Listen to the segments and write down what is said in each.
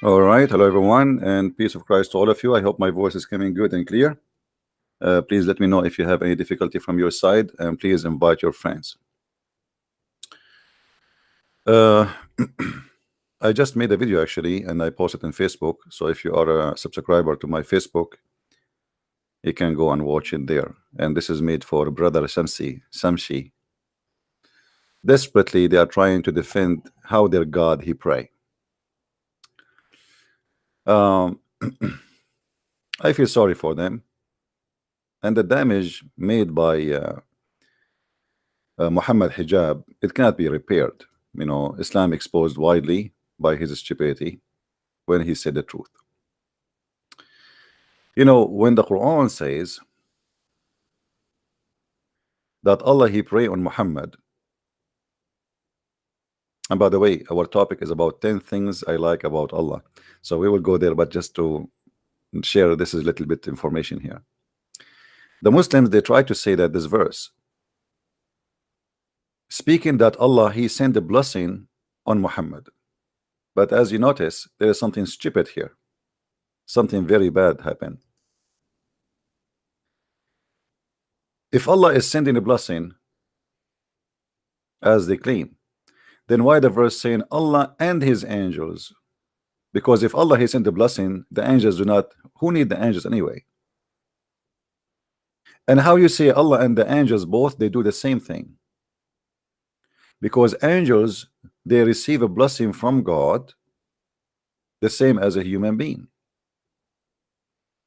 All right, hello everyone, and peace of Christ to all of you. I hope my voice is coming good and clear. Please let me know if you have any difficulty from your side, and please invite your friends. Uh, I just made a video actually, and I posted on Facebook. So if you are a subscriber to my Facebook, you can go and watch it there. And this is made for brother Samshi. Desperately, they are trying to defend how their God he pray. I feel sorry for them, and the damage made by Mohammed hijab, it cannot be repaired. You know, Islam exposed widely by his stupidity when he said the truth. You know, when the Quran says that Allah he pray on Muhammad, and by the way, our topic is about 10 things I like about Allah, so we will go there, but just to share, this is a little bit information here. The Muslims, they try to say that this verse speaking that Allah he sent a blessing on Muhammad, but as you notice, there is something stupid here. Something very bad happened. If Allah is sending a blessing as they claim, then why the verse saying Allah and his angels? Because if Allah he sent the blessing, the angels do not. Who need the angels anyway? And how you say Allah and the angels both, they do the same thing? Because angels, they receive a blessing from God the same as a human being.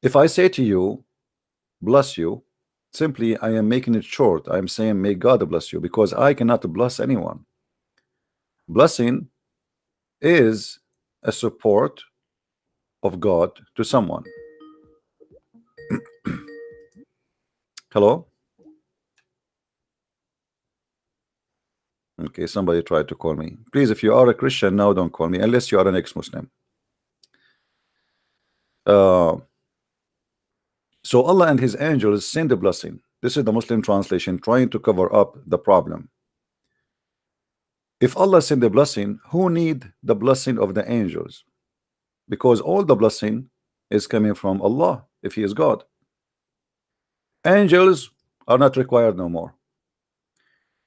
If I say to you, bless you, simply I am making it short. I'm saying may God bless you, because I cannot bless anyone. Blessing is a support of God to someone. Hello? Okay, somebody tried to call me. Please, if you are a Christian now, don't call me unless you are an ex-Muslim. So Allah and his angels send a blessing. This is the Muslim translation trying to cover up the problem. If Allah send a blessing, who need the blessing of the angels? Because all the blessing is coming from Allah if he is God. Angels are not required no more.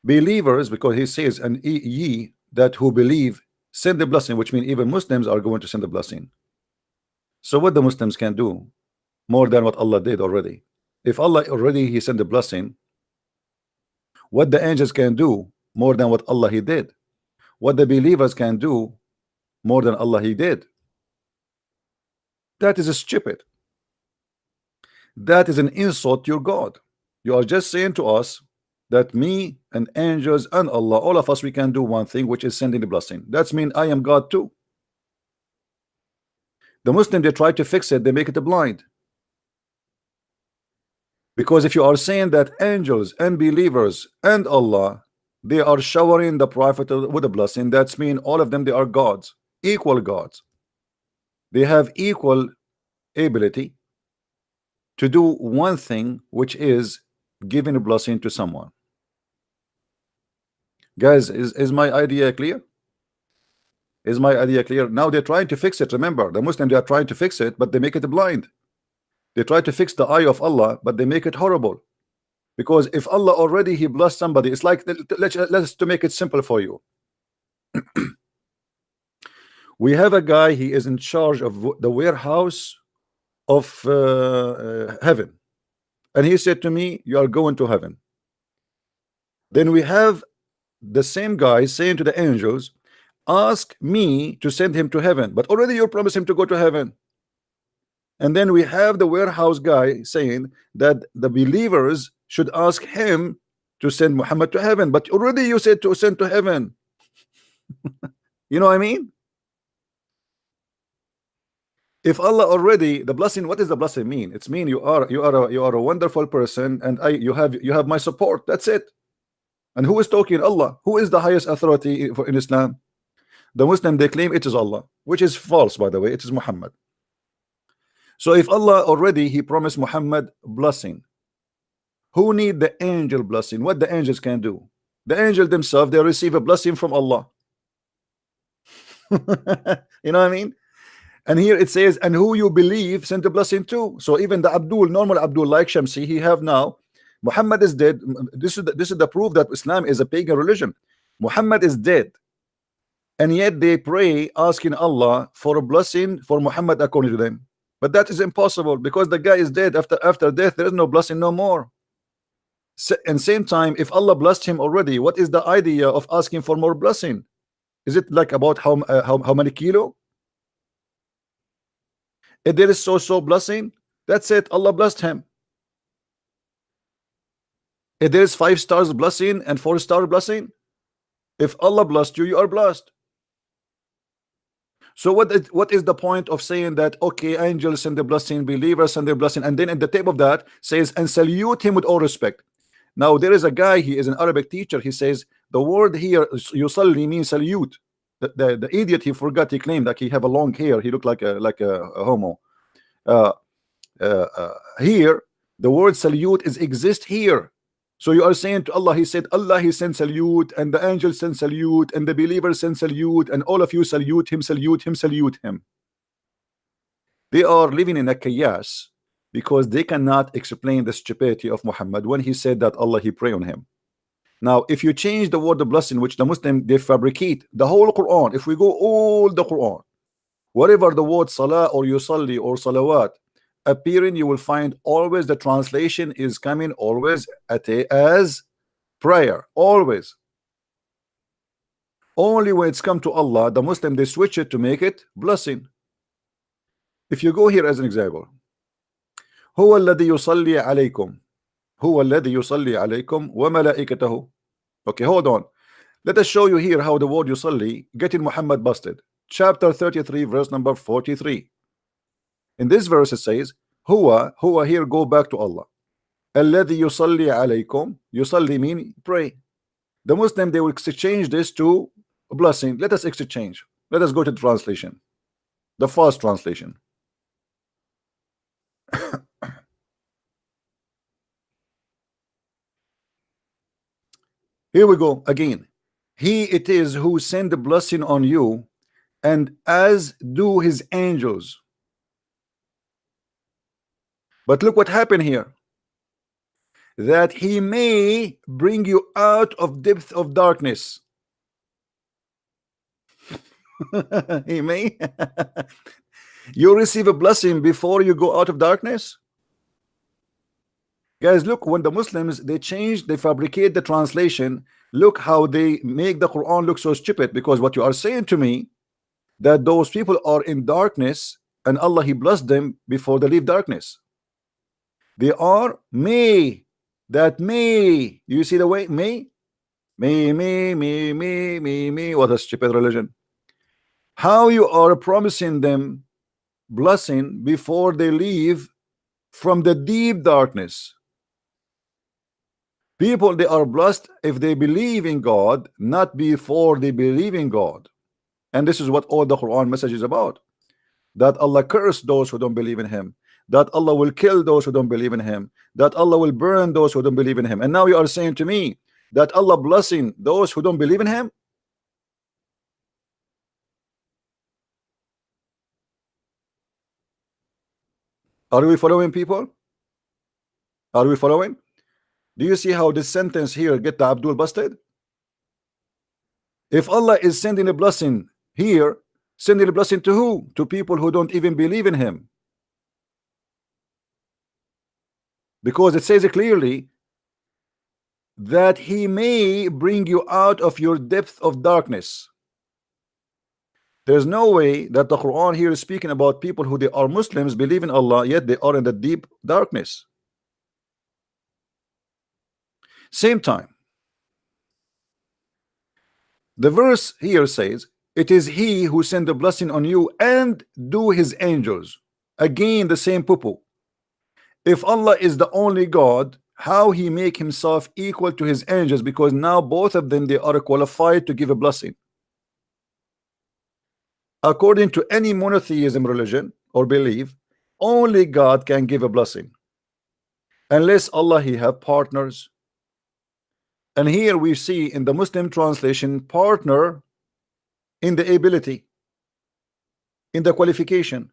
Believers, because he says, and ye that who believe send the blessing, which means even Muslims are going to send the blessing. So what the Muslims can do more than what Allah did already? If Allah already he sent the blessing, what the angels can do more than what Allah he did? What the believers can do more than Allah he did? That is stupid. That is an insult to your God. You are just saying to us that me and angels and Allah, all of us, we can do one thing, which is sending the blessing. That's mean I am God too. The Muslim, they try to fix it, they make it blind. Because if you are saying that angels and believers and Allah, they are showering the prophet with a blessing, that's mean all of them, they are gods, equal gods. They have equal ability to do one thing, which is giving a blessing to someone. Guys, is my idea clear? Is my idea clear? Now they're trying to fix it. Remember, the Muslims, they are trying to fix it, but they make it blind. They try to fix the eye of Allah, but they make it horrible. Because if Allah already he blessed somebody, it's like, let's to make it simple for you. We have a guy, he is in charge of the warehouse of heaven, and he said to me, you are going to heaven. Then we have the same guy saying to the angels, ask me to send him to heaven, but already you promised him to go to heaven. And then we have the warehouse guy saying that the believers should ask him to send Muhammad to heaven, but already you said to send to heaven. You know what I mean? If Allah already the blessing, what does the blessing mean? It's mean you are a wonderful person, and you have my support. That's it. And who is talking? Allah. Who is the highest authority in Islam? The Muslim, they claim it is Allah, which is false, by the way. It is Muhammad. So if Allah already he promised Muhammad blessing, Who need the angel blessing? What the angels can do? The angel themselves, they receive a blessing from Allah. You know what I mean? And here it says, and who you believe sent a blessing too. So even the Abdul, normal Abdul like Shamsi, he have now. Muhammad is dead. This is the proof that Islam is a pagan religion. Muhammad is dead, and yet they pray asking Allah for a blessing for Muhammad according to them. But that is impossible because the guy is dead. After death, there is no blessing no more. And same time, if Allah blessed him already, what is the idea of asking for more blessing? Is it like about how many kilo? If there is so blessing, that's it. Allah blessed him. If there is 5 stars blessing and 4-star blessing, if Allah blessed you, you are blessed. So what is the point of saying that okay, angels send the blessing, believers send their blessing, and then at the tip of that says and salute him with all respect? Now there is a guy, he is an Arabic teacher, he says the word here yusalli means salute. The idiot, he forgot, he claimed that he have a long hair, he looked like a homo. Here the word salute is exist here. So you are saying to Allah, he said Allah, he sent salute, and the angels send salute, and the believers send salute, and all of you salute him, salute him, salute him. They are living in a chaos because they cannot explain the stupidity of Muhammad when he said that Allah, he pray on him. Now if you change the word of blessing, which the Muslim they fabricate the whole Quran, if we go all the Quran, whatever the word salah or yusalli or salawat appearing, you will find always the translation is coming always as prayer, always. Only when it's come to Allah, the Muslim they switch it to make it blessing. If you go here as an example, هو الذي يصلي عليكم هو الذي يصلي عليكم وملائكته. Okay, hold on. Let us show you here how the word yusalli getting Muhammad busted. Chapter 33, verse number 43. In this verse it says huwa here, go back to Allah. الذي يصلي عليكم, yusalli mean pray. The Muslim they will exchange this to a blessing. Let us exchange. Let us go to the translation, the fast translation. Here we go again. He it is who send the blessing on you, and as do his angels. But look what happened here, that he may bring you out of depth of darkness. He may. You receive a blessing before you go out of darkness. Guys, look, when the Muslims they change, they fabricate the translation, look how they make the Quran look so stupid. Because what you are saying to me, that those people are in darkness and Allah he blessed them before they leave darkness. They are may, that may, you see the way may. What a stupid religion. How you are promising them blessing before they leave from the deep darkness. People they are blessed if they believe in God, not before they believe in God. And this is what all the Quran message is about, that Allah curse those who don't believe in him, that Allah will kill those who don't believe in him, that Allah will burn those who don't believe in him. And now you are saying to me that Allah blessing those who don't believe in him. Are we following, people? Are we following? Do you see how this sentence here get the Abdul busted? If Allah is sending a blessing here, sending a blessing to who? To people who don't even believe in him. Because it says it clearly that he may bring you out of your depth of darkness. There's no way that the Quran here is speaking about people who they are Muslims, believe in Allah, yet they are in the deep darkness. Same time, the verse here says, it is he who sent the blessing on you and do his angels. Again the same poo-poo. If Allah is the only God, how he make himself equal to his angels? Because now both of them they are qualified to give a blessing. According to any monotheism religion or belief, only God can give a blessing. unless Allah he have partners. And here we see in the Muslim translation partner in the ability, in the qualification,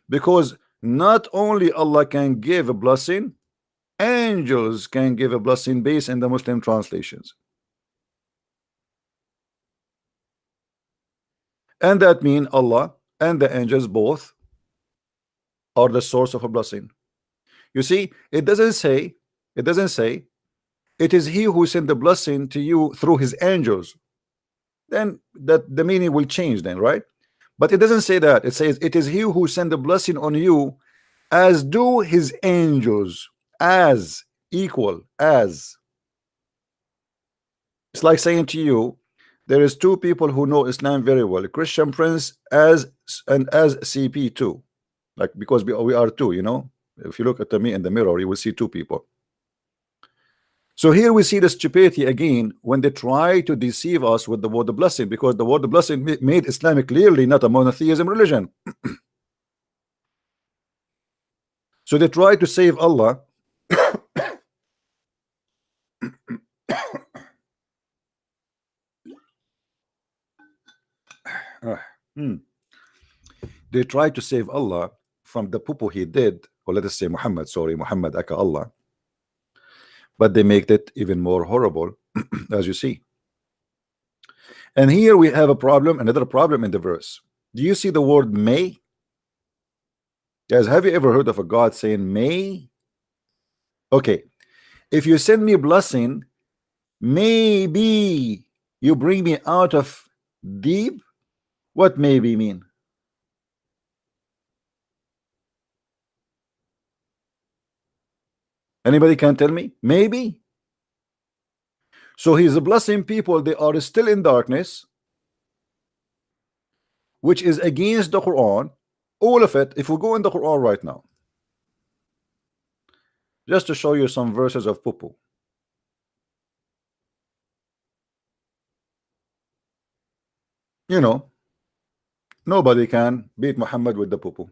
because not only Allah can give a blessing, angels can give a blessing based in the Muslim translations. And that means Allah and the angels both are the source of a blessing. You see, it doesn't say it is he who sent the blessing to you through his angels. Then that the meaning will change then, right? But it doesn't say that. It says it is he who sent the blessing on you as do his angels, as equal as. It's like saying to you, there is two people who know Islam very well, a Christian Prince as and as CP2, like because we are two, you know. If you look at me in the mirror, you will see two people. So here we see the stupidity again when they try to deceive us with the word of blessing, because the word of blessing made Islam clearly not a monotheism religion. So they try to save Allah. They try to save Allah from the poo he did, or let us say Muhammad, sorry, Muhammad aka Allah, but they make it even more horrible, as you see. And here we have a problem, another problem in the verse. Do you see the word may? Guys, have you ever heard of a God saying may? Okay, if you send me a blessing, maybe you bring me out of deep. What maybe mean? Anybody can tell me? Maybe. So he's blessing people, they are still in darkness, which is against the Quran. All of it, if we go in the Quran right now, just to show you some verses of poo. You know, nobody can beat Muhammad with the poo.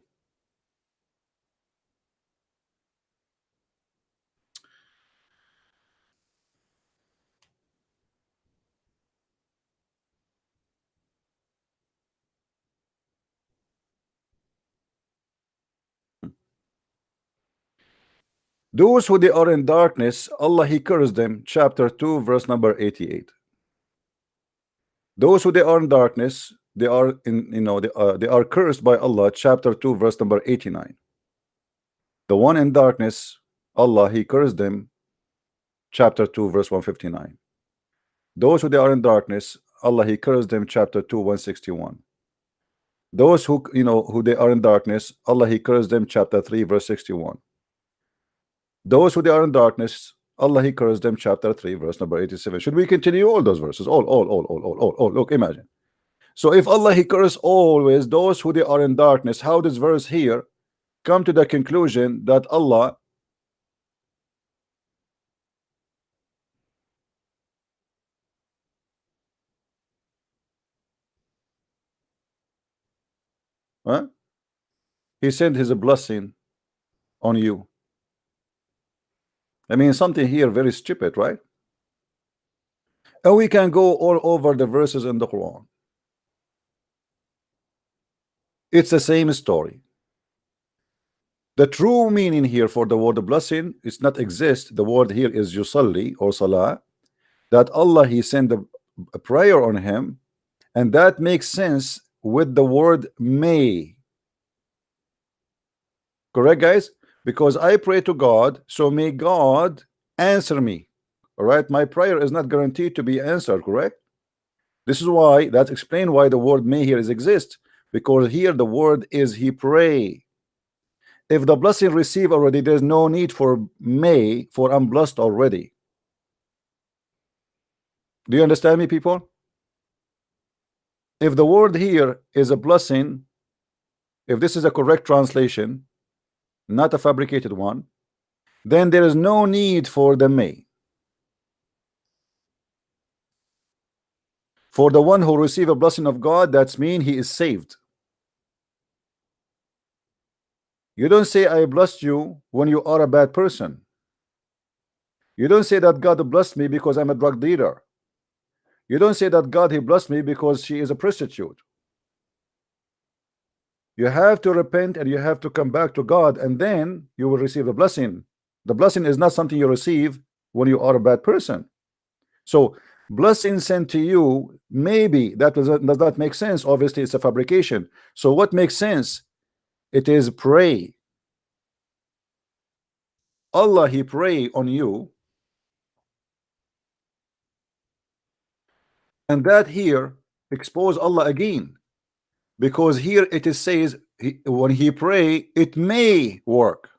Those who they are in darkness, Allah he cursed them, chapter 2 verse number 88. Those who they are in darkness, they are in, you know, they are cursed by Allah, chapter 2 verse number 89. The one in darkness, Allah he cursed them, chapter 2 verse 159. Those who they are in darkness, Allah he cursed them, chapter 2 161. Those who, you know, who they are in darkness, Allah he cursed them, chapter 3 verse 61. Those who they are in darkness, Allah he cursed them, chapter 3 verse number 87. Should we continue all those verses? All. Look, imagine. So if Allah he cursed always those who they are in darkness, how does verse here come to the conclusion that Allah he sent his blessing on you? I mean, something here very stupid, right? And we can go all over the verses in the Quran. It's the same story. The true meaning here for the word blessing is not exist. The word here is yusalli or salah, that Allah he sent a prayer on him, and that makes sense with the word may. Correct, guys? Because I pray to God, so may God answer me. All right, my prayer is not guaranteed to be answered, correct? This is why, that's explain why the word may here is exist, because here the word is he pray. If the blessing received already, there's no need for may, for I'm blessed already. Do you understand me, people? If the word here is a blessing, if this is a correct translation, not a fabricated one, then there is no need for the may. For the one who receive a blessing of God, that's mean he is saved. You don't say I blessed you when you are a bad person. You don't say that God blessed me because I'm a drug dealer. You don't say that God, he blessed me because she is a prostitute. You have to repent and you have to come back to God, and then you will receive a blessing. The blessing is not something you receive when you are a bad person. So blessing sent to you, maybe that does not make sense. Obviously, it's a fabrication. So what makes sense? It is pray. Allah, he pray on you, and that here expose Allah again, because here it is says when he pray it may work.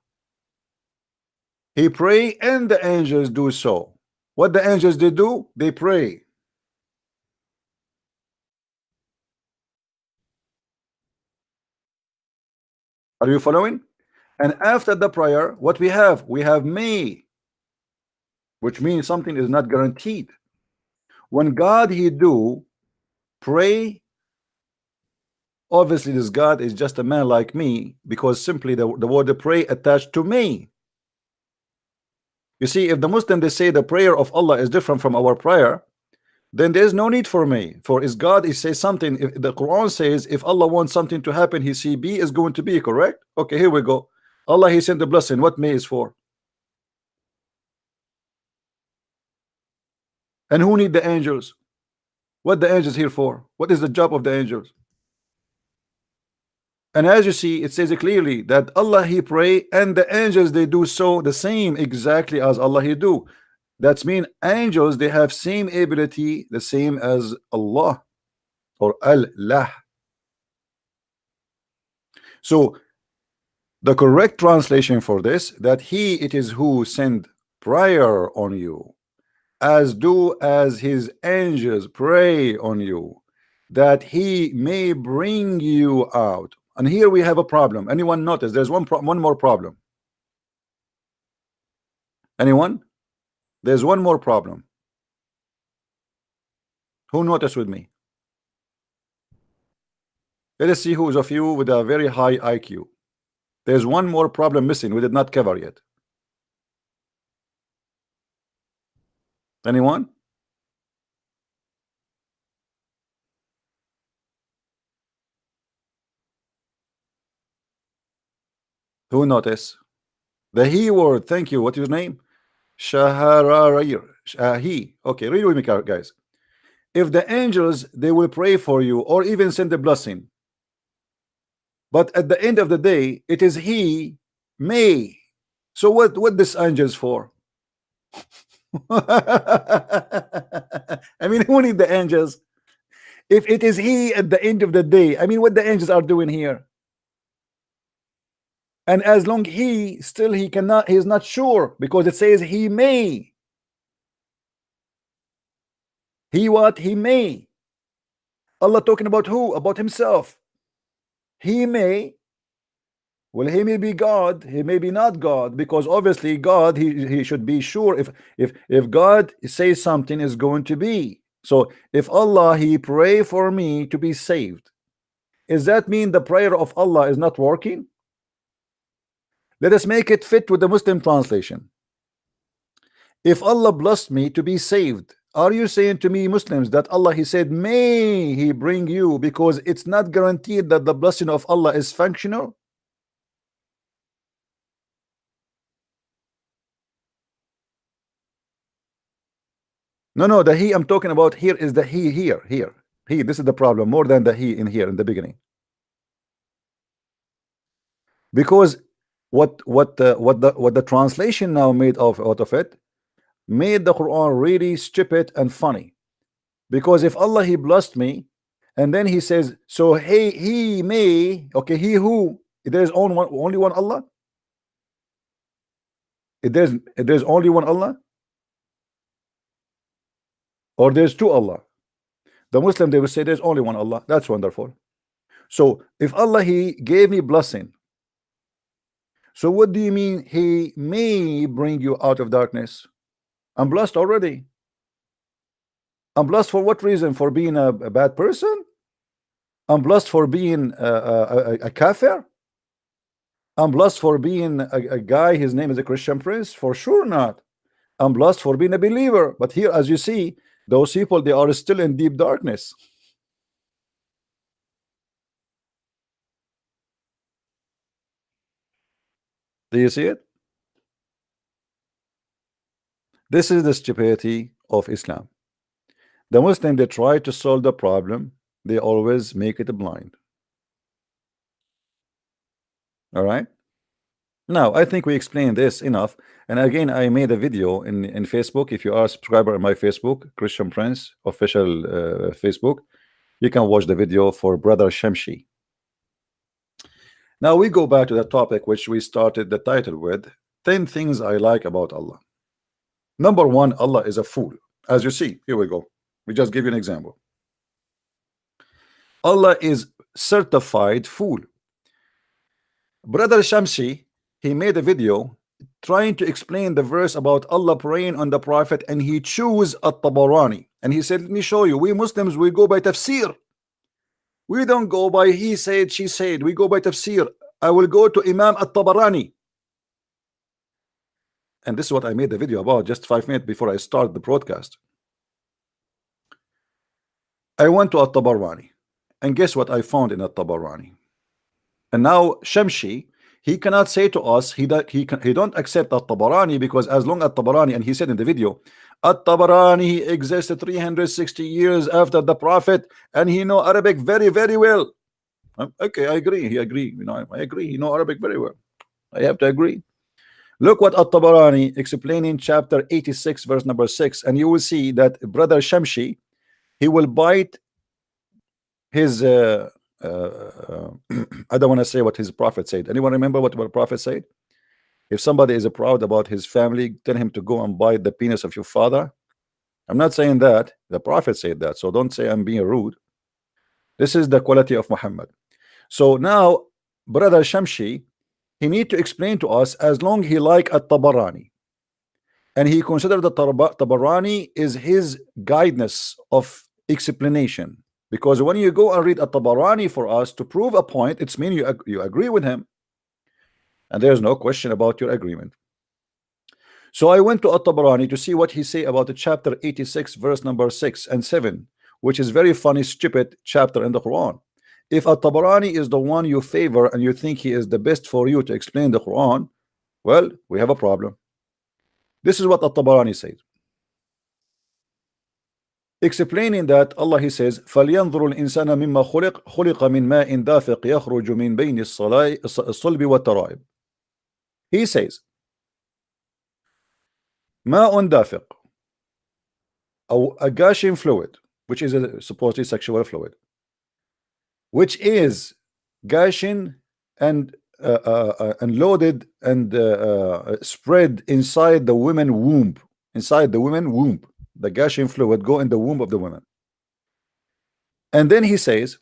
He pray and the angels do so. What the angels they do? They pray. Are you following? And after the prayer, what we have? We have may, which means something is not guaranteed. When God he do pray, obviously this God is just a man like me, because simply the word pray attached to me. You see, if the Muslim they say the prayer of Allah is different from our prayer, then there's no need for me. For is God he says something, if the Quran says if Allah wants something to happen, he see B is going to be correct. Okay, here we go. Allah he sent the blessing. What may is for? And who need the angels? What the angels here for? What is the job of the angels? And as you see, it says it clearly that Allah he pray and the angels they do so the same exactly as Allah he do. That's mean angels they have same ability the same as Allah or Allah. So the correct translation for this, that he it is who send prayer on you, as do as his angels pray on you, that he may bring you out. And here we have a problem. Anyone notice there's one more problem? Anyone? There's one more problem. Who noticed with me? Let us see who's of you with a very high IQ. There's one more problem missing we did not cover yet. Anyone? Who noticed? The he word. Thank you. What's your name? Shahararir. He. Okay, read with me, guys. If the angels they will pray for you or even send a blessing, but at the end of the day it is he may. So what this angels for? I mean, who need the angels if it is he at the end of the day? I mean, what the angels are doing here? And as long he still he cannot, he is not sure, because it says he may. He what? He may. Allah talking about who? About himself. He may. Well, he may be God, he may be not God, because obviously God he should be sure if God says something is going to be. So if Allah he pray for me to be saved, does that mean the prayer of Allah is not working? Let us make it fit with the Muslim translation. If Allah blessed me to be saved, are you saying to me Muslims that Allah he said may he bring you, because it's not guaranteed that the blessing of Allah is functional? No, the he I'm talking about here is the he here. He, this is the problem more than the he in here in the beginning. Because what the translation now made out of it made the Quran really stupid and funny. Because if Allah he blessed me and then he says, so hey, he may, okay, he who, there's only one Allah? There's only one Allah? Or there's two Allah? The Muslim they will say there's only one Allah. That's wonderful. So if Allah he gave me blessing, so what do you mean he may bring you out of darkness? I'm blessed already. I'm blessed for what reason? For being a bad person? I'm blessed for being a kafir? I'm blessed for being a guy, his name is a Christian prince? For sure not. I'm blessed for being a believer. But here, as you see, those people, they are still in deep darkness. Do you see it? This is the stupidity of Islam. The Muslim, they try to solve the problem, they always make it blind. All right. Now, I think we explained this enough. And again, I made a video in Facebook. If you are a subscriber on my Facebook, Christian Prince official Facebook, you can watch the video for Brother Shamshi. Now we go back to the topic which we started the title with, 10 things I like about Allah. Number one, Allah is a fool. As you see, here we go. We just give you an example. Allah is certified fool. Brother Shamsi, he made a video trying to explain the verse about Allah praying on the Prophet, and he chose At-Tabarani, and he said, let me show you, we Muslims, we go by tafsir. We don't go by he said, she said. We go by tafsir. I will go to Imam At-Tabarani. And this is what I made the video about just 5 minutes before I start the broadcast. I went to At-Tabarani, and guess what I found in At-Tabarani? And now Shamshi, he cannot say to us he don't accept At-Tabarani, because as long as At-Tabarani, and he said in the video, At-Tabarani existed 360 years after the Prophet, and he know Arabic very, very well. Okay, I agree. He agree. You know, I agree. He know Arabic very well. I have to agree. Look what At-Tabarani explaining chapter 86 verse number 6, and you will see that Brother Shamshi, he will bite his I don't want to say what his prophet said. Anyone remember what the prophet said? If somebody is proud about his family, tell him to go and bite the penis of your father. I'm not saying that. The prophet said that, so don't say I'm being rude. This is the quality of Muhammad. So now Brother Shamshi, he need to explain to us, as long he like At-Tabarani, and he considered the Tabarani is his guidance of explanation, because when you go and read At-Tabarani for us to prove a point, it's mean you agree with him, and there's no question about your agreement. So I went to At-Tabarani to see what he say about the chapter 86 verse number 6 and 7, which is very funny, stupid chapter in the Quran. If At-Tabarani is the one you favor and you think he is the best for you to explain the Quran, well, we have a problem. This is what At-Tabarani said, explaining that Allah, he says, فَلْيَنْظُرُ الْإِنسَانَ مِمَّا خُلِقَ مِنْ مَاءٍ دَافِقٍ يَخْرُجُ مِنْ بَيْنِ الصَّلْبِ وَالتَّرَائِبِ. He says, ماء دافق, a gushing fluid, which is a supposedly sexual fluid, which is gushing and loaded and spread inside the woman womb. Inside the woman womb, the gushing fluid go in the womb of the woman. And then he says,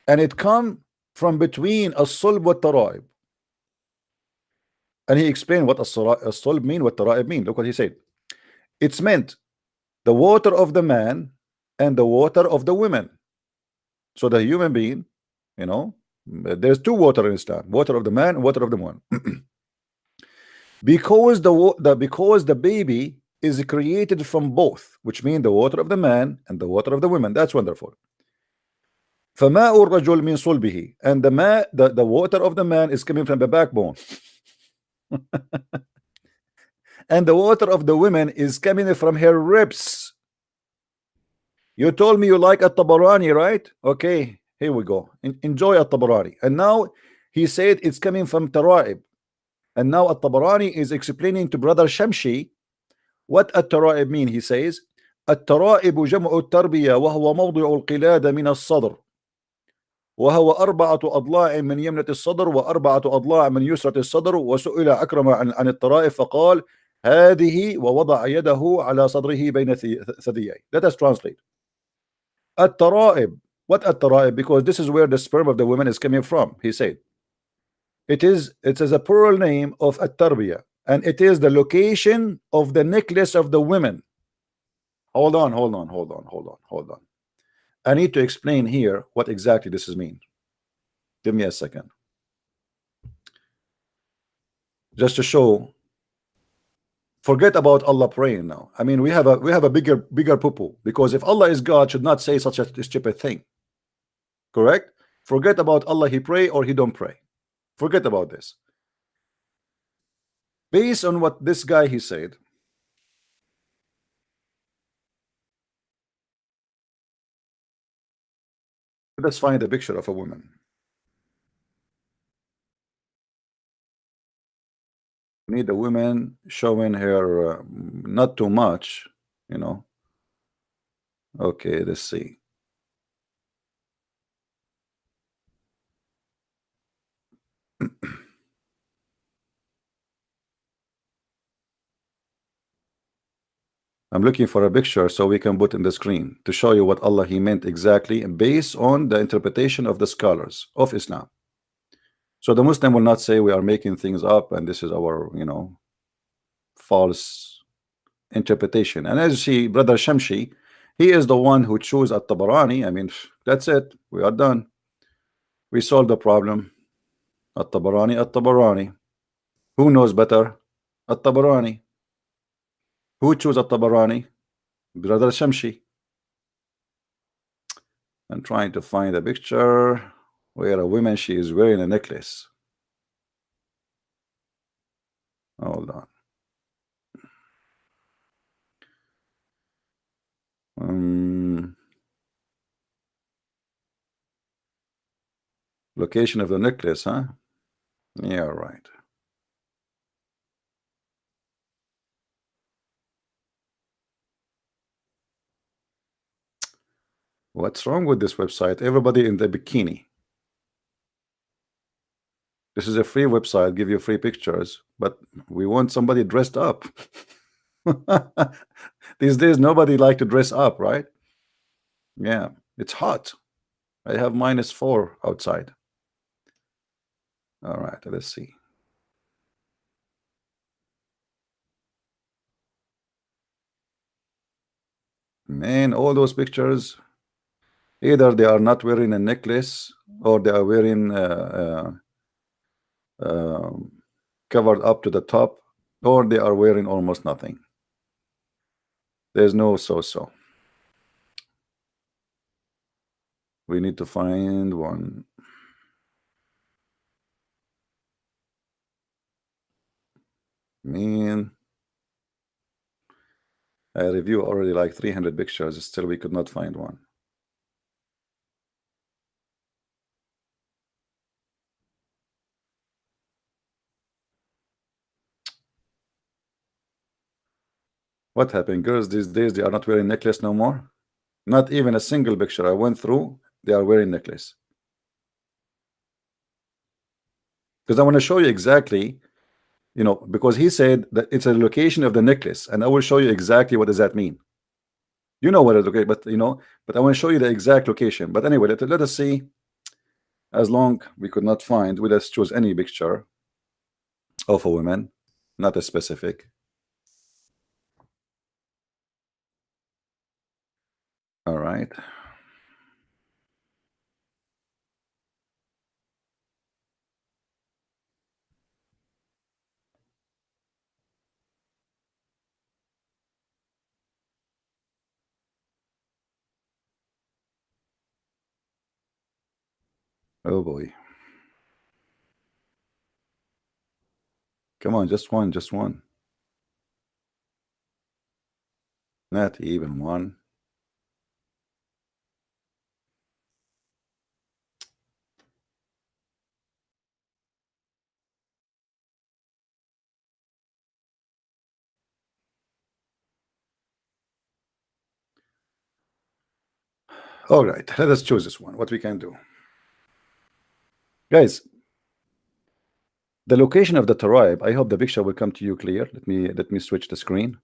and it come from between as-sulb wa taraib. And he explained what as-sulb mean, what taraib mean. Look what he said. It's meant the water of the man and the water of the women. So the human being, you know, there's two water in Islam: water of the man and water of the woman. because the baby is created from both, which means the water of the man and the water of the women. That's wonderful. فَمَاءُ الرَّجُلْ مِنْ صُلْبِهِ, and the water of the man is coming from the backbone. And the water of the women is coming from her ribs. You told me you like At-Tabarani, right? Okay, here we go. Enjoy At-Tabarani. And now he said it's coming from Tara'ib. And now At-Tabarani is explaining to Brother Shamshi what At-Tara'ib mean. He says, الترائب جمع التربية وهو موضع القلادة من الصدر وهو 4 أضلاع من يمنة الصدر و4 أضلاع من يسرة الصدر. وسئل أكرم عن الترائب فقال هذه ووضع يده على صدره بين ثدييه. Let us translate. At-Tara'ib. What At-Tara'ib? Because this is where the sperm of the woman is coming from. He said it is a plural name of At-Tarbiyah, and it is the location of the necklace of the women. Hold on. I need to explain here what exactly this is mean. Give me a second, just to show Forget about Allah praying now. I mean, we have a bigger poo-poo, because if Allah is God, should not say such a stupid thing. Correct? Forget about Allah, he pray or he don't pray. Forget about this. Based on what this guy he said, let's find a picture of a woman. Need a woman showing her not too much, you know. Okay, let's see. I'm looking for a picture so we can put in the screen to show you what Allah he meant exactly based on the interpretation of the scholars of Islam. So the Muslim will not say we are making things up and this is our, false interpretation. And as you see, Brother Shamshi, he is the one who chose At-Tabarani. I mean, that's it. We are done. We solved the problem. At-Tabarani, At-Tabarani. Who knows better? At-Tabarani. Who chose At-Tabarani? Brother Shamshi. I'm trying to find a picture where a woman, she is wearing a necklace. Hold on. Location of the necklace, huh? Yeah, right. What's wrong with this website? Everybody in the bikini. This is a free website, give you free pictures, but we want somebody dressed up. These days, nobody like to dress up, right? Yeah, it's hot. I have -4 outside. All right, let's see. Man, all those pictures, either they are not wearing a necklace or they are wearing covered up to the top, or they are wearing almost nothing. There's no so-so. We need to find one. Man, I review already like 300 pictures, still we could not find one. What happened? Girls these days, they are not wearing necklace no more. Not even a single picture I went through, they are wearing necklace. Because I want to show you exactly, because he said that it's a location of the necklace, and I will show you exactly what does that mean. You know what it's okay, but but I want to show you the exact location. But anyway, let us see. As long we could not find, we let's choose any picture of a woman, not a specific. All right. Oh boy. Come on, just one, just one. Not even one. All right, let us choose this one. What we can do, guys. The location of the tribe. I hope the picture will come to you clear. Let me switch the screen.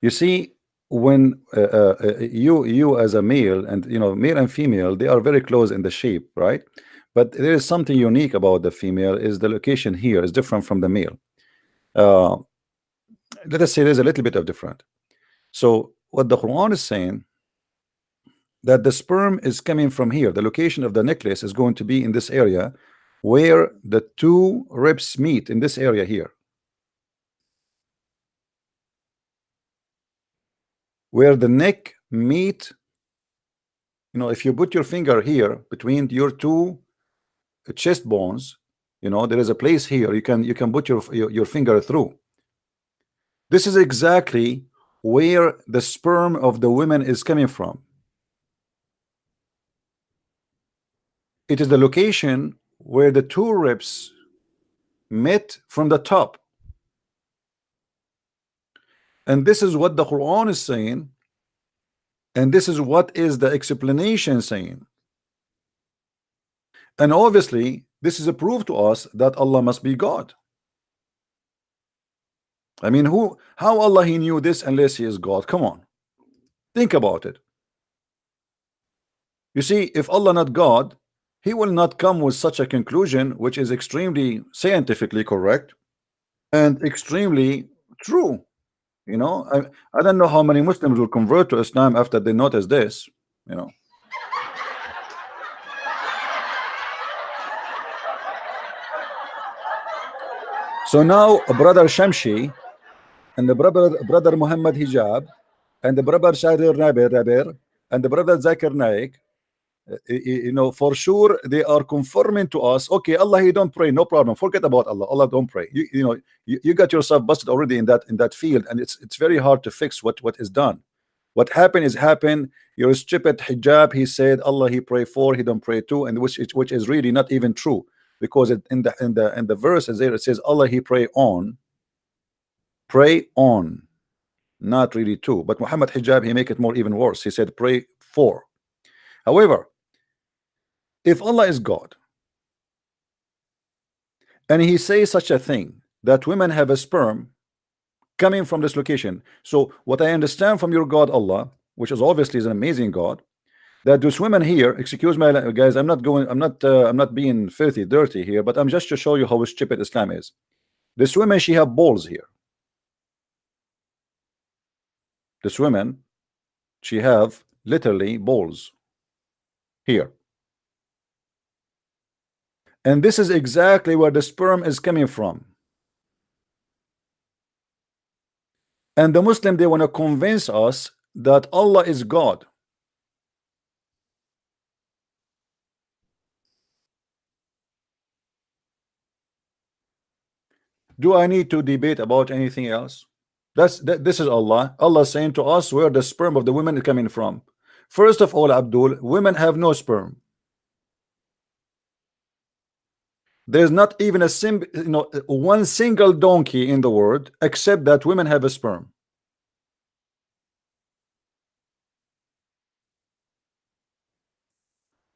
You see, when you as a male, and male and female, they are very close in the shape, right? But there is something unique about the female. Is the location here is different from the male. Uh, let us say there's a little bit of different. So what the Quran is saying, that the sperm is coming from here. The location of the necklace is going to be in this area where the two ribs meet, in this area here, where the neck meet. You know, if you put your finger here between your two chest bones, you know, there is a place here you can put your finger through. This is exactly where the sperm of the women is coming from. It is the location where the two ribs met from the top. And this is what the Quran is saying, and this is what is the explanation saying. And obviously this is a proof to us that Allah must be God. I mean, how Allah he knew this unless he is God? Come on, think about it. You see, if Allah not God, he will not come with such a conclusion, which is extremely scientifically correct and extremely true. You know, I don't know how many Muslims will convert to Islam after they notice this, you know. So now brother Shamshi and the brother Muhammad Hijab and the brother Shadir Rabir and the brother Zakir Naik, you know, for sure they are conforming to us. Okay, Allah, he don't pray, no problem, forget about Allah. Allah don't pray. You know, you got yourself busted already in that field, and it's very hard to fix what is done. What happened is happened. Your stupid hijab, he said Allah he pray for, he don't pray to, and which is really not even true, because in the verse there it says Allah he pray on, not really to. But Muhammad hijab, he make it more even worse. He said pray for. However, if Allah is God and he says such a thing that women have a sperm coming from this location, so what I understand from your God Allah, which is obviously is an amazing God, that those women here, excuse me guys, I'm not being filthy dirty here, but I'm just to show you how stupid Islam is. This woman, she have balls here. This woman, she have literally balls here. And this is exactly where the sperm is coming from. And the Muslim, they want to convince us that Allah is God. Do I need to debate about anything else? This is Allah. Allah saying to us where the sperm of the women is coming from. First of all, Abdul, women have no sperm. There's not even one single donkey in the world except that women have a sperm.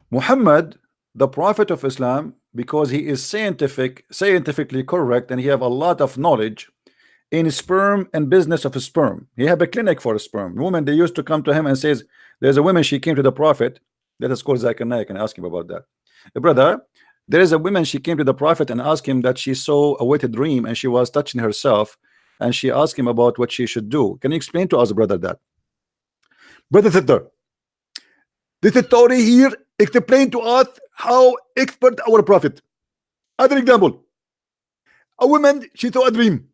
Muhammad, the prophet of Islam, because he is scientifically correct, and he have a lot of knowledge in sperm and business of sperm. He have a clinic for sperm. Women, they used to come to him and says, there's a woman, she came to the prophet. Let us call Zakir Naik and ask him about that. Brother, there is a woman, she came to the prophet and asked him that she saw a wet dream and she was touching herself, and she asked him about what she should do. Can you explain to us, brother, that? Brother Siddhar, this story here explain to us how expert our prophet. Other example, a woman, she saw a dream,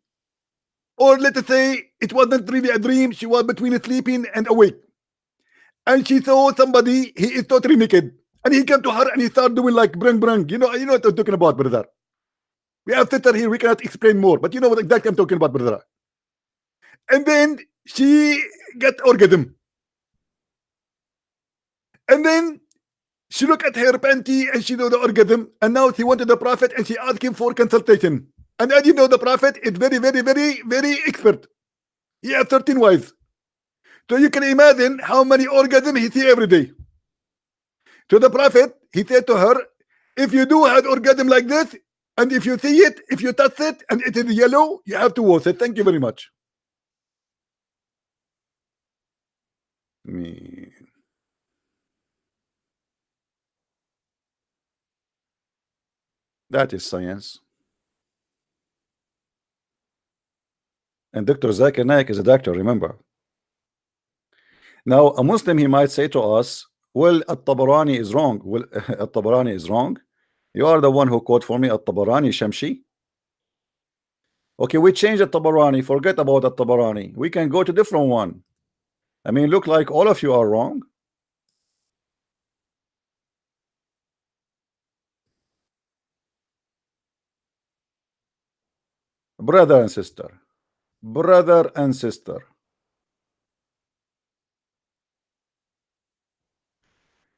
or let us say it wasn't really a dream, she was between sleeping and awake, and she saw somebody, he is totally naked, and he came to her and he started doing like brung brung. You know what I'm talking about, brother. We have sister here, we cannot explain more, but you know what exactly I'm talking about, brother. And then she got orgasm, and then she looked at her panty and she know the orgasm, and now she went to the prophet and she asked him for consultation. And as you know, the prophet is very expert. He has 13 wives. So you can imagine how many orgasms he see every day. To the prophet, he said to her, if you do have orgasm like this, and if you see it, if you touch it, and it is yellow, you have to wash it. Thank you very much. Me. That is science. And Dr. Zakir Naik is a doctor, remember. Now, a Muslim, he might say to us, Well, At-Tabarani is wrong. Well, At-Tabarani is wrong. You are the one who quote for me At-Tabarani, Shamshi. Okay, we change At-Tabarani. Forget about At-Tabarani. We can go to different one. I mean, look like all of you are wrong. Brother and sister. Brother and sister.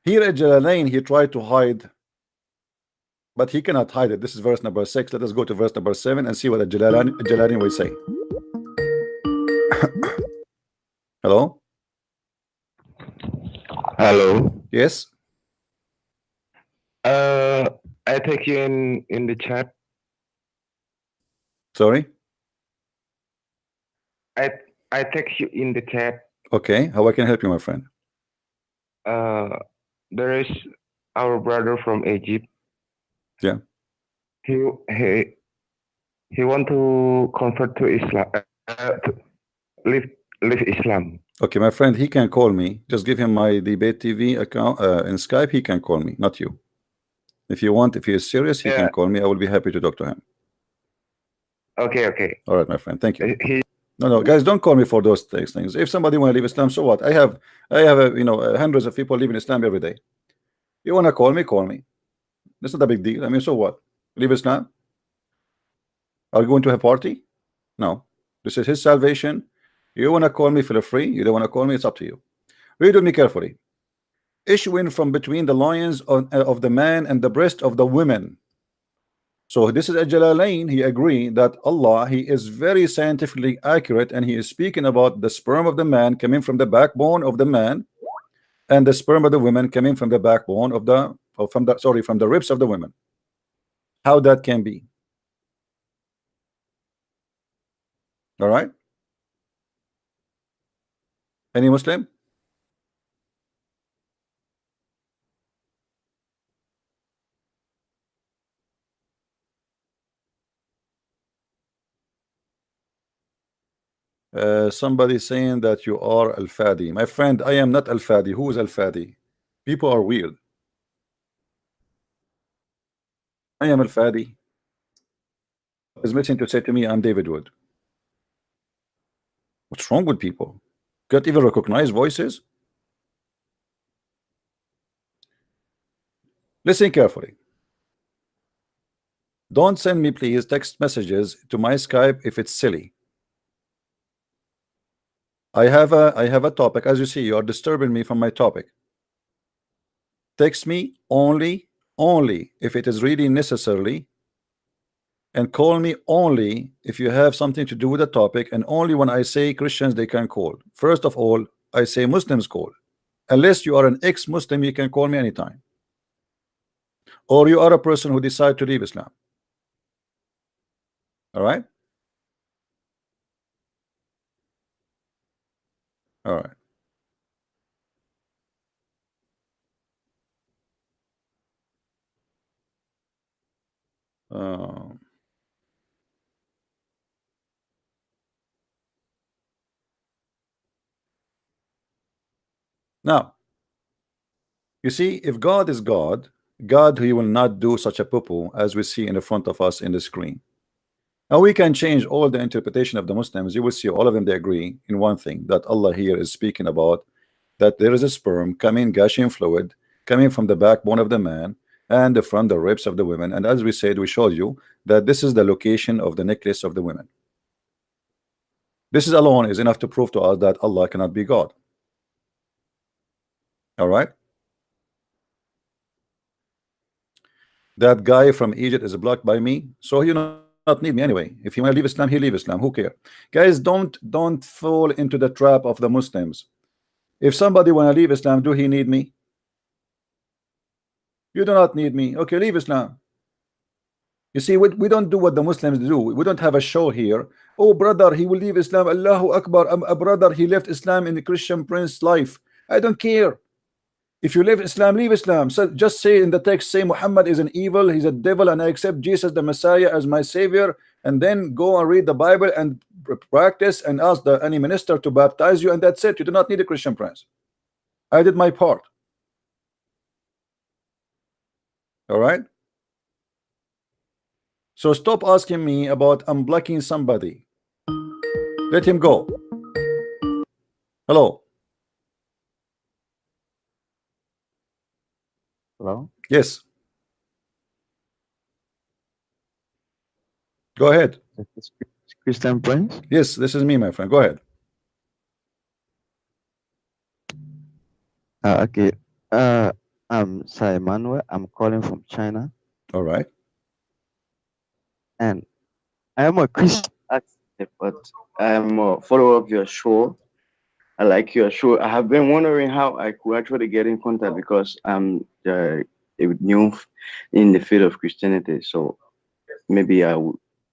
Here at Jalalain, he tried to hide, but he cannot hide it. This is verse number 6. Let us go to verse number 7 and see what the Jalalain will say. Hello? Hello. Yes? I take you in the chat. Sorry? I I text you in the chat. Okay, how I can help you, my friend? There is our brother from Egypt. Yeah. He he he want to convert to Islam, to live Islam. Okay, my friend, he can call me. Just give him my debate TV account in Skype. He can call me, not you. If you want, if he is serious, he can Yeah. call me. I will be happy to talk to him. Okay. All right, my friend. Thank you. He No, guys, don't call me for those things. If somebody want to leave Islam, so what? I have hundreds of people leaving Islam every day. You want to call me? Call me. That's not a big deal. I mean, so what? Leave Islam? Are you going to have party? No. This is his salvation. You want to call me, feel free. You don't want to call me, it's up to you. Read with me carefully. Issuing from between the loins of the man and the breast of the women. So this is a Jalalain. He agreed that Allah, he is very scientifically accurate, and he is speaking about the sperm of the man coming from the backbone of the man, and the sperm of the women coming from the backbone of the from the ribs of the women. How that can be? All right. Any Muslim? Somebody saying that you are Al-Fadi. My friend, I am not Al-Fadi. Who is Al-Fadi? People are weird. I am Al-Fadi. Is missing to say to me, I'm David Wood. What's wrong with people? Can't even recognize voices? Listen carefully. Don't send me, please, text messages to my Skype if it's silly. I have a topic. As you see, you are disturbing me from my topic. Text me only if it is really necessarily, and call me only if you have something to do with the topic, and only when I say Christians they can call. First of all, I say Muslims call. Unless you are an ex-Muslim, you can call me anytime. Or you are a person who decide to leave Islam. All right? All right. Now, you see, if God is God, he will not do such a poo-poo as we see in the front of us in the screen. Now we can change all the interpretation of the Muslims. You will see all of them, they agree in one thing, that Allah here is speaking about that there is a sperm coming, gushing fluid, coming from the backbone of the man and from the ribs of the women. And as we said, we showed you that this is the location of the necklace of the women. This is alone is enough to prove to us that Allah cannot be God. All right. That guy from Egypt is blocked by me, so he not need me anyway. If he want to leave Islam, he leave Islam. Who care? Guys, don't fall into the trap of the Muslims. If somebody want to leave Islam, do he need me? You do not need me. Okay, leave Islam. You see, we don't do what the Muslims do. We don't have a show here. Oh, brother, he will leave Islam. Allahu Akbar. A brother, he left Islam in the Christian prince life. I don't care. If you leave Islam, leave Islam. So just say in the text, say Muhammad is an evil, he's a devil, and I accept Jesus the Messiah as my savior, and then go and read the Bible and practice and ask any minister to baptize you, and that's it. You do not need a Christian prince. I did my part. All right. So stop asking me about unblocking somebody. Let him go. Hello. Hello? Yes. Go ahead. It's Christian Prince? Yes, this is me, my friend. Go ahead. Okay. I'm Sai Emmanuel. I'm calling from China, All right. and I am a Christian active, but I am a follower of your show. I like your show. I have been wondering how I could actually get in contact because I'm new in the field of Christianity. So maybe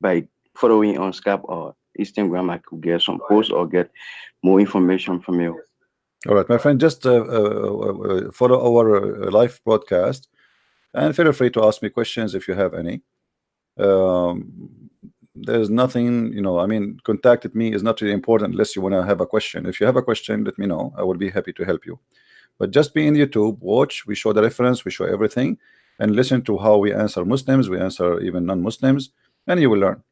by following on Skype or Instagram, I could get some posts or get more information from you. All right, my friend. Just follow our live broadcast and feel free to ask me questions if you have any. There's nothing, I mean, contacted me is not really important unless you want to have a question. If you have a question, let me know. I will be happy to help you. But just be in YouTube, watch, we show the reference, we show everything, and listen to how we answer Muslims, we answer even non-Muslims, and you will learn.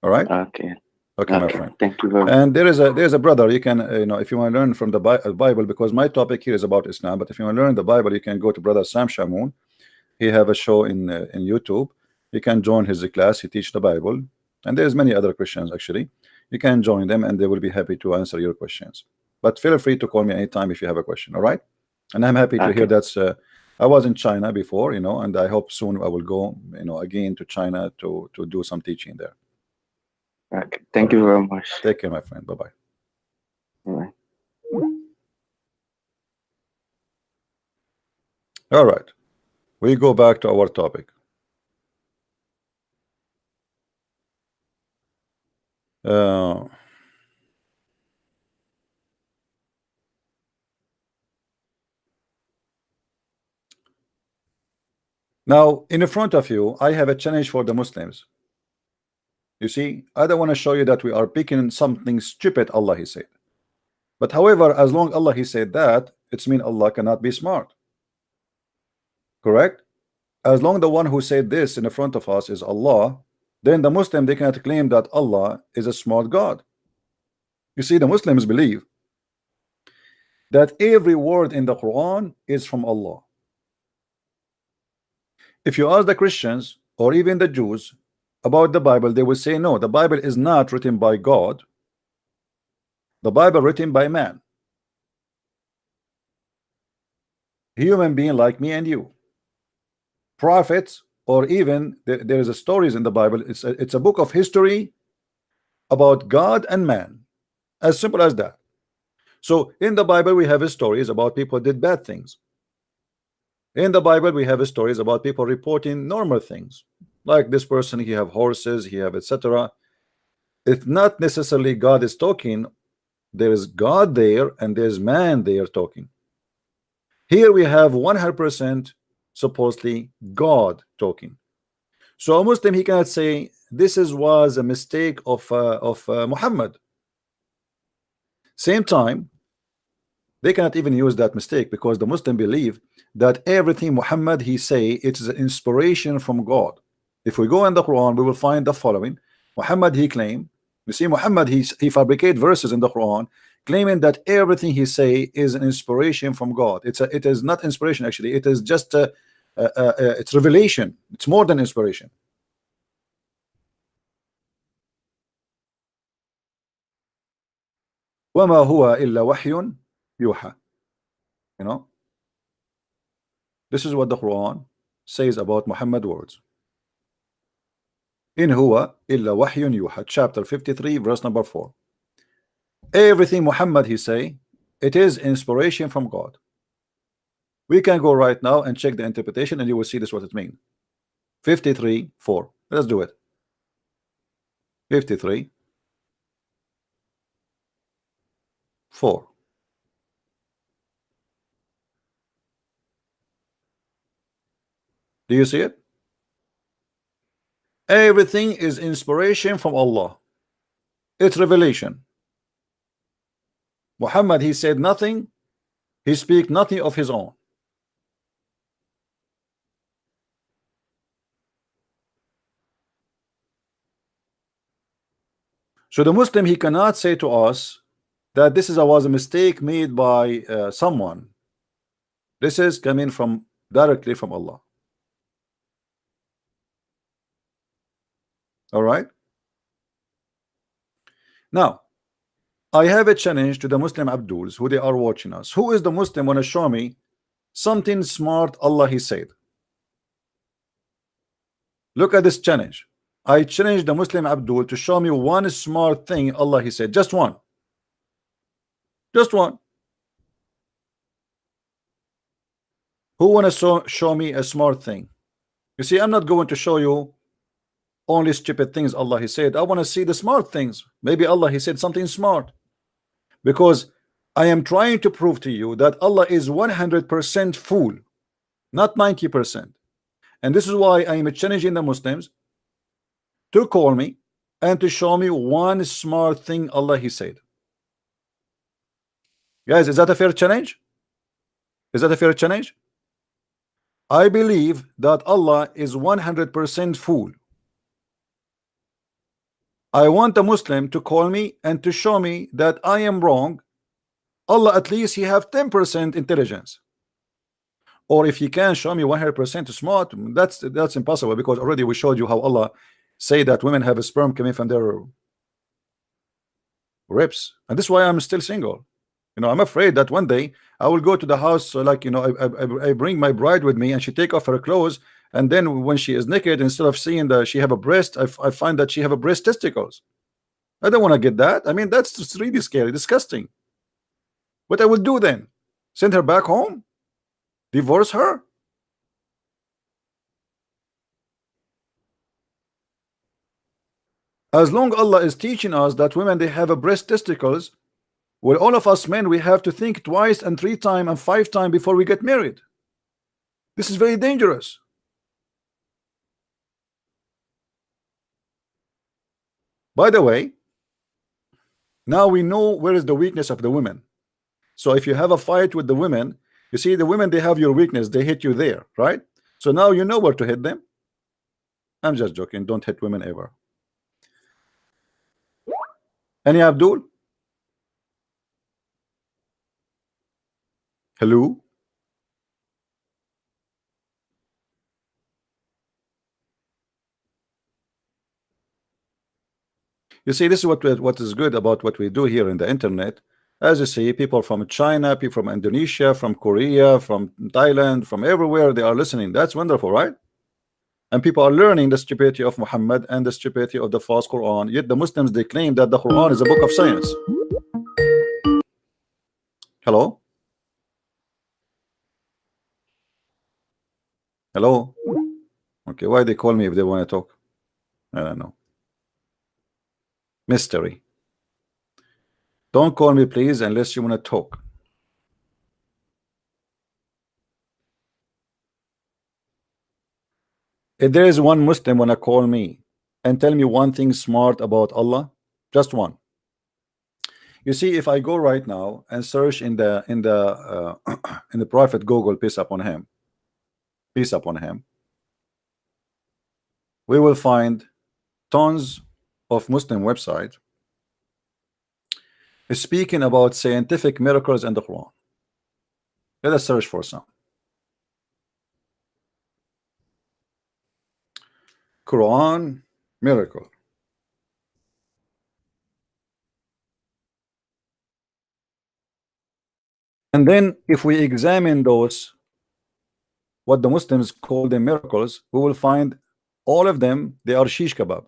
All right? Okay. Okay, my Okay. friend. Thank you very much. And there's a brother you can if you want to learn from the Bible, because my topic here is about Islam, but if you want to learn the Bible, you can go to brother Sam Shamoun. He have a show in YouTube. You can join his class. He teach the Bible, and there's many other Christians actually. You can join them, and they will be happy to answer your questions. But feel free to call me anytime if you have a question. All right? And I'm happy to hear Okay. that's. I was in China before, and I hope soon I will go, again to China to do some teaching there. Okay. Thank you very much. Take care, my friend. Bye bye. Bye. All right. We go back to our topic. Uh, Now, in front of you, I have a challenge for the Muslims. You see, I don't want to show you that we are picking something stupid, Allah He said. But however, as long Allah He said that, it's mean Allah cannot be smart. Correct? As long the one who said this in the front of us is Allah, then the Muslim, they cannot claim that Allah is a smart God. You see, the Muslims believe that every word in the Quran is from Allah. If you ask the Christians or even the Jews about the Bible, they will say no, the Bible is not written by God. The Bible written by man, human being like me and you, prophets, or even there is a stories in the Bible. It's a book of history about God and man, as simple as that. So in the Bible we have stories about people did bad things. In the Bible we have stories about people reporting normal things, like this person, he have horses, he have etc. It's not necessarily God is talking. There is God there and there's man there talking. Here we have 100% supposedly God talking. So a Muslim, he cannot say this was a mistake of Muhammad. Same time, they cannot even use that mistake, because the Muslim believe that everything Muhammad he say, it is an inspiration from God. If we go in the Quran, we will find the following. Muhammad he claimed, you see, Muhammad he fabricate verses in the Quran claiming that everything he say is an inspiration from God. It is not inspiration actually. It is just it's revelation. It's more than inspiration. وما هو إلا وحي يوحى. This is what the Quran says about Muhammad words. In huwa illa wahyun yuha, chapter 53, verse number 4. Everything Muhammad he say, it is inspiration from God. We can go right now and check the interpretation, and you will see this what it means. 53, 4. Let's do it. 53, 4. Do you see it? Everything is inspiration from Allah. It's revelation. Muhammad he said nothing. He speak nothing of his own. So the Muslim, he cannot say to us that this was a mistake made by someone. This is coming from directly from Allah. All right. Now, I have a challenge to the Muslim Abduls who they are watching us. Who is the Muslim want to show me something smart Allah he said? Look at this challenge. I challenge the Muslim Abdul to show me one smart thing Allah he said. Just one. Just one. Who want to show me a smart thing? You see, I'm not going to show you only stupid things Allah he said. I want to see the smart things. Maybe Allah he said something smart, because I am trying to prove to you that Allah is 100% fool, not 90%. And this is why I am challenging the Muslims to call me and to show me one smart thing Allah he said. Guys, is that a fair challenge? Is that a fair challenge? I believe that Allah is 100% fool. I want a Muslim to call me and to show me that I am wrong. Allah, at least he have 10% intelligence. Or if he can show me 100% smart, that's impossible, because already we showed you how Allah say that women have a sperm coming from their ribs, and this is why I'm still single. You know, I'm afraid that one day I will go to the house, like, you know, I bring my bride with me and she take off her clothes, and then when she is naked, instead of seeing that she have a breast, I find that she have a breast testicles. I don't want to get that. I mean, that's just really scary, disgusting. What I will do then? Send her back home? Divorce her? As long Allah is teaching us that women, they have a breast testicles, well, all of us men, we have to think twice and 3 times and 5 times before we get married. This is very dangerous. By the way, now we know where is the weakness of the women. So if you have a fight with the women, you see the women, they have your weakness, they hit you there, right? So now you know where to hit them. I'm just joking, don't hit women ever. Any Abdul? Hello? You see, this is what is good about what we do here in the internet. As you see, people from China, people from Indonesia, from Korea, from Thailand, from everywhere, they are listening. That's wonderful, right? And people are learning the stupidity of Muhammad and the stupidity of the false Quran. Yet the Muslims, they claim that the Quran is a book of science. Hello? Hello? Okay, why they call me if they want to talk? I don't know. Mystery. Don't call me, please, unless you want to talk. If there is one Muslim want to call me and tell me one thing smart about Allah, just one. You see, if I go right now and search in the in the Prophet Google, peace upon him, we will find tons of Muslim website speaking about scientific miracles in the Quran. Let us search for some. Quran miracle. And then if we examine those, what the Muslims call them miracles, we will find all of them, they are shish kebab.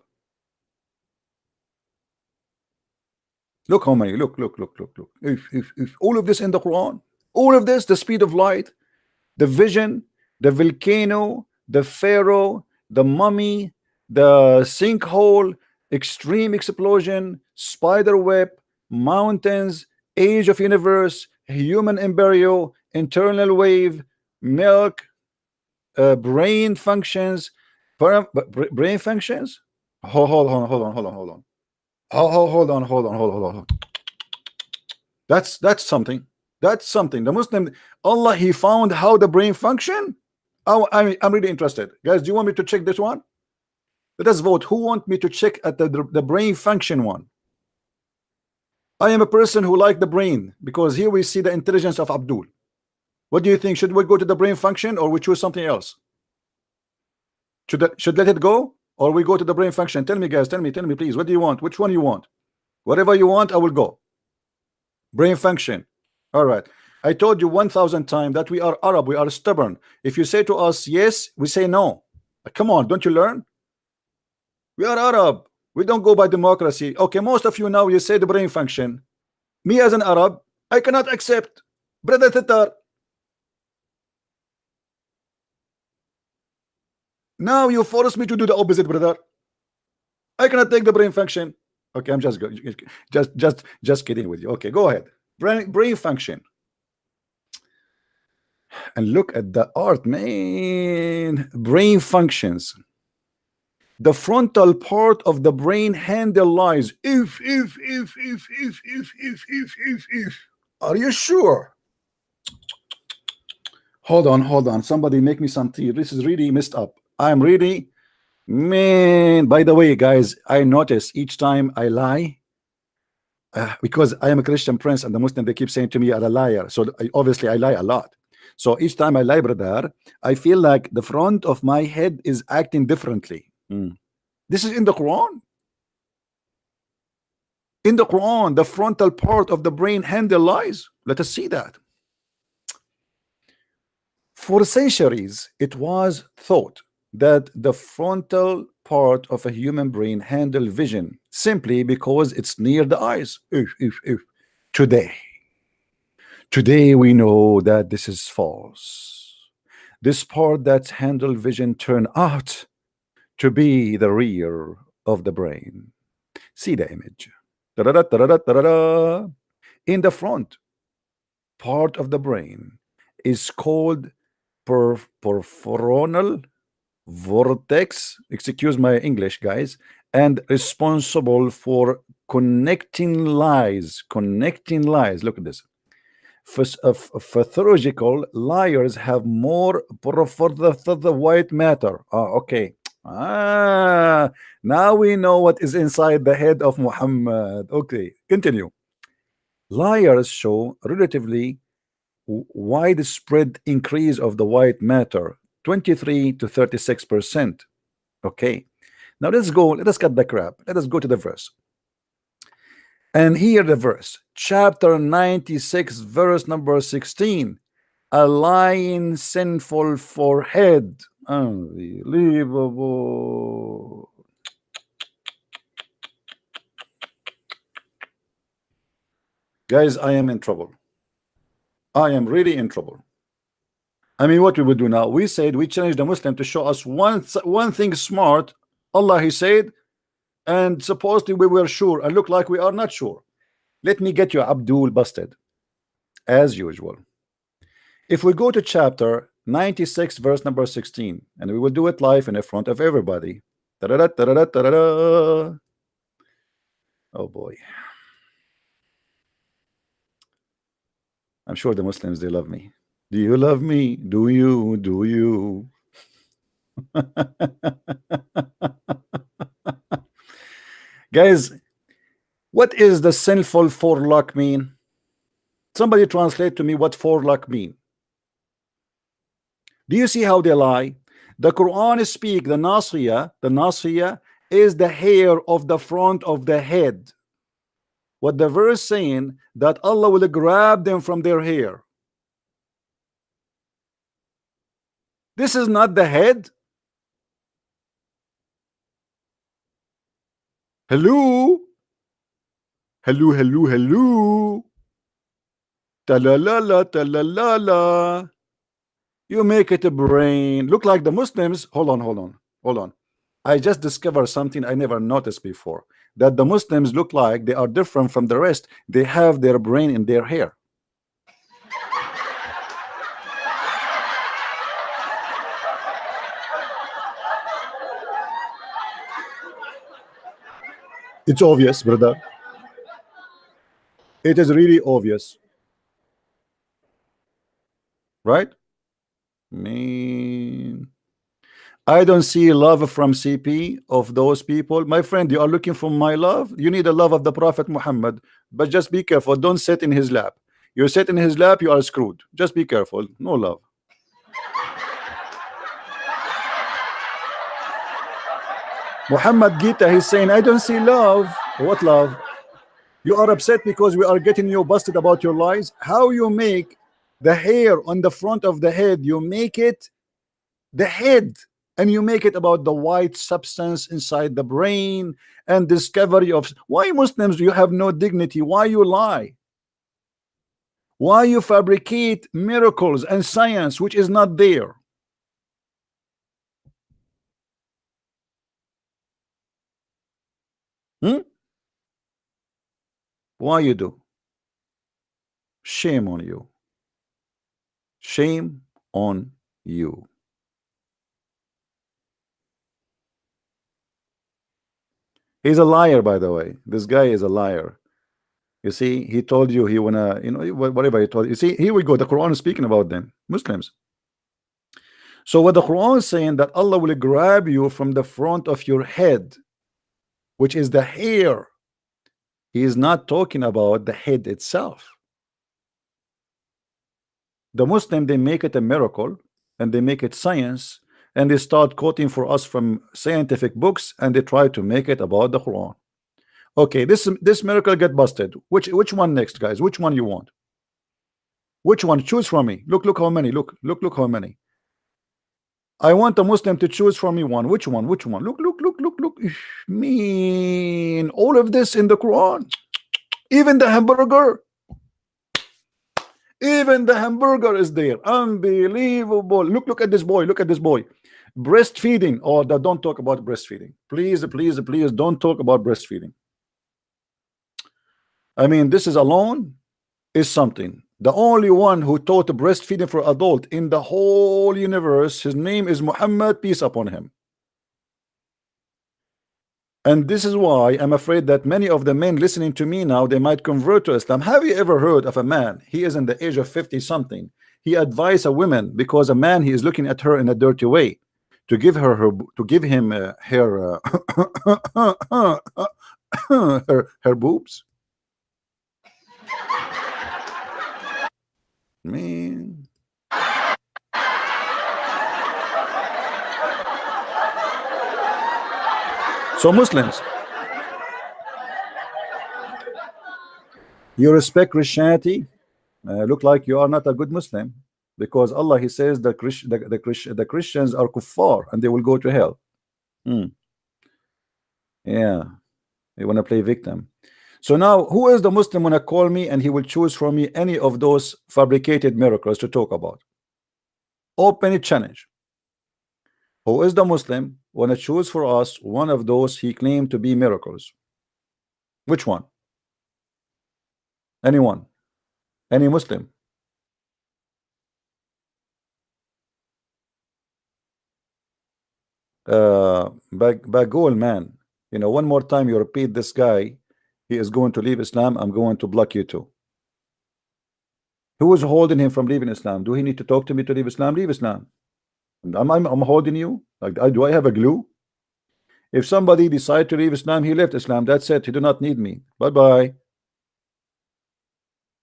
Look how many, look. If all of this in the Quran, all of this, the speed of light, the vision, the volcano, the pharaoh, the mummy, the sinkhole, extreme explosion, spider web, mountains, age of universe, human embryo, internal wave, milk, brain functions, brain functions. Hold on. Hold on. That's something. That's something. The Muslim, Allah, he found how the brain function. Oh, I'm really interested, guys. Do you want me to check this one? Let us vote. Who want me to check at the brain function one? I am a person who like the brain, because here we see the intelligence of Abdul. What do you think? Should we go to the brain function, or we choose something else? Should let it go, or we go to the brain function? Tell me, guys. Tell me, please. What do you want? Which one you want? Whatever you want, I will go. Brain function. All right. I told you 1,000 times that we are Arab. We are stubborn. If you say to us yes, we say no. Come on, don't you learn? We are Arab. We don't go by democracy. Okay, most of you now, you say the brain function. Me as an Arab, I cannot accept. Brother Tatar. Now you force me to do the opposite, brother. I cannot take the brain function. Okay, I'm just kidding with you. Okay, go ahead. Brain function. And look at the art, man. Brain functions. The frontal part of the brain handle lies. If. Are you sure? Hold on. Somebody make me some tea. This is really messed up. I'm really, man. By the way, guys, I notice each time I lie, because I am a Christian prince, and the Muslim, they keep saying to me I'm a liar. So obviously I lie a lot. So each time I lie, brother, I feel like the front of my head is acting differently. This is in the Quran. In the Quran, the frontal part of the brain handle lies. Let us see that. For centuries, it was thought that the frontal part of a human brain handle vision simply because it's near the eyes. Today we know that this is false. This part that handle vision turned out to be the rear of the brain. See the image. In the front part of the brain is called peripheral vortex, excuse my English, guys, and responsible for connecting lies. Look at this. Pathological liars have more the white matter. Okay. Now we know what is inside the head of Muhammad. Okay, continue. Liars show relatively widespread increase of the white matter, 23 to 36%. Okay, now let's go. Let us cut the crap. Let us go to the verse. And here the verse, chapter 96, verse number 16. A lying sinful forehead. Unbelievable. Guys, I am in trouble. I am really in trouble. I mean, what we would do now? We said we challenged the Muslim to show us one thing smart. Allah, he said, and supposedly we were sure and look like we are not sure. Let me get you Abdul busted as usual. If we go to chapter 96, verse number 16, and we will do it live in front of everybody. Oh boy. I'm sure the Muslims, they love me. Do you love me? Do you? Guys, what is the sinful forelock mean? Somebody translate to me what forelock mean. Do you see how they lie? The Quran speak the Nasriya is the hair of the front of the head. What the verse saying that Allah will grab them from their hair. This is not the head. Hello. Talalala. You make it a brain. Look like the Muslims. Hold on. I just discovered something I never noticed before. That the Muslims look like they are different from the rest. They have their brain in their hair. It's obvious, brother. It is really obvious. Right? Man. I don't see love from CP of those people. My friend, you are looking for my love. You need the love of the Prophet Muhammad. But just be careful. Don't sit in his lap. You sit in his lap, you are screwed. Just be careful. No love. Muhammad Gita, he's saying, I don't see love. What love? You are upset because we are getting you busted about your lies. How you make the hair on the front of the head, you make it the head, and you make it about the white substance inside the brain and discovery of why Muslims, you have no dignity. Why you lie? Why you fabricate miracles and science which is not there? Hmm? Why you do? Shame on you. Shame on you. He's a liar, by the way. This guy is a liar. You see, he told you he wanna, you know, whatever he told you. See, here we go. The Quran is speaking about them, Muslims. So what the Quran is saying, that Allah will grab you from the front of your head, which is the hair. He is not talking about the head itself. The Muslim, they make it a miracle and they make it science, and they start quoting for us from scientific books, and they try to make it about the Quran. Okay, this miracle get busted. Which one next, guys? Which one you want? Which one? Choose from me. Look how many. Look how many. I want a Muslim to choose from me one. Which one? Which one? Look. Mean all of this in the Quran. Even the hamburger. Even the hamburger is there. Unbelievable. Look at this boy. Look at this boy. Breastfeeding. Oh, don't talk about breastfeeding. Please don't talk about breastfeeding. I mean, this is alone is something. The only one who taught breastfeeding for adult in the whole universe, his name is Muhammad, peace upon him. And this is why I'm afraid that many of the men listening to me now, they might convert to Islam. Have you ever heard of a man, he is in the age of 50 something, he advised a woman, because a man, he is looking at her in a dirty way, to give him her her boobs? Man. So Muslims, you respect Christianity, look like you are not a good Muslim, because Allah, he says the Christians are kuffar and they will go to hell. Yeah, they want to play victim. So now, who is the Muslim when I call me and he will choose from me any of those fabricated miracles to talk about? Open it challenge. Who is the Muslim when I choose for us one of those he claimed to be miracles? Which one? Anyone? Any Muslim? Bagul, man, you know, one more time you repeat this guy, he is going to leave Islam, I'm going to block you too. Who is holding him from leaving Islam? Do he need to talk to me to leave Islam? Leave Islam. I'm holding you. Like, do I have a glue? If somebody decide to leave Islam, he left Islam. That's it. He do not need me. Bye-bye.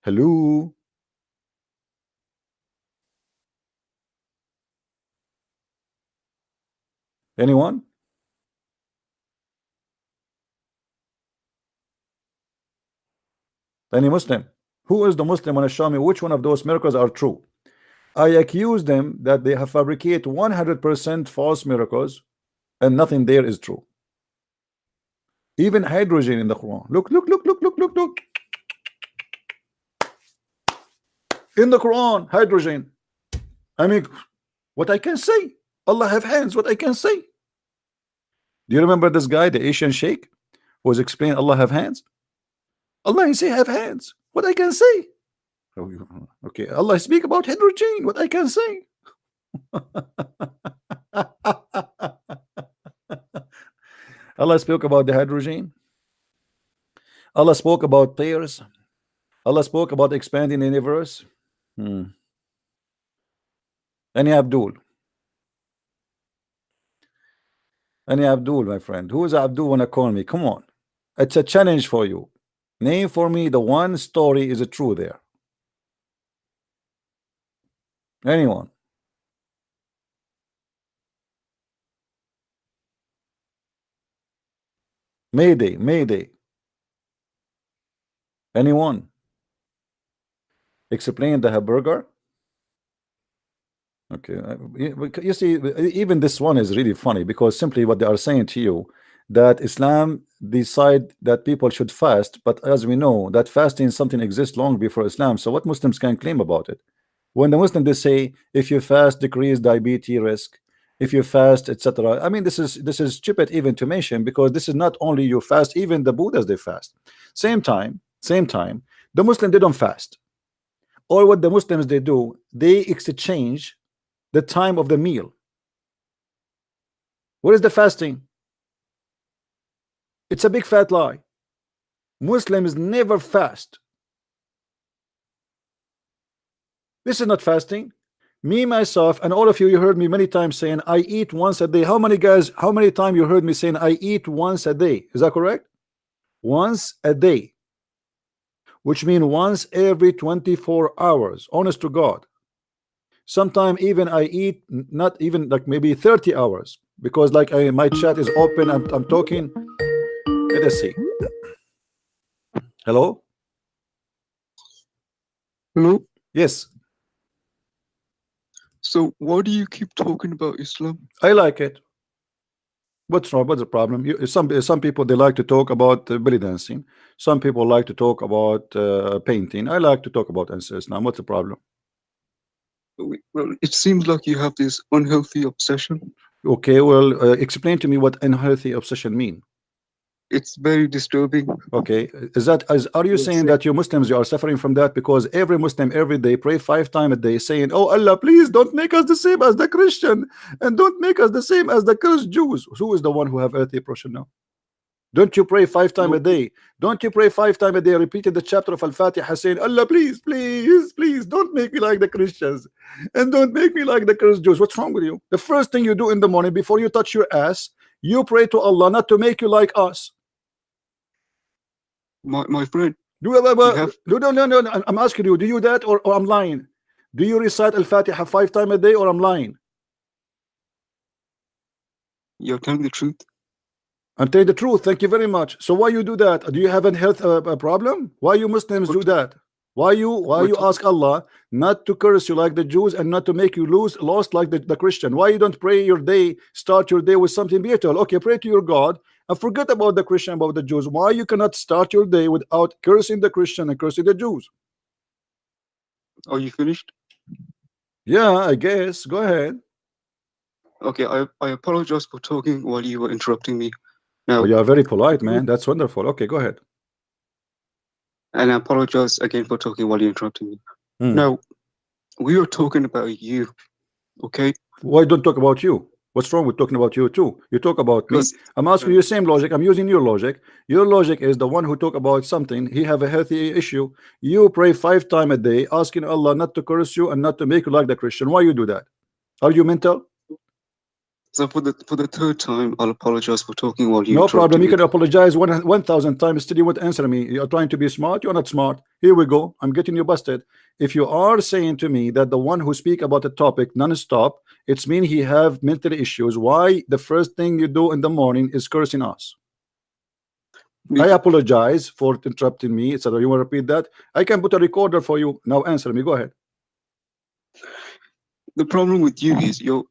Hello. Anyone? Any Muslim? Who is the Muslim want to show me which one of those miracles are true? I accuse them that they have fabricated 100% false miracles and nothing there is true. Even hydrogen in the Quran. Look. In the Quran, hydrogen. I mean, what I can say. Allah have hands, what I can say. Do you remember this guy, the Asian sheikh, who was explaining Allah have hands? Allah, he say have hands. What I can say. Okay, Allah speak about hydrogen. What I can say. Allah spoke about the hydrogen. Allah spoke about pairs. Allah spoke about expanding the universe. Any Abdul. Any Abdul, my friend? Who is Abdul wanna call me? Come on. It's a challenge for you. Name for me the one story is true there. Anyone? Mayday, Mayday. Anyone? Explain the hamburger. Okay, you see, even this one is really funny because simply what they are saying to you that Islam decide that people should fast, but as we know that fasting something exists long before Islam. So what Muslims can claim about it? When the Muslims they say if you fast decrease diabetes risk, if you fast, etc. I mean this is stupid even to mention because this is not only you fast, even the Buddhas they fast. Same time, the Muslim they don't fast. Or what the Muslims they do, they exchange the time of the meal. What is the fasting? It's a big fat lie. Muslims never fast. This is not fasting. Me, myself, and all of you, you heard me many times saying I eat once a day. How many guys, how many times you heard me saying I eat once a day? Is that correct? Once a day. Which means once every 24 hours. Honest to God. Sometimes even I eat not even like maybe 30 hours because like my chat is open. I'm talking. Let us see. Hello. Hello. Yes. So why do you keep talking about Islam? I like it. What's wrong? What's the problem? Some people they like to talk about belly dancing. Some people like to talk about painting. I like to talk about Islam. What's the problem? Well, it seems like you have this unhealthy obsession. Okay, well, explain to me what unhealthy obsession mean. It's very disturbing. Okay, are you saying that you Muslims you are suffering from that? Because every Muslim every day pray 5 times a day saying, oh Allah, please don't make us the same as the Christian and don't make us the same as the cursed Jews. Who is the one who have earthly oppression now? Don't you pray 5 times a day? Don't you pray 5 times a day repeating the chapter of Al-Fatiha saying, Allah, please, please, please don't make me like the Christians and don't make me like the cursed Jews. What's wrong with you? The first thing you do in the morning before you touch your ass, you pray to Allah not to make you like us. My friend, no, I'm asking you, do you that or I'm lying? Do you recite Al-Fatiha 5 times a day or I'm lying? You're telling the truth. I'm telling the truth. Thank you very much. So why you do that? Do you have a health problem? Why you Muslims do that? Why you ask Allah not to curse you like the Jews and not to make you lost like the Christian? Why you don't pray your day, start your day with something beautiful? Okay, pray to your God and forget about the Christian, about the Jews. Why you cannot start your day without cursing the Christian and cursing the Jews? Are you finished? Yeah, I guess. Go ahead. Okay, I apologize for talking while you were interrupting me. Now, you are very polite, man. That's wonderful. Okay, go ahead. And I apologize again for talking while you're interrupting me. Now, we are talking about you, okay? Why don't talk about you? What's wrong with talking about you too? You talk about me. I'm asking you the same logic. I'm using your logic. Your logic is the one who talk about something. He have a healthy issue. You pray 5 times a day, asking Allah not to curse you and not to make you like the Christian. Why you do that? Are you mental? So for the third time, I'll apologize for talking while you. No problem. You can apologize 1,000 times. Still, you won't answer me. You're trying to be smart. You're not smart. Here we go. I'm getting you busted. If you are saying to me that the one who speak about a topic non-stop, it's mean he have mental issues. Why the first thing you do in the morning is cursing us? I apologize for interrupting me. So you want to repeat that? I can put a recorder for you. Now answer me. Go ahead. The problem with you is you're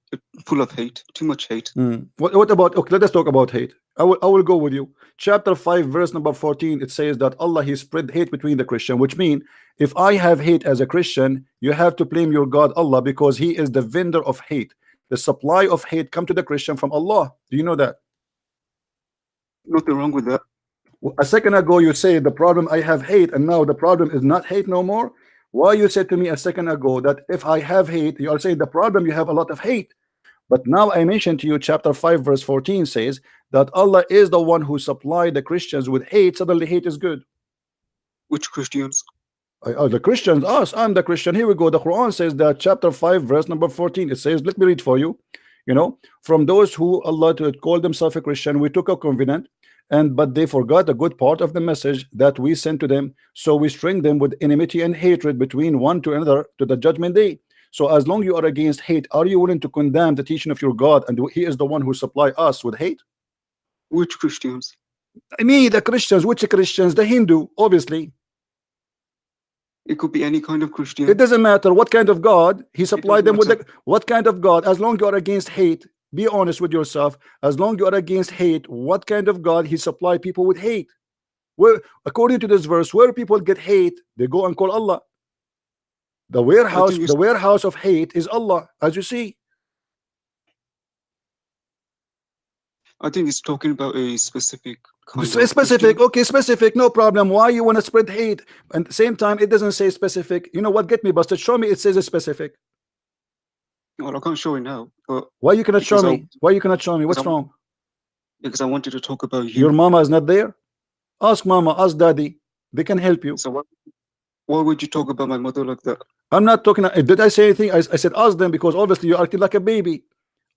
full of hate, too much hate. What about, okay, let us talk about hate. I will go with you. Chapter 5 verse number 14, it says that Allah he spread hate between the Christian, which means if I have hate as a Christian, you have to blame your God Allah because he is the vendor of hate. The supply of hate come to the Christian from Allah. Do you know that? Nothing wrong with that. A second ago you say the problem I have hate, and now the problem is not hate no more. Why you said to me a second ago that if I have hate, you are saying the problem you have a lot of hate. But now I mentioned to you chapter 5 verse 14 says that Allah is the one who supplied the Christians with hate. Suddenly hate is good. Which Christians? The Christians, us. I'm the Christian. Here we go. The Quran says that chapter 5 verse number 14, it says, let me read for you. you know, from those who Allah to call themselves a Christian, we took a covenant, and but they forgot a good part of the message that we sent to them. So we string them with enmity and hatred between one to another to the judgment day. So as long you are against hate, are you willing to condemn the teaching of your God, and he is the one who supply us with hate? Which Christians? I mean the Christians. Which Christians? The Hindu, obviously. It could be any kind of Christian. It doesn't matter what kind of God he supplied them with. matter. What kind of God? As long you are against hate, be honest with yourself. As long you are against hate, what kind of God he supply people with hate? Where, according to this verse, where people get hate, they go and call Allah. The warehouse of hate is Allah, as you see. I think it's talking about a specific kind of Specific, Christian. okay, specific, no problem. Why you want to spread hate? And at the same time, it doesn't say specific. You know what? Get me busted. Show me it says a specific. Well, I can't show it now. But Why you cannot show because me? Why you cannot show me? What's because wrong? because I wanted to talk about you. Your mama is not there? Ask mama, ask daddy. They can help you. So why would you talk about my mother like that? I'm not talking. Did I say anything? I said ask them, because obviously you're acting like a baby.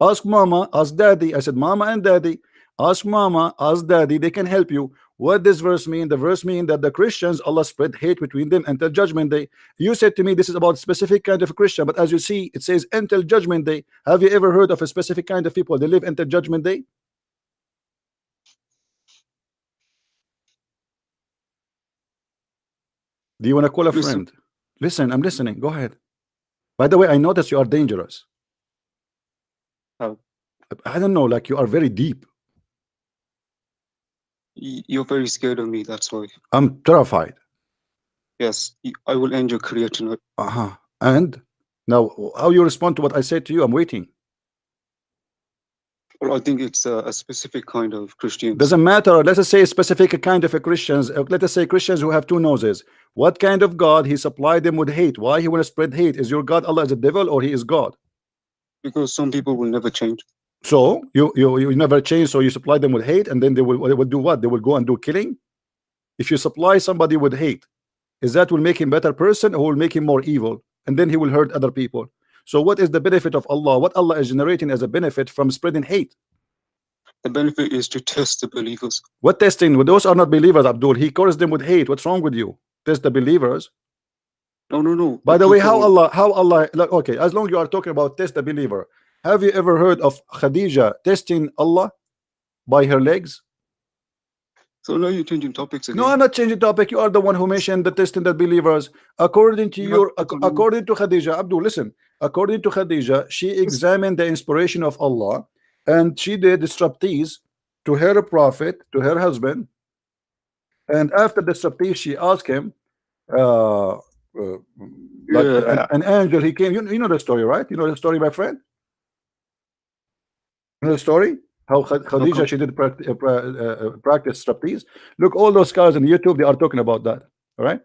Ask mama, ask daddy. I said mama and daddy. Ask mama, ask daddy. They can help you. What does verse mean? The verse mean that the Christians, Allah spread hate between them until judgment day. You said to me this is about specific kind of Christian, but as you see, it says until judgment day. Have you ever heard of a specific kind of people they live until judgment day? Do you want to call a Listen. friend? Listen, I'm listening. Go ahead. By the way, I notice you are dangerous. How? I don't know, like you are very deep. You're very scared of me, that's why. I'm terrified. Yes, I will end your career tonight. And now, how you respond to what I said to you? I'm waiting. Well, I think it's a specific kind of Christians. Doesn't matter. Let us say a specific kind of a Christians. Let us say Christians who have two noses. What kind of God he supplied them with hate? Why he want to spread hate? Is your God Allah is a devil or he is God? Because some people will never change. So you never change. So you supply them with hate, and then they will do what? They will go and do killing. If you supply somebody with hate, is that will make him better person, or will make him more evil, and then he will hurt other people? So what is the benefit of Allah? What Allah is generating as a benefit from spreading hate? The benefit is to test the believers. What testing? Well, those are not believers, Abdul. He cursed them with hate. What's wrong with you? Test the believers. No. By the way, how Allah look, okay, as long you are talking about test the believer, have you ever heard of Khadija testing Allah by her legs? So now you're changing topics again. No, I'm not changing topic. You are the one who mentioned the testing the believers. According to according to Khadija, Abdul, listen. According to Khadija, she examined the inspiration of Allah, and she did striptease to her prophet, to her husband. And after the striptease, she asked him, like an angel, he came. You know the story, right? You know the story, my friend. You know the story? How Khadija she did practice striptease. Look, all those scars on YouTube, they are talking about that. All right.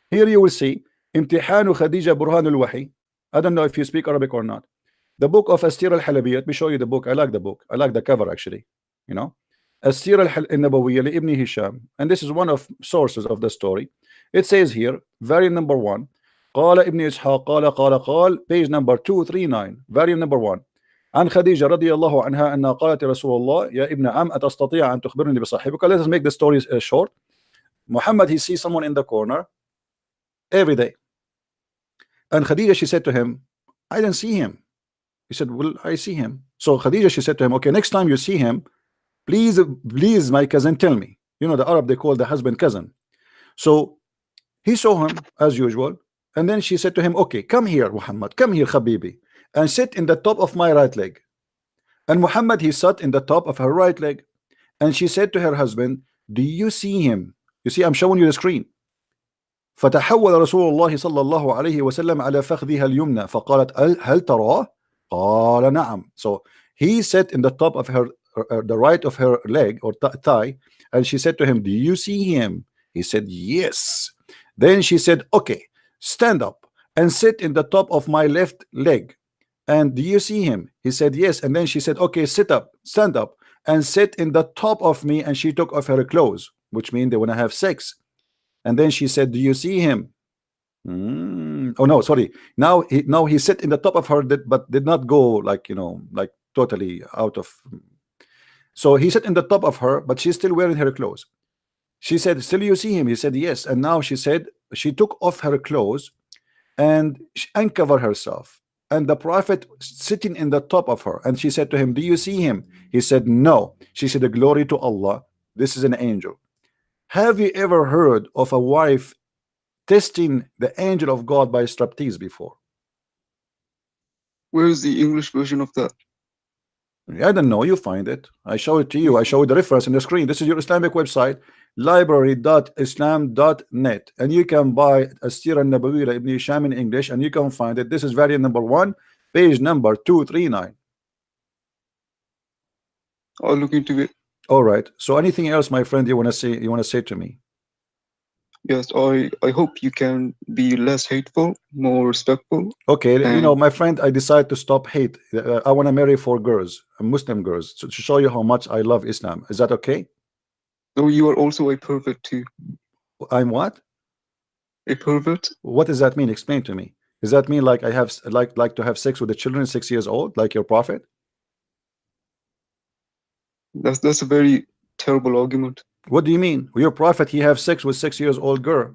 Here you will see Imtihanu Khadija Burhan al-Wahi. I don't know if you speak Arabic or not. The book of Astir al-Halabiyya. Let me show you the book. I like the book. I like the cover actually. You know, Astir al-Nabawiyya li Ibn Hisham, and this is one of sources of the story. It says here, variant number 1. قال ابن إسحاق قال page number 239, variant number 1. عن خديجة رضي الله عنها أنها قالت رسول الله يا ابن عم أتستطيع أن تخبرني بصاحبك. Let us make the story short. Muhammad, he sees someone in the corner every day, and Khadija, she said to him, I didn't see him. He said, well, I see him. So Khadija, she said to him, okay, next time you see him, please my cousin, tell me. You know the Arab, they call the husband cousin. So he saw him as usual, and then she said to him, okay, come here Muhammad, come here Habibi, and sit in the top of my right leg. And Muhammad, he sat in the top of her right leg, and she said to her husband, do you see him? You see, I'm showing you the screen. فتحول رسول الله صلى الله عليه وسلم على فخذها اليمنى فقالت هل تراه؟ قال نعم. So he sat in the top of her the right of her leg or thigh, and she said to him, do you see him? He said yes. Then she said, okay, stand up and sit in the top of my left leg. And do you see him? He said yes. And then she said, okay, sit up, stand up and sit in the top of me. And she took off her clothes, which means they want to have sex. And then she said, do you see him? Oh no, sorry. Now he sat in the top of her, but did not go like, you know, like totally out of. So he sat in the top of her, but she's still wearing her clothes. She said, still you see him? He said, yes. And now she said she took off her clothes and uncovered herself. And the prophet sitting in the top of her. And she said to him, do you see him? He said, no. She said, glory to Allah. This is an angel. Have you ever heard of a wife testing the angel of God by striptease before? Where is the English version of that? I don't know. You find it. I show it to you. I show you the reference on the screen. This is your Islamic website, library.islam.net, and you can buy a Sirah Nabawi Ibn Hisham in English, and you can find it. This is variant number 1, page number 239. I'll look into it. All right. So anything else, my friend, you want to say? You want to say to me? Yes, I hope you can be less hateful, more respectful. Okay, you know, my friend, I decided to stop hate. I want to marry 4 girls, Muslim girls, to show you how much I love Islam. Is that okay? So you are also a pervert too. I'm what? A pervert? What does that mean? Explain to me. Does that mean like I have like to have sex with the children 6 years old, like your prophet? That's a very terrible argument. What do you mean? Your prophet, he have sex with 6 years old girl.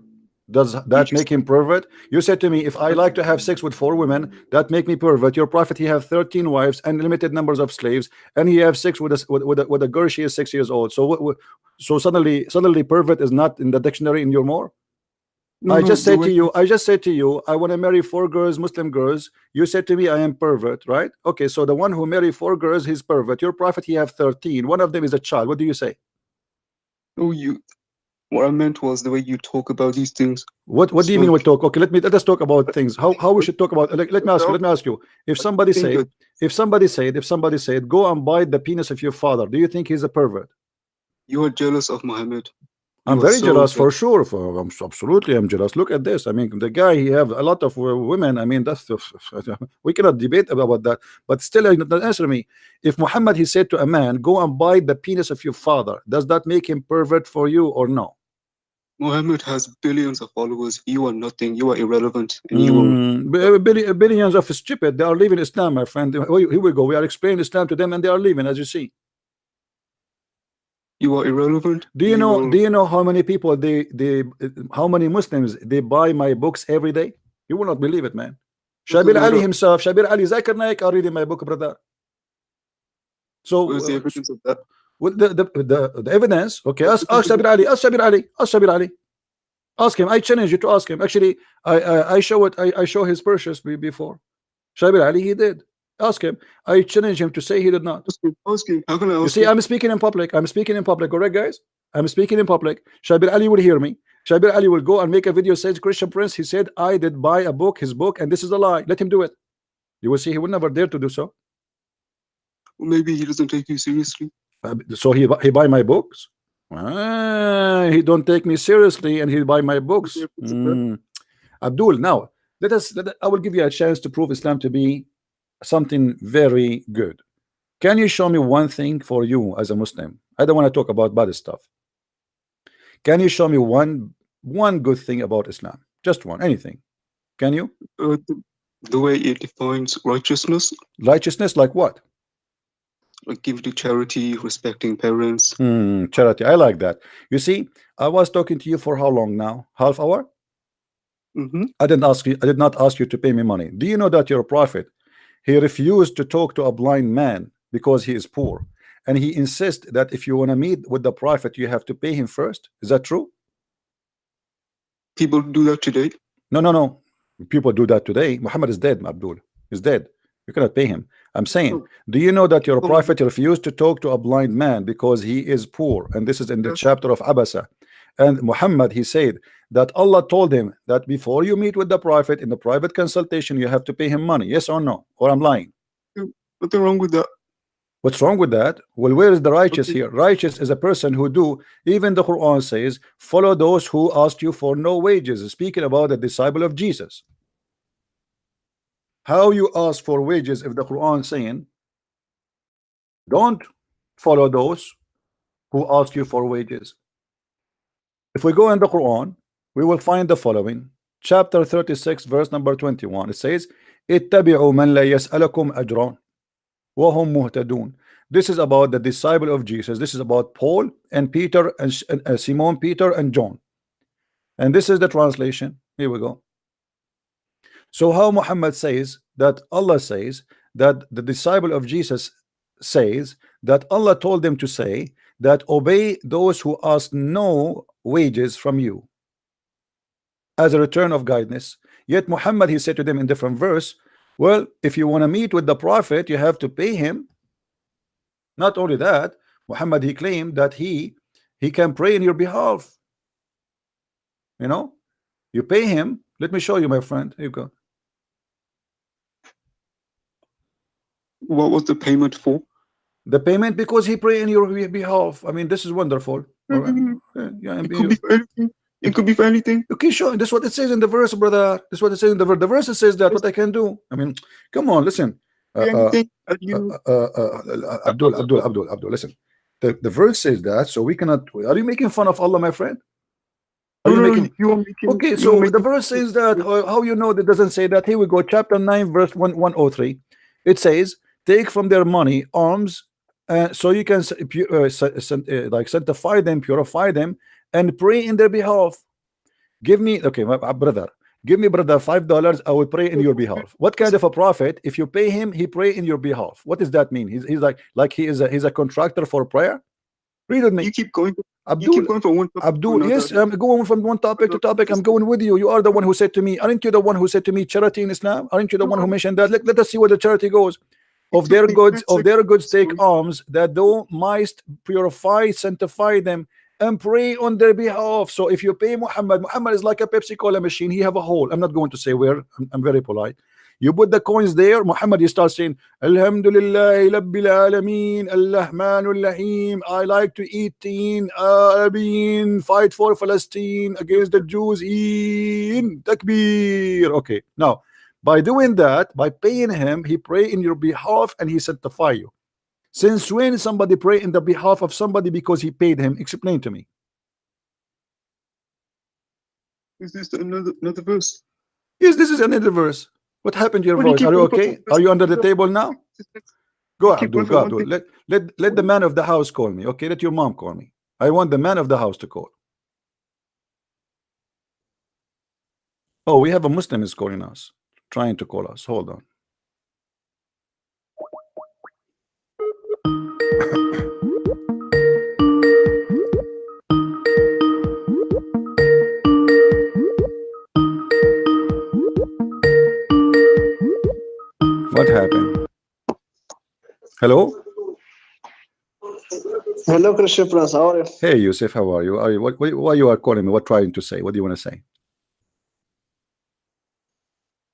Does that make him pervert? You said to me, if I like to have sex with 4 women, that make me pervert. Your prophet, he have 13 wives and limited numbers of slaves, and he have sex with a girl. She is 6 years old. So so suddenly pervert is not in the dictionary in your more. I just said to you, I want to marry 4 girls, Muslim girls. You said to me, I am pervert, right? Okay, so the one who marry 4 girls, he's pervert. Your prophet, he have 13. One of them is a child. What do you say? Oh, what I meant was the way you talk about these things. What do you mean we talk? Okay, let us talk about things. How we should talk about. Let me ask you. If somebody said, go and bite the penis of your father, do you think he's a pervert? You are jealous of Mohammed. I'm very jealous for sure. Absolutely, I'm jealous. Look at this. I mean, the guy, he have a lot of women. I mean, that's we cannot debate about that. But still, answer me. If Muhammad, he said to a man, go and bite the penis of your father, does that make him pervert for you or no? Muhammad has billions of followers. You are nothing. You are irrelevant. And you are billions of stupid. They are leaving Islam, my friend. Here we go. We are explaining Islam to them, and they are leaving, as you see. You are irrelevant. Do you know how many people how many Muslims they buy my books every day? You will not believe it, man. Shabir Ali himself, Shabir Ali, Zakir Naik are reading my book, brother. So where's the evidence of that? With the evidence, okay, ask Shabir Ali, ask Shabir Ali. Ask him. I challenge you to ask him. Actually, I show it. I show his purchase before. Shabir Ali, he did. Ask him. I challenge him to say he did not. Ask him. How can I ask you see, I'm speaking in public. Correct, guys? I'm speaking in public. Shabir Ali will hear me. Shabir Ali will go and make a video, says Christian Prince, he said, I did buy a book, his book, and this is a lie. Let him do it. You will see he will never dare to do so. Well, maybe he doesn't take you seriously. So he buy my books? He don't take me seriously and he buy my books. Abdul, now, I will give you a chance to prove Islam to be something very good. Can you show me one thing for you as a Muslim? I don't want to talk about bad stuff. Can you show me one good thing about Islam? Just one, anything. Can you? The way it defines righteousness. Righteousness, like what? Like giving to charity, respecting parents. Charity, I like that. You see, I was talking to you for how long now? Half hour? I did not ask you to pay me money. Do you know that you're a prophet? He refused to talk to a blind man because he is poor, and he insists that if you want to meet with the prophet, you have to pay him first. Is that true? People do that today. No. People do that today. Muhammad is dead, Abdul. He's dead. You cannot pay him. I'm saying, do you know that your prophet refused to talk to a blind man because he is poor? And this is in the chapter of Abasa. And Muhammad, he said that Allah told him that before you meet with the prophet in the private consultation, you have to pay him money. Yes or no? Or I'm lying? Nothing wrong with that. What's wrong with that? Well, where is the righteous here? Righteous is a person who do, even the Quran says, follow those who ask you for no wages. Speaking about the disciple of Jesus. How you ask for wages if the Quran saying, don't follow those who ask you for wages? If we go in the Quran, we will find the following. Chapter 36, verse number 21. It says, اتبعوا من لا يسألكم أجرا وهم مهتدون. This is about the disciple of Jesus. This is about Paul and Peter and Simon Peter and John. And this is the translation. Here we go. So how Muhammad says that Allah says that the disciple of Jesus says that Allah told them to say that obey those who ask no wages from you as a return of guidance. Yet Muhammad, he said to them in different verse, well, if you want to meet with the prophet, you have to pay him. Not only that, Muhammad, he claimed that he can pray in your behalf. You know, you pay him. Let me show you, my friend. Here you go. What was the payment for? The payment because he pray in your behalf. I mean, this is wonderful. All right. Yeah, It could be for anything. It could be for anything. Okay, sure. This is what it says in the verse, brother. This is what it says in the verse. The verse says that what I can do. I mean, come on, listen. Anything. Abdul, listen. The verse says that, so we cannot. Are you making fun of Allah, my friend? Are you making? You are making. Okay, so the verse says that. How you know that doesn't say that? Here we go. Chapter 9, verse 103. It says, "Take from their money alms, so you can like sanctify them, purify them, and pray in their behalf. Give me, okay, my brother. Give me, brother, $5. I will pray in your behalf." What kind of a prophet? If you pay him, he pray in your behalf. What does that mean? He's like he's a contractor for prayer. Read with me. You keep going. Abdul, you keep going from one topic Abdul, to yes, another. I'm going from one topic to topic. I'm going with you. You are the one who said to me, aren't you the one who said to me charity in Islam? Aren't you the one who mentioned that? Let us see where the charity goes. Of their goods take alms, that thou mightst purify, sanctify them, and pray on their behalf. So if you pay Muhammad is like a Pepsi Cola machine. He have a hole. I'm not going to say where. I'm very polite. You put the coins there, Muhammad, you start saying, Alhamdulillah, Rabbil Alameen, Al-Rahmanul Rahim. I like to eat teen, fight for Palestine against the Jews, in Takbir. Okay, now, by doing that, by paying him, he pray in your behalf and he sanctify you. Since when somebody pray in the behalf of somebody because he paid him? Explain to me. Is this another verse? Yes, this is another verse. What happened to your Well, you voice? keep Are you going okay? from- Are you under the table now? Go, keep Abdul. going Go, from one Abdul. Let the man of the house call me. Okay, let your mom call me. I want the man of the house to call. Oh, we have a Muslim is calling us, trying to call us. Hold on. What happened? Hello? Hello, Christian Prince. How are you? Hey, Yusuf, how are you? Why you are calling me? What trying to say? What do you want to say?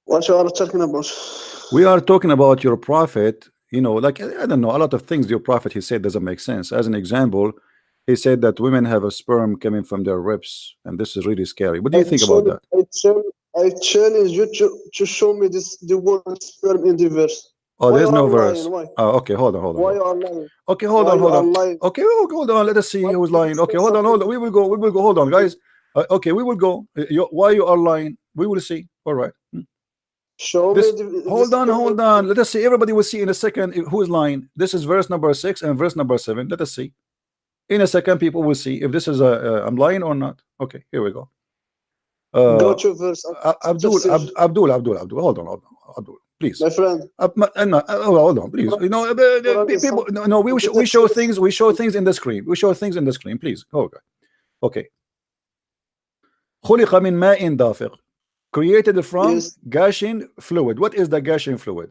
What you are talking about? We are talking about your prophet. You know, like, I don't know, a lot of things your prophet, he said, doesn't make sense. As an example, he said that women have a sperm coming from their ribs, and this is really scary. What do you think about that? I challenge you to show me the word sperm in the verse. Oh, Why there's you no are verse. lying? Why? Oh, okay, hold on. Why you are lying? Okay, hold Why on, you hold are on. lying? Okay, hold on. Let us see who's lying. Okay, hold on. We will go. Hold on, guys. Okay, we will go. Why you are lying? We will see. All right. Show This, me hold on. Let us see. Everybody will see in a second who is lying. This is verse number 6 and verse number 7. Let us see. In a second, people will see if this is I'm lying or not. Okay, here we go. Go to verse. Abdul. Hold on. Abdul, please. My friend. Hold on, please. You know, people. No, we show things. We show things in the screen. We show things in the screen. Please. Okay. Okay. خلق من ماء دافق. Created from gushing fluid. What is the gushing fluid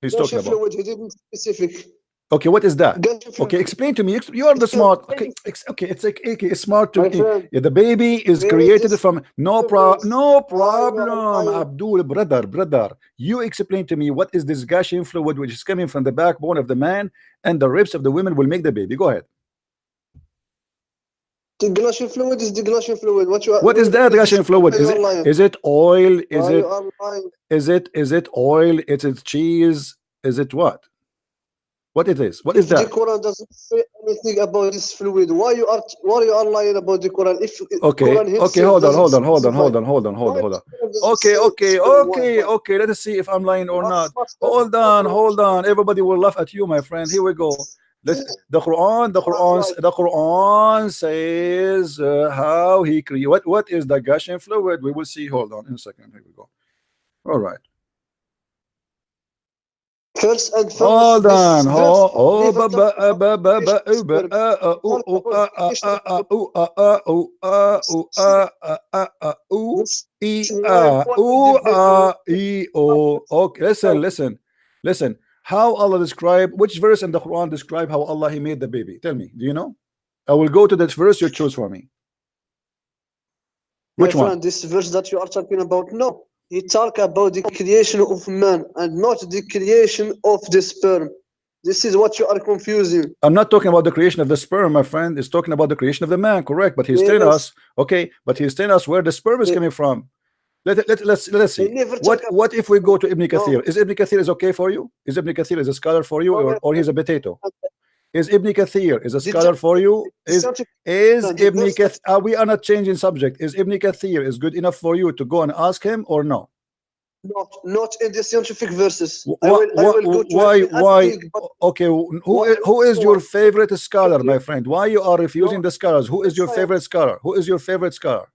he's talking about? Fluid, he didn't specific. Okay, what is that? Okay, explain to me. You are the smart. Okay, it's like it's smart to me. Yeah, the baby is created from no problem. Abdul, brother. You explain to me what is this gushing fluid which is coming from the backbone of the man and the ribs of the women will make the baby. Go ahead. The gushing fluid is the gushing fluid. What is that gushing fluid? Is it oil? Is it oil? Is it cheese? Is it what? What it is? What If is that? the Quran doesn't say anything about this fluid, why you are lying about the Quran? If Okay, Quran okay, himself hold on, doesn't hold on, hold on, specify, hold on, hold on, hold on, why hold the on. Quran doesn't Okay, say okay, sperm? okay, Why? okay. Let us see if I'm lying or You are not. smart, Hold on, hold on. Everybody will laugh at you, my friend. Here we go. Let's, the Quran says how he create. What is the gushing fluid? We will see. Hold on in a second. Here we go. All right. First and Hold foremost, on. this verse Oh, never talks about creation of sperm. It talks about creation of this very important debate. Okay, listen. How Allah describe, which verse in the Quran describe how Allah he made the baby? Tell me. Do you know? I will go to this verse you choose for me. My Which one? friend, this verse that you are talking about, no. He talk about the creation of man and not the creation of the sperm. This is what you are confusing. I'm not talking about the creation of the sperm, my friend. It's talking about the creation of the man, correct? But he's telling us, okay, but he's telling us where the sperm is coming from. Let's see. What if we go to Ibn Kathir? Is Ibn Kathir is okay for you? Is Ibn Kathir is a scholar for you, or he's a potato? Is Ibn Kathir is a scholar for you? Is Ibn Kathir? We are not changing subject. Is Ibn Kathir is good enough for you to go and ask him or no? Not in the scientific verses. I will go to why? Okay, who is your favorite scholar, my friend? Why you are refusing the scholars? Who is your favorite scholar? Who is your favorite scholar?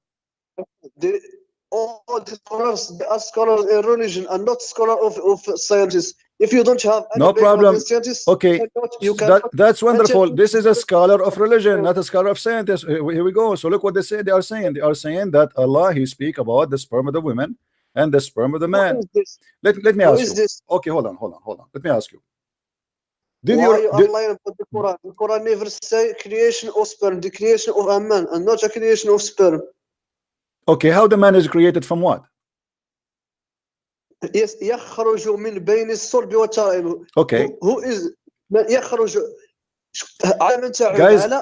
All the scholars, they are scholars in religion and not scholar of scientists. If you don't have any no problem. Scientists, Okay, that's wonderful. This is a scholar of religion, not a scholar of scientists. Here we go. So look what they say. They are saying that Allah he speak about the sperm of the women and the sperm of the man. Let me ask you. Okay, hold on. Let me ask you. You are lying about the Quran? The Quran never say creation of sperm, the creation of a man, and not a creation of sperm. Okay, how the man is created from what? Yes, يخرج من بين الصلب والترائب. Okay. Who is يخرج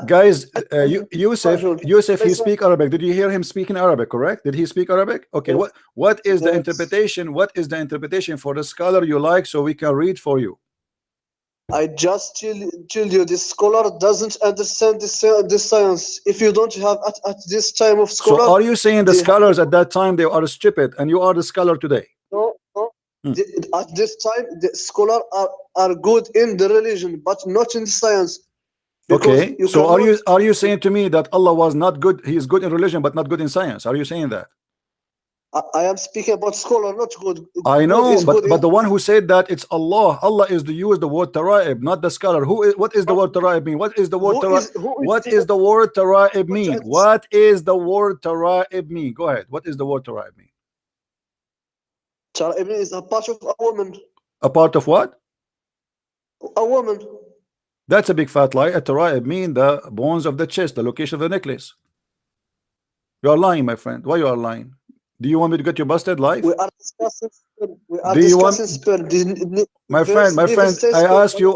guys, Yusuf, he speak Arabic. Did you hear him speaking Arabic? Correct? Did he speak Arabic? Okay. What is the interpretation? What is the interpretation for the scholar you like, so we can read for you? I just tell you, this scholar doesn't understand the science. If you don't have at this time of scholar, so are you saying the scholars at that time they are stupid, and you are the scholar today? No. At this time, the scholars are good in the religion, but not in science. Okay. So are you saying to me that Allah was not good? He is good in religion, but not good in science. Are you saying that? I am speaking about scholar, not good. I know, but the one who said that it's Allah. Allah is the use the word tara'ib, not the scholar. What is the word tara'ib mean? What is the word tara'ib? What is the word tara'ib mean? What is the word tara'ib mean? Go ahead. What is the word tara'ib mean? Tara'ib is a part of a woman. A part of what? A woman. That's a big fat lie. A tara'ib mean the bones of the chest, the location of the necklace. You are lying, my friend. Why you are lying? Do you want me to get you busted live? We are discussing sperm. My friend, I asked you,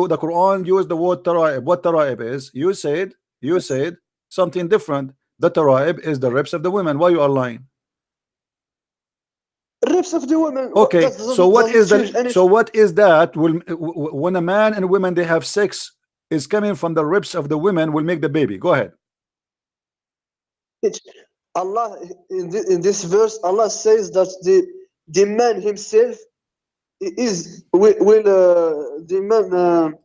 the Quran used the word tara'ib. What tara'ib is? You said something different. The tara'ib is the ribs of the women. Why you are lying? Ribs of the women. Okay, so what is that? When a man and women they have sex, is coming from the ribs of the women will make the baby. Go ahead. Allah in this verse, Allah says that the man himself is the man.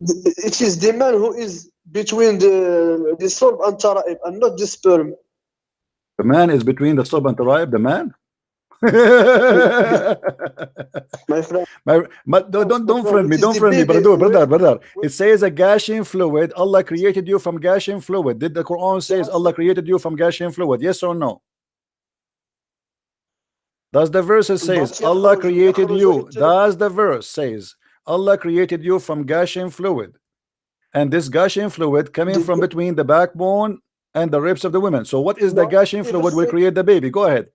It is the man who is between the sulb and tara'ib, and not the sperm. The man is between the sulb and tara'ib. The man. My friend, don't friend me, brother. It says a gashing fluid. Allah created you from gashing fluid. Did the Quran says Allah created you from gashing fluid? Yes or no? Does the verse says Allah created you? Does the verse says Allah created you from gashing fluid? And this gashing fluid coming from between the backbone and the ribs of the women. So what is the gashing fluid will create the baby? Go ahead.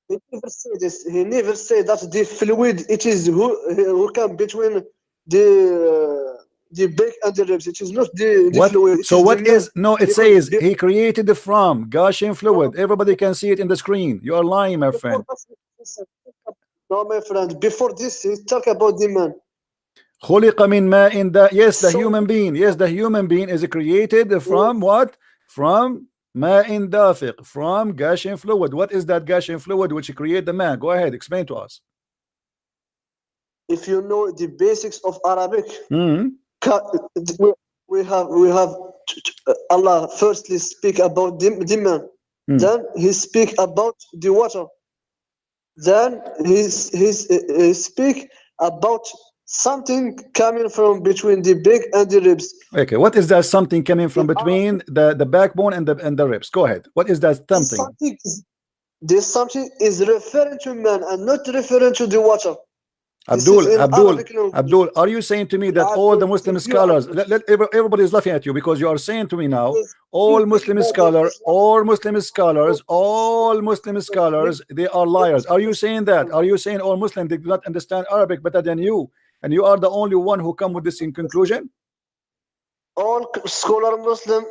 He never said this. He never said that the fluid it is who come between the back and the ribs. It is not the fluid. So what is no? It says he created from gushing fluid. Everybody can see it in the screen. You are lying, my friend. No, my friend. Before this, he talk about the man. خُلِقَ مِن مَاءٍ دَافِقٍ. Yes, the So human being. Yes, the human being is created from what? From مَاءٍ دَافِق, from gushing fluid. What is that gushing fluid which create the man? Go ahead, explain to us. if you know the basics of Arabic, Hmm. we have Allah firstly speak about the man, then he speak about the water, then he speak about something coming from between the back and the ribs. Okay, what is that something coming from between the backbone and the ribs? Go ahead. What is that something? This something is referring to man and not referring to the water. Abdul, are you saying to me that all the Muslim scholars, everybody is laughing at you because you are saying to me now, all Muslim scholars, they are liars? Are you saying that? Are you saying all Muslims, they do not understand Arabic better than you, and you are the only one who come with this in conclusion? All scholar Muslim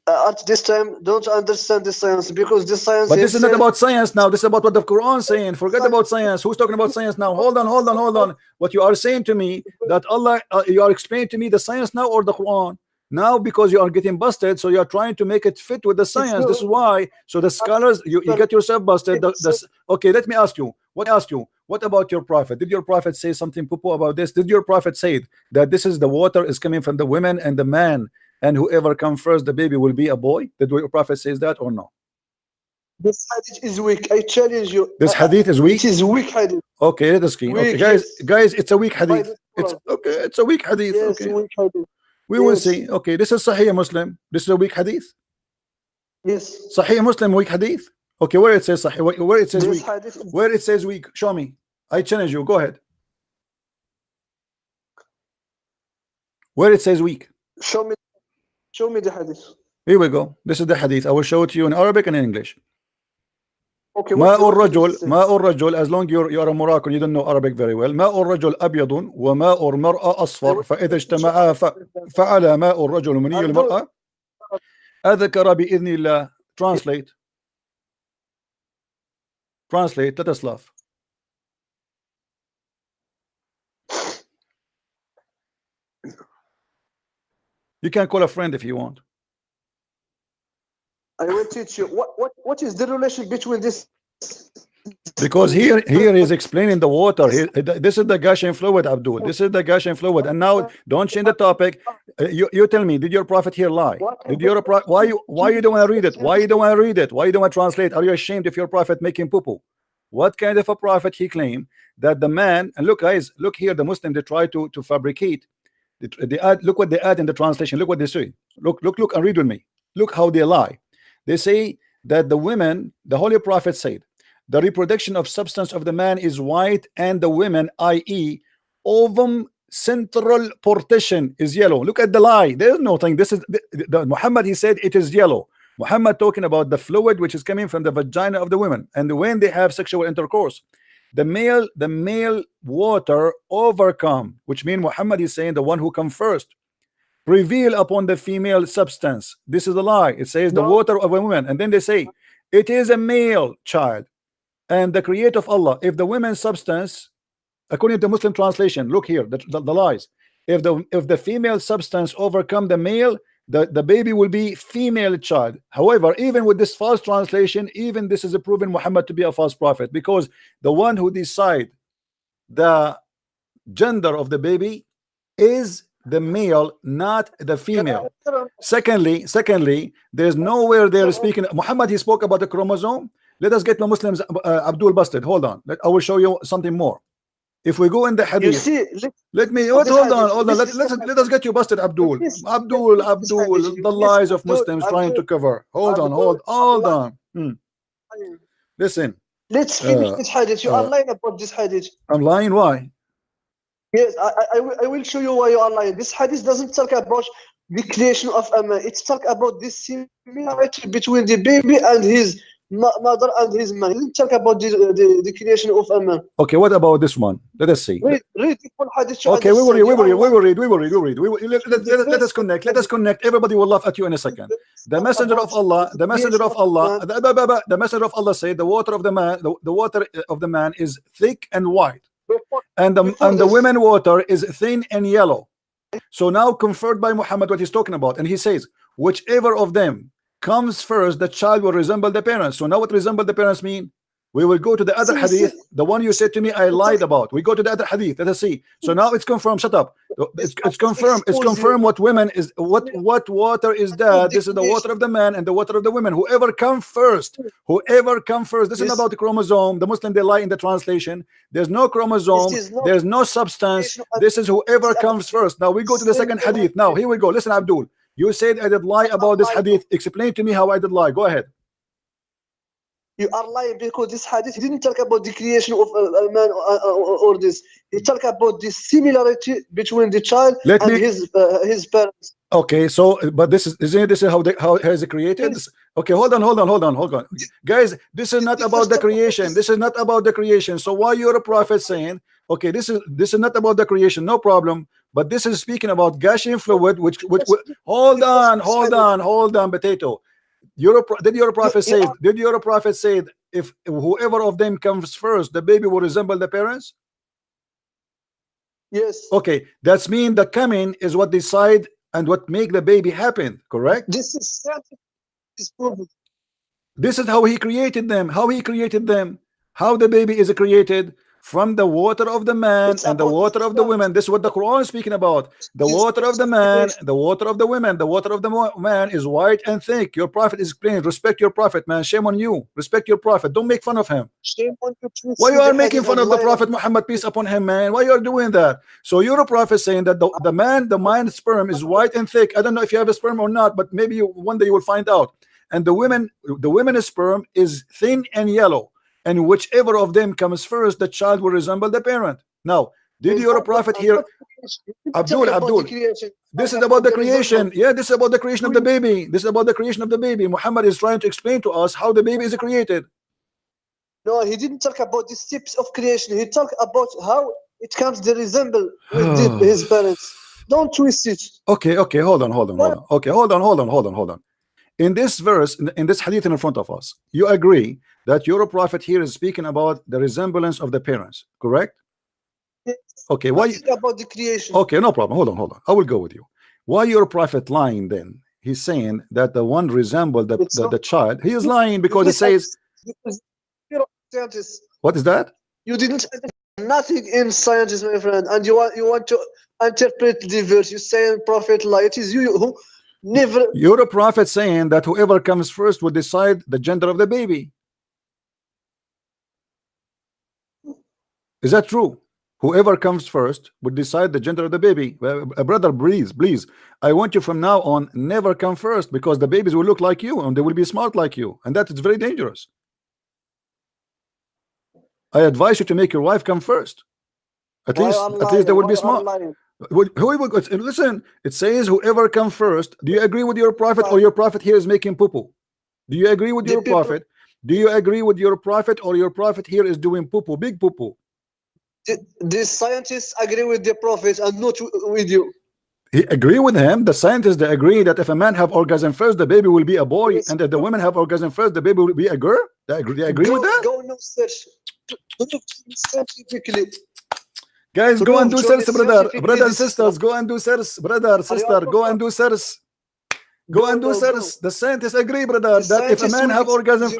at this time don't understand the science, because the science. But this is not about science now. This is about what the Quran is saying. Forget about science. Who's talking about science now? Hold on. What you are saying to me, that Allah, you are explaining to me the science now or the Quran now, because you are getting busted, so you are trying to make it fit with the science. This is why. So the scholars, you get yourself busted. Okay, let me ask you. What about your prophet? Did your prophet say something poo-poo about this? Did your prophet say that this is the water is coming from the women and the man, and whoever comes first, the baby will be a boy? Did your prophet says that or no? This hadith is weak. I challenge you. This hadith is weak. It is weak hadith. Okay, let us see. Okay, guys, it's a weak hadith. It's okay. It's a weak hadith. Yes, okay, weak hadith. we will see. Okay, this is Sahih Muslim. This is a weak hadith. Yes. Sahih Muslim weak hadith. Okay, where it says Sahih, where it says This weak, hadith is where it says weak. Show me. I challenge you. Go ahead. Where it says weak. Show me the hadith. Here we go. This is the hadith. I will show it to you in Arabic and in English. Okay. ماء الرجل, as long you are a Moroccan, you don't know Arabic very well. ماء الرجل أبيض وماء المرأة أصفر فإذا اجتمعا فعلى ماء الرجل مني المرأة أذكر بإذن الله. Translate. Let us laugh. You can call a friend if you want. I will teach you what is the relation between this. Because here he's explaining the water. This is the gushing fluid, Abdul. This is the gushing fluid. And now don't change the topic. You tell me, did your prophet here lie? Did your why you don't want to read it? Why you don't want to read it? Why you don't want to translate? Are you ashamed of your prophet making poo-poo? What kind of a prophet he claimed that the man, and look guys, look here, the Muslim, they try to fabricate. They add, look what they add in the translation. Look what they say. Look and read with me. Look how they lie. They say that the women, the Holy Prophet said, the reproduction of substance of the man is white, and the women, i.e., ovum central partition, is yellow. Look at the lie. There is nothing. This is the Muhammad. He said it is yellow. Muhammad talking about the fluid which is coming from the vagina of the women, and when they have sexual intercourse, the male water overcome, which means Muhammad is saying the one who come first prevail upon the female substance. This is a lie. It says the water of a woman, and then they say it is a male child, and the creator of Allah. If the women's substance, according to Muslim translation, look here, the lies. If the female substance overcome the male, the baby will be female child. However, even with this false translation, even this is proven Muhammad to be a false prophet, because the one who decide the gender of the baby is the male, not the female. Secondly, there's nowhere they're speaking. Muhammad, he spoke about the chromosome. Let us get the Muslims Abdul busted. Hold on, I will show you something more. If we go in the hadith, you see, hold on. Let us get you busted, Abdul. The lies of Muslims trying to cover. Hold on. Listen. Let's finish this hadith. You are lying about this hadith. I'm lying. Why? Yes, I will show you why you are lying. This hadith doesn't talk about the creation of a man. It's talk about the similarity between the baby and his mother and his man. Let's talk about the creation of a man. Okay, what about this one? Let us see. Read the full hadith. Okay, we will read. Let us connect. Everybody will laugh at you in a second. The messenger of Allah said the water of the man, the water of the man is thick and white. and Before the this. women water is thin and yellow. So now confirmed by Muhammad what he's talking about, and he says whichever of them comes first, the child will resemble the parents. So now what resemble the parents mean? We will go to the other See, hadith, see. the one you said to me I lied about. We go to the other hadith. Let us see. So now it's confirmed. Shut up. It's confirmed. It's confirmed what women is what water is that. This is the water of the man and the water of the women. Whoever come first, whoever come first. This is This- about the chromosome. The Muslim, they lie in the translation. There's no chromosome. This is not There's no substance. creation of- This is whoever comes first. Now we go to the second hadith. Now here we go. Listen, Abdul. You said I did lie about this hadith. Explain to me how I did lie. Go ahead. You are lying because this hadith he didn't talk about the creation of a man or this. He talked about the similarity between the child Let and me- his parents. Okay, so but this is how is it created? Okay, hold on, guys. This is not about the creation. This is not about the creation. So why you're a prophet saying, okay, this is not about the creation, no problem. But this is speaking about gushing fluid, which hold on, potato. Did your prophet say? Did your prophet say if whoever of them comes first, the baby will resemble the parents? Yes. Okay, that's mean the coming is what decide and what make the baby happen, correct? This is scientific. This proven. This is how he created them. How he created them. How the baby is created from the water of the man It's and the about water of the women. This is what the Quran is speaking about. The This water of the is man, creation. the water of the women. The water of the man is white and thick. Your prophet is explaining. Respect your prophet, man. Shame on you. Respect your prophet. Don't make fun of him. Shame on you. Why you are making Hadith fun and of the lie Prophet Muhammad, peace upon him, man? Why you are doing that? So you're a prophet saying that the mind sperm is white and thick. I don't know if you have a sperm or not, but maybe one day you will find out. And the women's sperm is thin and yellow. And whichever of them comes first, the child will resemble the parent. Now, did It's your not- prophet it's here? not creation. You Abdul, talk about Abdul, the creation. This is Talk about the result. creation. Yeah, this is about the creation of the baby. This is about the creation of the baby. Muhammad is trying to explain to us how the baby is created. No, he didn't talk about the steps of creation. He talked about how it comes to resemble with his parents. Don't twist it. Okay, hold on. Okay, hold on. In this verse, in this hadith in front of us, you agree that your prophet here is speaking about the resemblance of the parents, correct? Yes. Okay, why? Nothing about the creation. Okay, no problem. Hold on. I will go with you. Why your prophet lying then? He's saying that the one resembled It's not- the child. He is lying because it says, Because you're a scientist. what is that? You didn't understand nothing in science, my friend, and you want to interpret the verse. You say prophet lie. It is you who never. You're a prophet saying that whoever comes first will decide the gender of the baby. Is that true? Whoever comes first would decide the gender of the baby. Brother, please. I want you from now on never come first, because the babies will look like you and they will be smart like you, and that is very dangerous. I advise you to make your wife come first. At least they will be smart. Listen, it says whoever comes first. Do you agree with your prophet, or your prophet here is making poo-poo? Do you agree with your prophet? Do you agree with your prophet, or your prophet here is doing poo-poo, big poo-poo? The scientists agree with the prophet and not with you. He agree with him. The scientists, they agree that if a man have orgasm first, the baby will be a boy, Yes. and if the women have orgasm first, the baby will be a girl. They agree with that. Go no search. Prove scientifically. Guys, go and do Prove search, brother and this is sisters. Go and do search, brother, sister. Go and do search. Go and do no, search. The scientists agree, brother, that if a man have orgasm.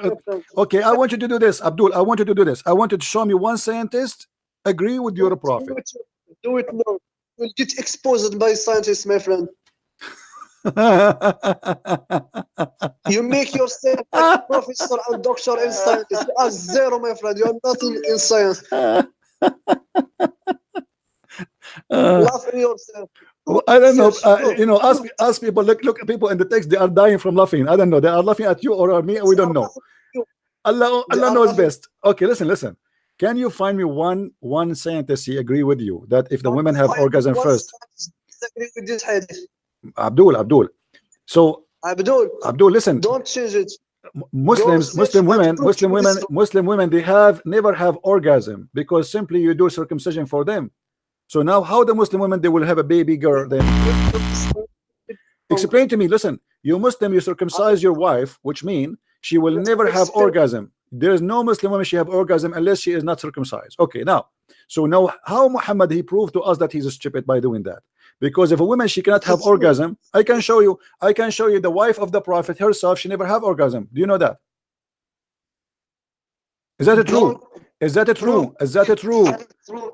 Okay, I want you to do this, Abdul. I want you to do this. I want you to show me one scientist agree with your prophet. Do it now. You'll get exposed by scientists, my friend. You make yourself a professor and doctor in science. You are zero, my friend. You are nothing in science. Laugh at yourself. I don't know. Search, You know, ask people. Look at people in the text. They are dying from laughing. I don't know. They are laughing at you or at me. We don't know. Allah knows best. Okay, listen. Can you find me one scientist he agree with you that if the women have orgasm first? Disagree with this hadith. Abdul. So Abdul, listen. don't change it. Muslims, Go search Muslim women, they never have orgasm because simply you do circumcision for them. So now, how the Muslim women they will have a baby girl then? Explain to me. Listen, you Muslim, you circumcise your wife, which means she will never have orgasm. There is no Muslim woman she have orgasm unless she is not circumcised. Okay, now, so now how Muhammad he proved to us that he's stupid by doing that? Because if a woman she cannot have orgasm, I can show you the wife of the Prophet herself, she never have orgasm. Do you know that? Is that true? Is that true? Is that true?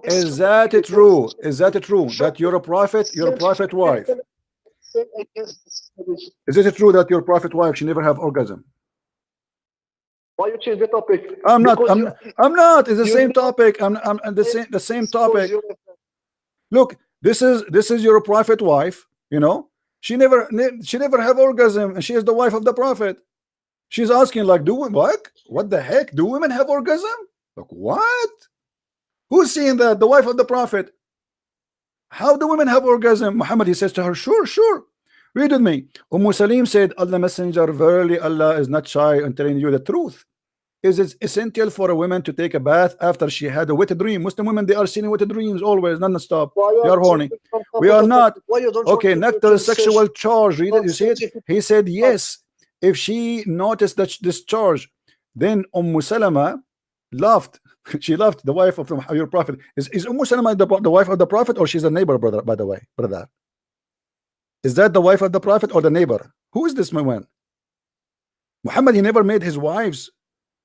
Is that true? Is that true that your prophet wife? Is it true that your prophet wife she never have orgasm? Why you change the topic? I'm not. Because I'm not. It's the you same know- topic. I'm the same topic. you- Look, this is your prophet wife. You know, she never have orgasm, and she is the wife of the prophet. She's asking like, what the heck? Do women have orgasm? Like what? Who's seeing that? The wife of the prophet. How do women have orgasm? Muhammad he says to her, sure. Read with me. Salim said, Allah Messenger, verily Allah is not shy on telling you the truth. Is it essential for a woman to take a bath after she had a wet dream? Muslim women, they are seeing wet dreams always, non-stop. They are horny. We are not. Okay, nectar sexual charge. Read it. You see it? He said yes. If she noticed that this charge, then Salama laughed. She laughed. The wife of your prophet. Is Salama the wife of the prophet, or she's a neighbor, brother? By the way, brother. Is that the wife of the prophet or the neighbor? Who is this woman? Muhammad, he never made his wives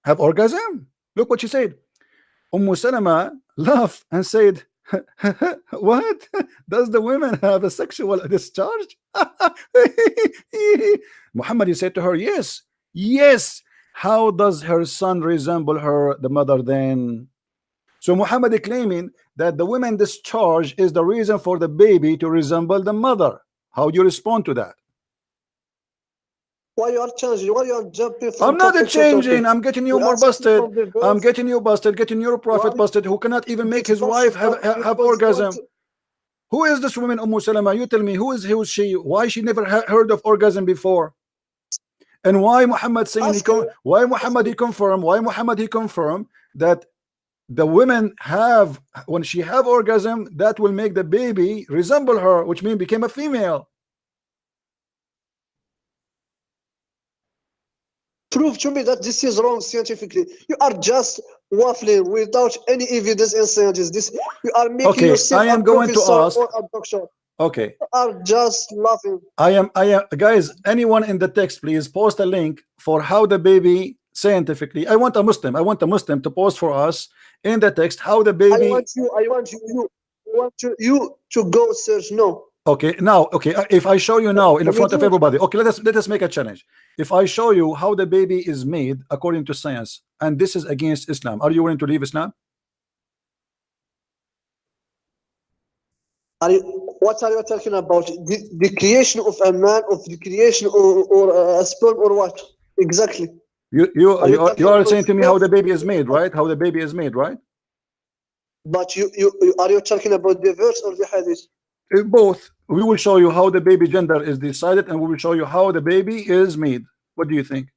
have orgasm. Look what she said. Salama laughed and said, what? Does the women have a sexual discharge? Muhammad, he said to her, yes. How does her son resemble her, the mother, then? So Muhammad is claiming that the women discharge is the reason for the baby to resemble the mother. How do you respond to that? Why you are changing? Why you are jumping from I'm not topic to changing. topic? I'm getting you We more are starting busted. from the verse. I'm getting you busted. Getting your prophet Why? busted, who cannot even make his This wife verse- have this orgasm. verse- Who is this woman, Salama? You tell me. Who is she? Why she never heard of orgasm before? And why Muhammad saying Ask her. why Muhammad he confirmed that the women have, when she have orgasm, that will make the baby resemble her, which means became a female. Prove to me that this is wrong scientifically. You are just waffling without any evidence and science. This you are making Okay, yourself I am a going to professor ask. or a doctor. Okay, You are just laughing. I am guys, anyone in the text, please post a link for how the baby scientifically. I want a Muslim to post for us in the text how the I baby. want you to go search. No. Okay, now, okay, if I show you now in Can you front of do it? everybody, okay, let us make a challenge. If I show you how the baby is made according to science, and this is against Islam, are you willing to leave Islam? What are you talking about? The creation of a man, of the creation or a sperm, or what? Exactly. You Are you talking are about saying to me how the sperm? baby is made, right? How the baby is made, right? But are you talking about the verse or the hadith? Both. We will show you how the baby gender is decided, and we will show you how the baby is made. What do you think?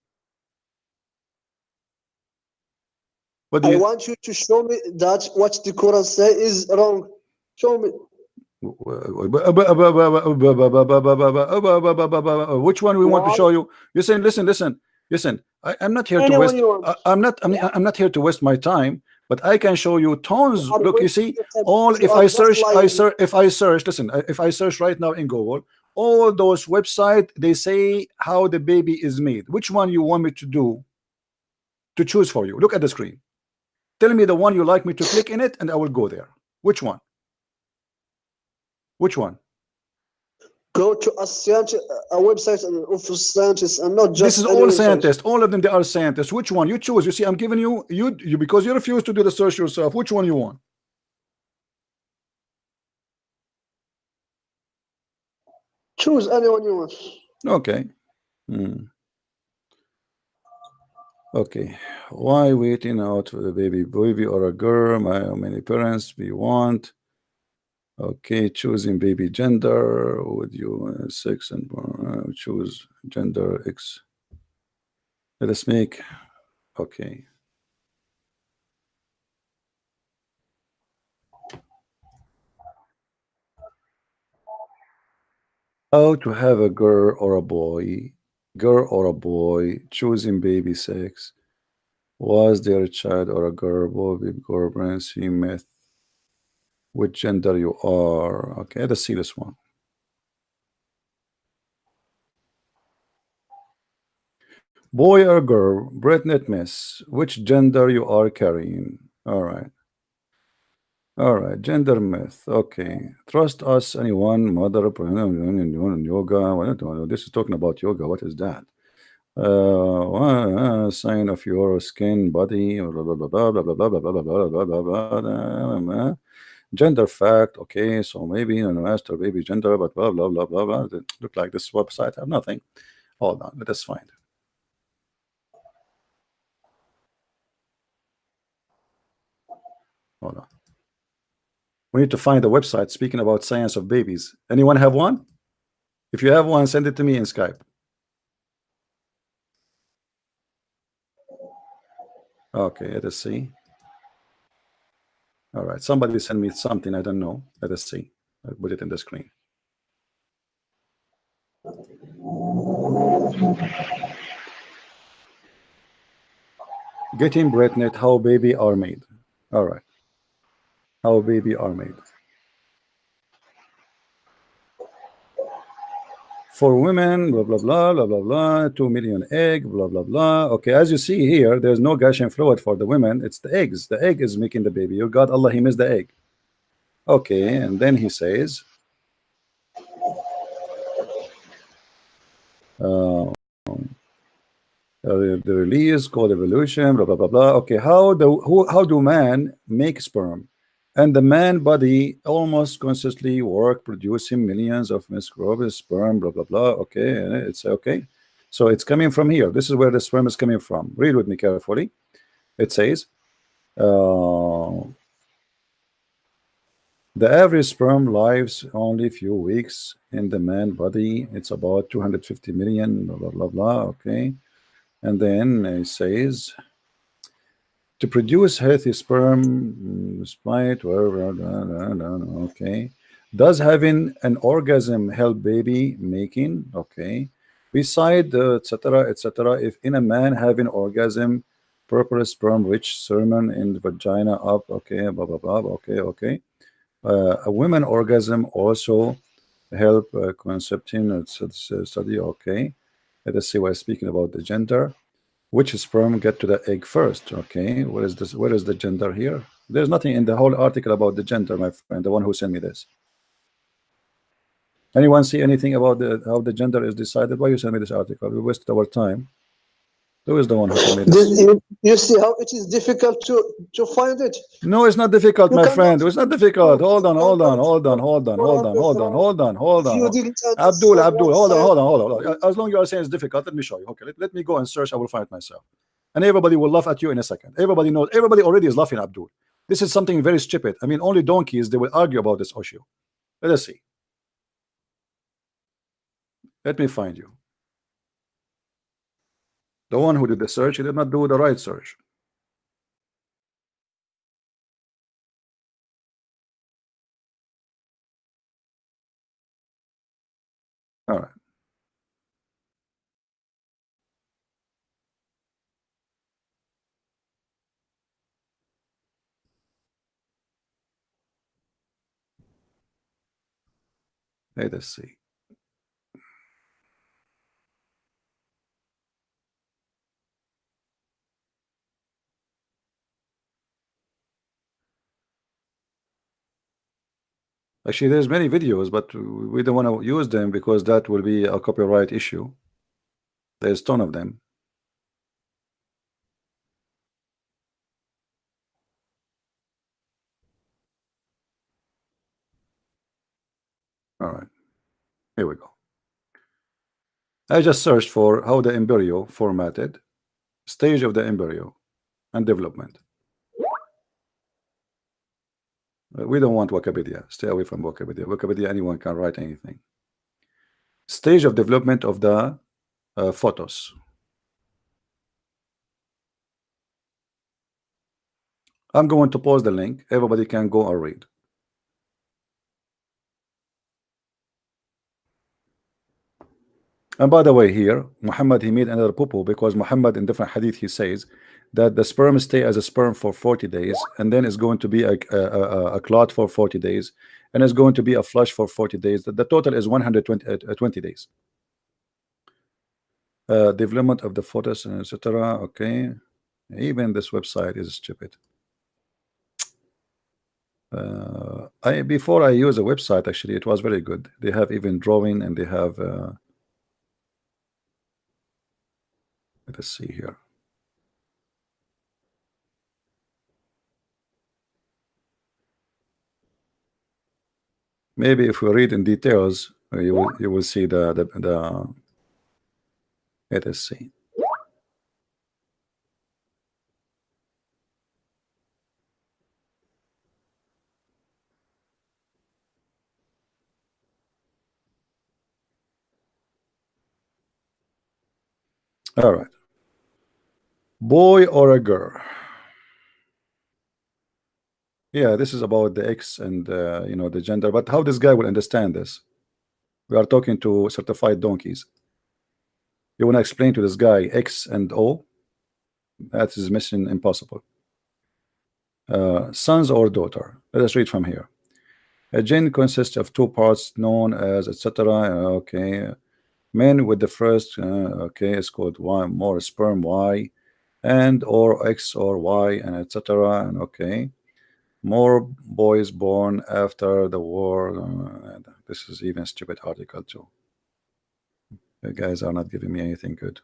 What do I you want you to show me that what the Quran say is wrong. Show me. Which one we want to Why? show you? Listen. I'm not here to Anyone waste. you want. I'm not here to waste my time. But I can show you tons. You are Look, you wasting see, your time all. because you If are I just search, lying. listen. If I search right now in Google, all those websites, they say how the baby is made. Which one you want me to do? To choose for you. Look at the screen. Tell me the one you like me to click in it, and I will go there. Which one? Which one? Go to a website of scientists and not just This is any all website. scientists. All of them, they are scientists. Which one? You choose. You see, I'm giving you because you refuse to do the search yourself. Which one you want? Choose anyone you want. Okay. Okay. Why waiting out for the baby or a girl? How many parents we want? Okay, choosing baby gender. Would you sex and choose gender X? Let us make. Okay. How to have a girl or a boy, choosing baby sex. Was there a child or a girl, boy, baby, girl, pregnancy, myth? Which gender you are? Okay, let's see this one. Boy or girl, Britnet miss. Which gender you are carrying? All right. All right, gender myth. Okay, trust us. Anyone, mother, yoga. This is talking about yoga. What is that? Sign of your skin, body, blah blah blah blah blah blah blah blah blah blah blah blah blah blah. Gender fact. Okay, so maybe master baby gender, but blah blah blah blah blah. Look like this website have nothing. Hold on, let us find. Hold on. We need to find a website speaking about science of babies. Anyone have one? If you have one, send it to me in Skype. Okay, let us see. All right, somebody send me something, I don't know. Let us see. I'll put it in the screen. Getting Bretnet, how baby are made. All right. How baby are made. For women, blah, blah, blah, blah, blah, blah, 2 million egg, blah, blah, blah. Okay, as you see here, there's no gushing fluid for the women. It's the eggs. The egg is making the baby. Your God, Allah, he missed the egg. Okay, and then he says, the release called evolution, blah, blah, blah, blah. Okay, how do man make sperm? And the man body almost constantly work producing millions of microbes, sperm, blah blah blah. Okay, it's okay. So it's coming from here. This is where the sperm is coming from. Read with me carefully. It says the average sperm lives only a few weeks in the man body. It's about 250 million, blah blah blah blah. Okay, and then it says to produce healthy sperm, despite okay, does having an orgasm help baby making? Okay, beside etc etc. If in a man having orgasm, proper sperm rich semen in the vagina up. Okay, blah blah blah. Okay, okay. A women orgasm also help concepting. It's study. Okay, let us see. We're speaking about the gender. Which sperm get to the egg first? Okay, where is this? Where is the gender here? There's nothing in the whole article about the gender, my friend, the one who sent me this. Anyone see anything about how the gender is decided? Why you send me this article? We wasted our time. Who is the one who sent me this? You see how it is difficult to find it. No, it's not difficult, You my cannot friend. It's not difficult. look Hold on, for hold on, that hold on, hold on, hold on, hold on, hold on, hold if you on. didn't Abdul, understand Abdul, one hold on, side. hold on, hold on. As long as you are saying it's difficult, let me show you. Okay, let me go and search. I will find it myself. And everybody will laugh at you in a second. Everybody knows. Everybody already is laughing, Abdul. This is something very stupid. I mean, only donkeys they will argue about this issue. Let us see. Let me find you. The one who did the search, he did not do the right search. All right. Let us see. Actually, there's many videos, but we don't want to use them because that will be a copyright issue. There's a ton of them. All right. Here we go. I just searched for how the embryo formatted, stage of the embryo, and development. We don't want Wikipedia. Stay away from Wikipedia. Wikipedia, anyone can write anything. Stage of development of the photos. I'm going to post the link. Everybody can go and read. And by the way, here, Muhammad, he made another poo-poo because Muhammad in different hadith, he says that the sperm stay as a sperm for 40 days, and then it's going to be a clot for 40 days, and it's going to be a flush for 40 days. The total is 120 days. Development of the photos, etc. Okay, even this website is stupid. Before I use a website, actually it was very good. They have even drawing, and they have let us see here. Maybe if we read in details, you will see the let us see. All right. Boy or a girl? Yeah, this is about the X and you know, the gender. But how this guy will understand this? We are talking to certified donkeys. You want to explain to this guy X and O? That is mission impossible. Sons or daughter? Let us read from here. A gene consists of two parts known as etc. Okay. Men with the first okay is called Y, more sperm Y, and or X or Y, and etc. And okay, more boys born after the war. This is even stupid article too. The guys are not giving me anything good.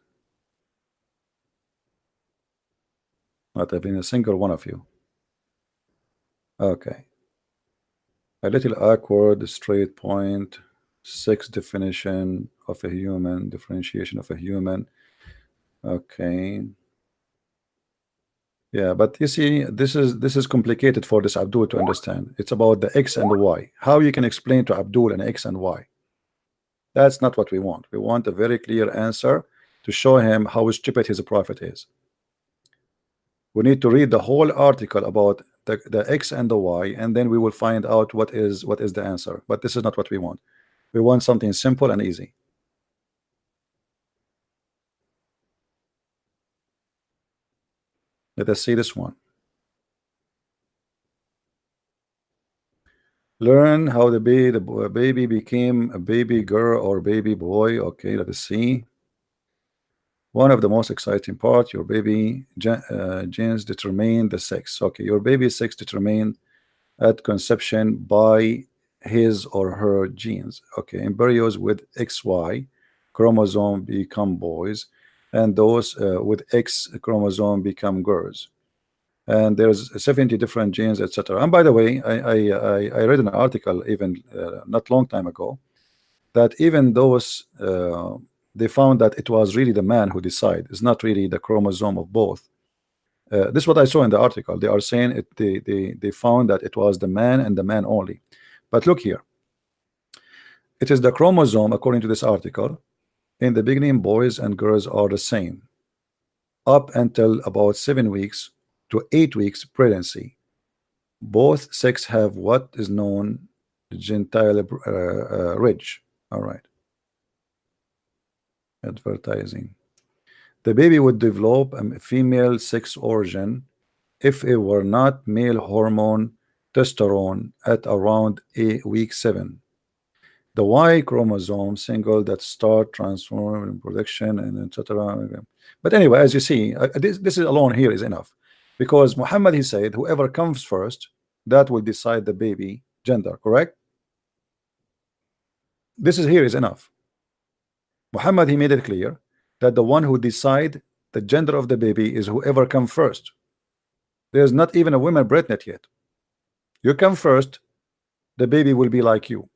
Not having a single one of you. Okay. A little awkward, straight point. 6 definition of a human, differentiation of a human. Okay. Yeah, but you see, this is complicated for this Abdul to understand. It's about the X and the Y. How you can explain to Abdul an X and Y? That's not what we want. We want a very clear answer to show him how stupid his prophet is. We need to read the whole article about the X and the Y, and then we will find out what is the answer. But this is not what we want. We want something simple and easy. Let us see this one. Learn how the baby became a baby girl or baby boy. Okay, let us see. One of the most exciting part, your baby genes determine the sex. Okay, your baby's sex determined at conception by his or her genes. Okay, embryos with XY chromosome become boys, and those with X chromosome become girls. And there's 70 different genes, etc. And by the way, I read an article even not long time ago that even those they found that it was really the man who decided. It's not really the chromosome of both. This is what I saw in the article. They are saying it. They found that it was the man and the man only. But look here. It is the chromosome, according to this article. In the beginning, boys and girls are the same, up until about 7 weeks to 8 weeks pregnancy. Both sex have what is known gentile ridge. All right. Advertising. The baby would develop a female sex organ if it were not male hormone testosterone at around week 7. The Y chromosome single that start transforming production and etc. But anyway, as you see, this is alone here is enough, because Muhammad, he said whoever comes first, that will decide the baby gender, correct? This is here is enough. Muhammad, he made it clear that the one who decide the gender of the baby is whoever come first. There's not even a woman pregnant yet. You come first, the baby will be like you.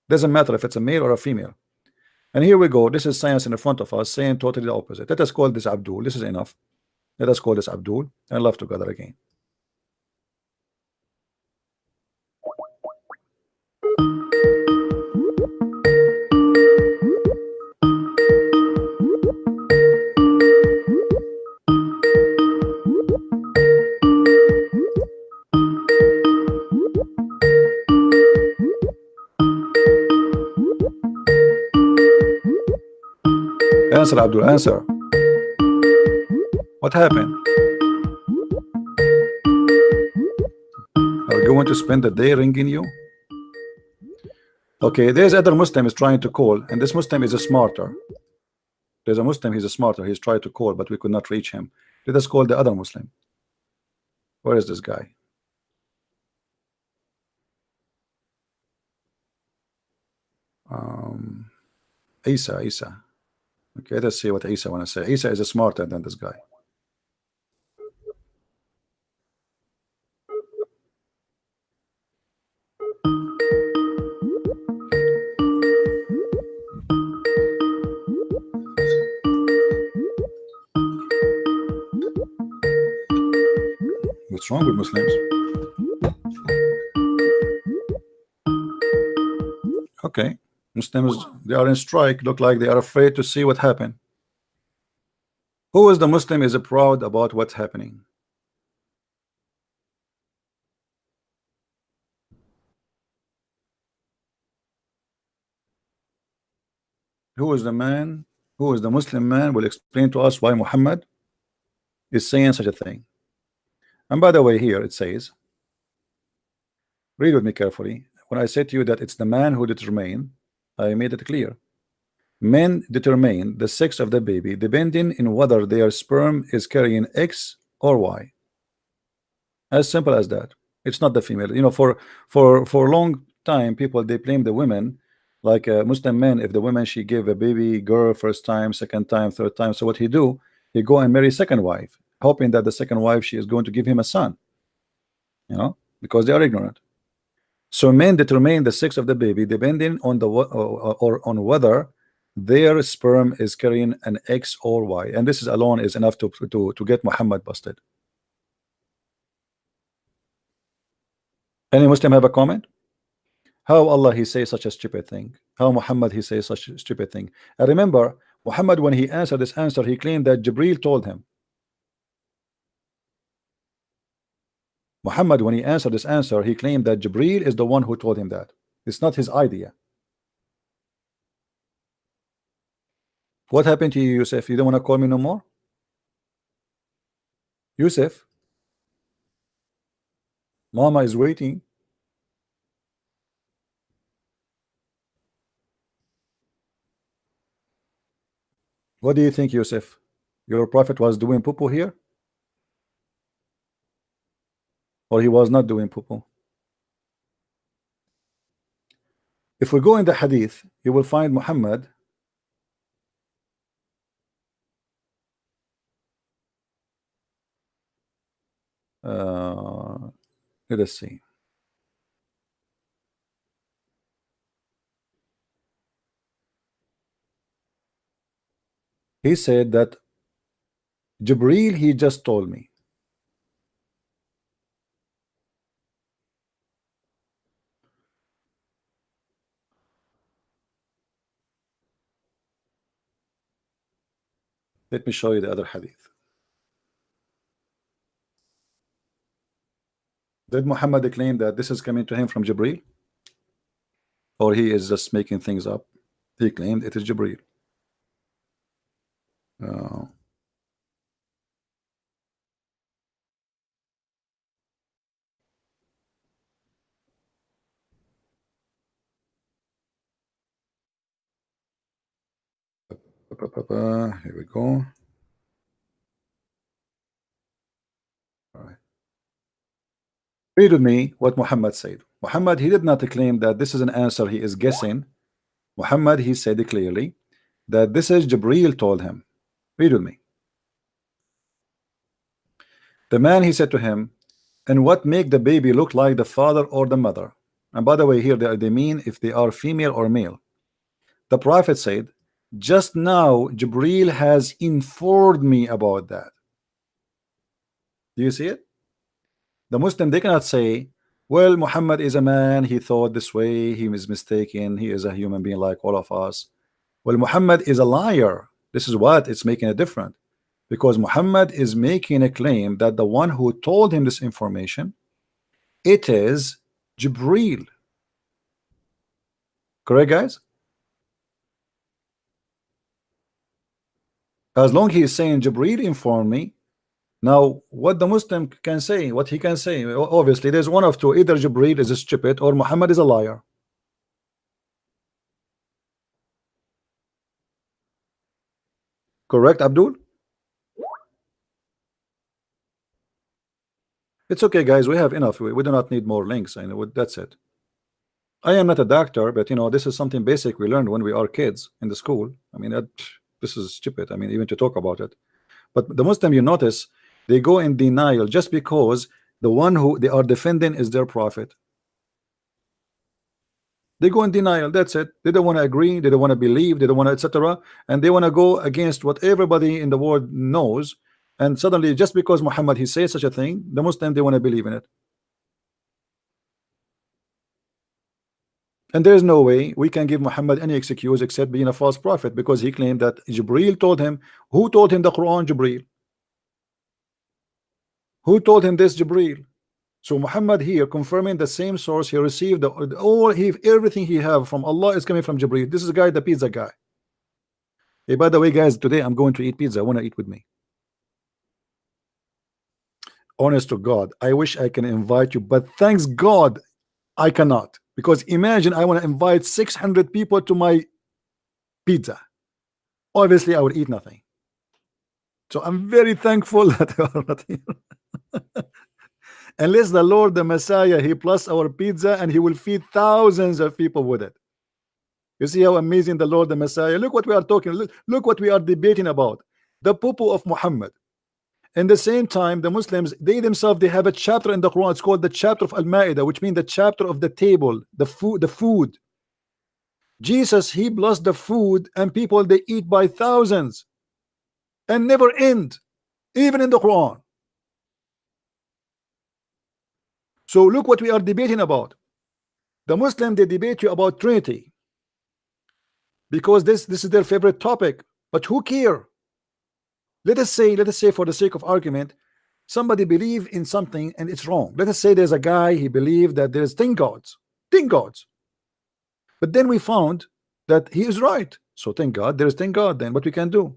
Doesn't matter if it's a male or a female. And here we go. This is science in front of us saying totally the opposite. Let us call this Abdul. This is enough. Let us call this Abdul and love together again. Answer, Abdul, answer. What happened? Are you going to spend the day ringing you? Okay, there's other Muslim is trying to call, and this Muslim is a smarter. There's a Muslim, he's a smarter. He's tried to call, but we could not reach him. Let us call the other Muslim. Where is this guy? Isa. Okay, let's see what Isa want to say. Isa is smarter than this guy. What's wrong with Muslims? Okay, Muslims, they are in strike. Look like they are afraid to see what happened. Who is the Muslim is proud about what's happening? Who is the man? Who is the Muslim man will explain to us why Muhammad is saying such a thing. And by the way, here it says, read with me carefully. When I said to you that it's the man who determine, I made it clear. Men determine the sex of the baby depending on whether their sperm is carrying X or Y. As simple as that. It's not the female. You know, for a long time, people they blame the women, like Muslim men. If the woman she gave a baby girl first time, second time, third time, so what he do? He go and marry second wife, hoping that the second wife she is going to give him a son. You know, because they are ignorant. So men determine the sex of the baby depending on the or on whether their sperm is carrying an X or Y, and this is alone is enough to get Muhammad busted. Any Muslim have a comment? How Allah he say such a stupid thing? How Muhammad he say such a stupid thing? And remember, Muhammad when he answered this answer, he claimed that Jibril told him. Muhammad when he answered this answer, he claimed that Jibril is the one who told him that. It's not his idea. What happened to you, Yusuf? You don't want to call me no more? Yusuf? Mama is waiting. What do you think, Yusuf? Your prophet was doing poo-poo here? Or he was not doing poo-poo? If we go in the hadith, you will find Muhammad let us see. He said that Jibril he just told me. Let me show you the other hadith. Did Muhammad claim that this is coming to him from Jibril? Or he is just making things up? He claimed it is Jibril. Here we go. All right. Read with me what Muhammad said. Muhammad he did not claim that this is an answer he is guessing. Muhammad he said clearly that this is Jibril told him. Read with me. The man he said to him, and what make the baby look like the father or the mother? And by the way, here they mean if they are female or male. The prophet said, just now Jibril has informed me about that. Do you see it? The Muslim they cannot say, well, Muhammad is a man, he thought this way, he is mistaken, he is a human being like all of us. Well, Muhammad is a liar. This is what it's making it different, because Muhammad is making a claim that the one who told him this information, it is Jibril. Correct, guys? As long as he is saying Jibril informed me, Now, what the Muslim can say, what he can say, obviously, there's one of two: either Jibril is stupid or Muhammad is a liar. Correct, Abdul? It's okay, guys. We have enough. We do not need more links. I know that's it. I am not a doctor, but you know, this is something basic we learned when we are kids in the school. I mean, this is stupid. I mean, even to talk about it. But the Muslim, you notice, they go in denial just because the one who they are defending is their prophet. They go in denial. That's it. They don't want to agree. They don't want to believe. They don't want to, etc. And they want to go against what everybody in the world knows. And suddenly, just because Muhammad he says such a thing, the Muslim they want to believe in it. And there is no way we can give Muhammad any excuse except being a false prophet, because he claimed that Jibril told him. Who told him the Quran? Jibril. Who told him this? Jibril. So Muhammad here confirming the same source he received, everything he have from Allah is coming from Jibril. This is the guy, the pizza guy. Hey, by the way, guys, today I'm going to eat pizza. I want to eat with me. Honest to God, I wish I can invite you, but thanks God I cannot, because imagine I want to invite 600 people to my pizza. Obviously I would eat nothing. So I'm very thankful that you are not here. Unless the Lord the Messiah he plus our pizza and he will feed thousands of people with it. You see how amazing the Lord the Messiah. Look what we are talking, look what we are debating about, the poo of Muhammad. In the same time, the Muslims, they themselves, they have a chapter in the Quran. It's called the chapter of Al-Ma'idah, which means the chapter of the table, the food. Jesus, he blessed the food, and people they eat by thousands and never end, even in the Quran. So look what we are debating about. The Muslim, they debate you about Trinity because this is their favorite topic. But who care? Let us say for the sake of argument, somebody believe in something and it's wrong. Let us say there's a guy, he believed that there's 10 gods. But then we found that he is right. So thank God there's 10 God. Then what we can do?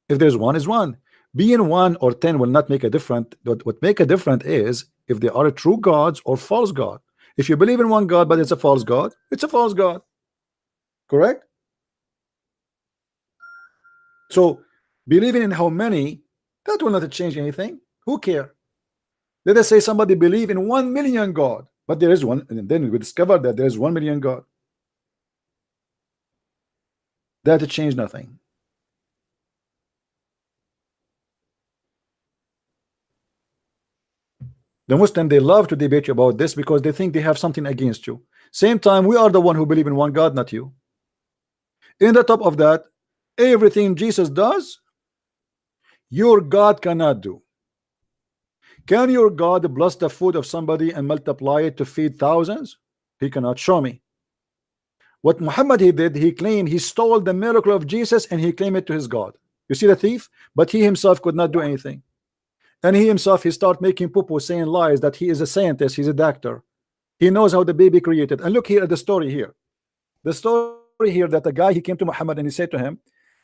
If there's one is one. Being 1 or 10 will not make a difference. What make a difference is if they are true gods or false God. If you believe in one God but it's a false God, it's a false God. Correct? So believing in how many, that will not change anything. Who care? Let us say somebody believe in 1 million God, but there is one, and then we discover that there is 1 million God. That change nothing. The Muslim, they love to debate you about this because they think they have something against you. Same time, we are the one who believe in one God, not you. In the top of that, everything Jesus does, your God cannot do. Can your God bless the food of somebody and multiply it to feed thousands? He cannot. Show me. What Muhammad he did, he claimed he stole the miracle of Jesus and he claimed it to his God. You see the thief? But he himself could not do anything. And he himself, he start making poo-poo, saying lies that he is a scientist, he's a doctor. He knows how the baby created. And look here at the story here. The story here that the guy, he came to Muhammad and he said to him,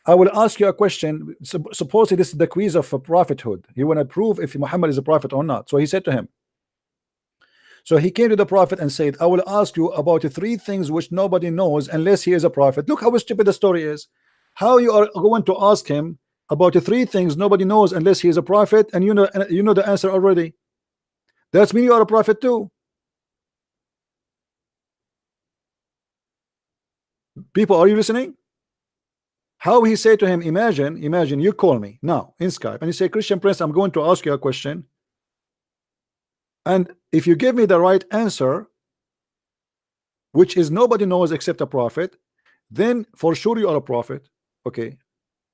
I will ask you a question. Supposedly this is the quiz of prophethood. He want to prove if Muhammad is a prophet or not. So he said to him, so he came to the prophet and said, I will ask you about 3 things which nobody knows unless he is a prophet. Look how stupid the story is. How you are going to ask him about 3 things nobody knows unless he is a prophet, and you know the answer already. That's mean you are a prophet too. People, are you listening? How he said to him, imagine you call me now in Skype and you say, Christian Prince, I'm going to ask you a question, and if you give me the right answer, which is nobody knows except a prophet, then for sure you are a prophet. Okay,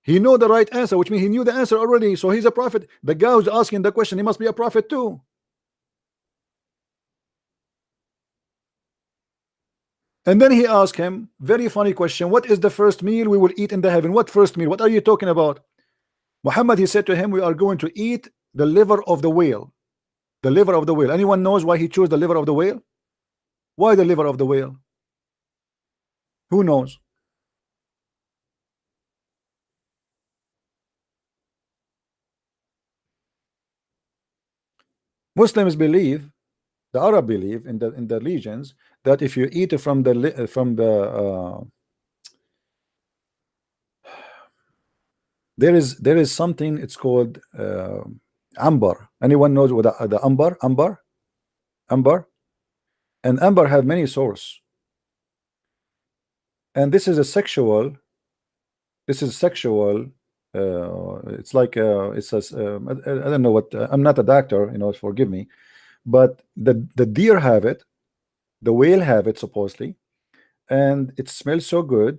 he know the right answer, which means he knew the answer already, so he's a prophet. The guy who's asking the question, he must be a prophet too. And then he asked him, very funny question, what is the first meal we will eat in the heaven? What first meal? What are you talking about? Muhammad, he said to him, we are going to eat the liver of the whale. The liver of the whale. Anyone knows why he chose the liver of the whale? Why the liver of the whale? Who knows? Muslims believe, the Arab believe in the regions, that if you eat from there is something, it's called amber. Anyone knows what the amber, and amber have many sources, and this is a sexual, it's like it's a I don't know what, I'm not a doctor, forgive me, but the deer have it, the whale have it supposedly, and it smells so good,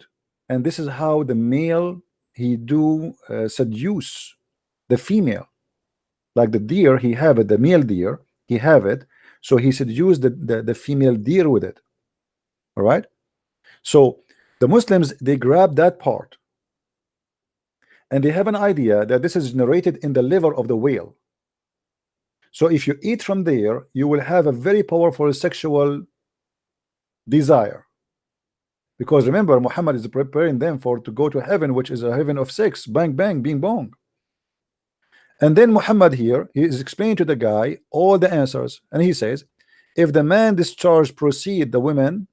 and this is how the male he do seduce the female. Like the deer, he have it, the male deer, he have it, so he seduce the female deer with it. All right, so the Muslims, they grab that part, and they have an idea that this is generated in the liver of the whale. So if you eat from there, you will have a very powerful sexual desire, because remember, Muhammad is preparing them for to go to heaven, which is a heaven of sex, bang bang, bing bong. And then Muhammad here, he is explaining to the guy all the answers, and he says, if the man discharge proceed the women,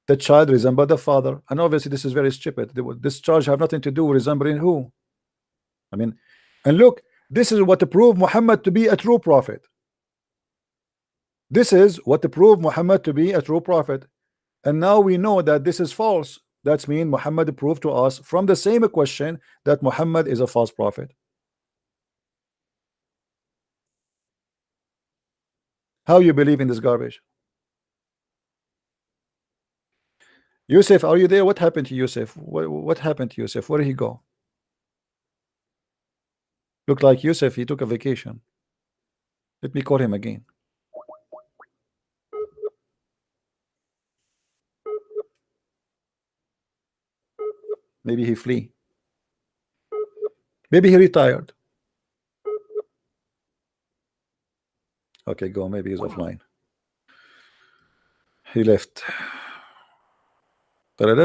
the child resemble the father. And obviously this is very stupid. Discharge have nothing to do with resembling who? I mean, and look, this is what to prove Muhammad to be a true prophet. This is what to prove Muhammad to be a true prophet. And now we know that this is false. That's mean Muhammad proved to us from the same question that Muhammad is a false prophet. How you believe in this garbage? Yusuf, are you there? What happened to Yusuf? What happened to Yusuf? Where did he go? Looked like Yusuf, he took a vacation. Let me call him again. Maybe he flee. Maybe he retired. Okay, go. Maybe he's offline. He left. And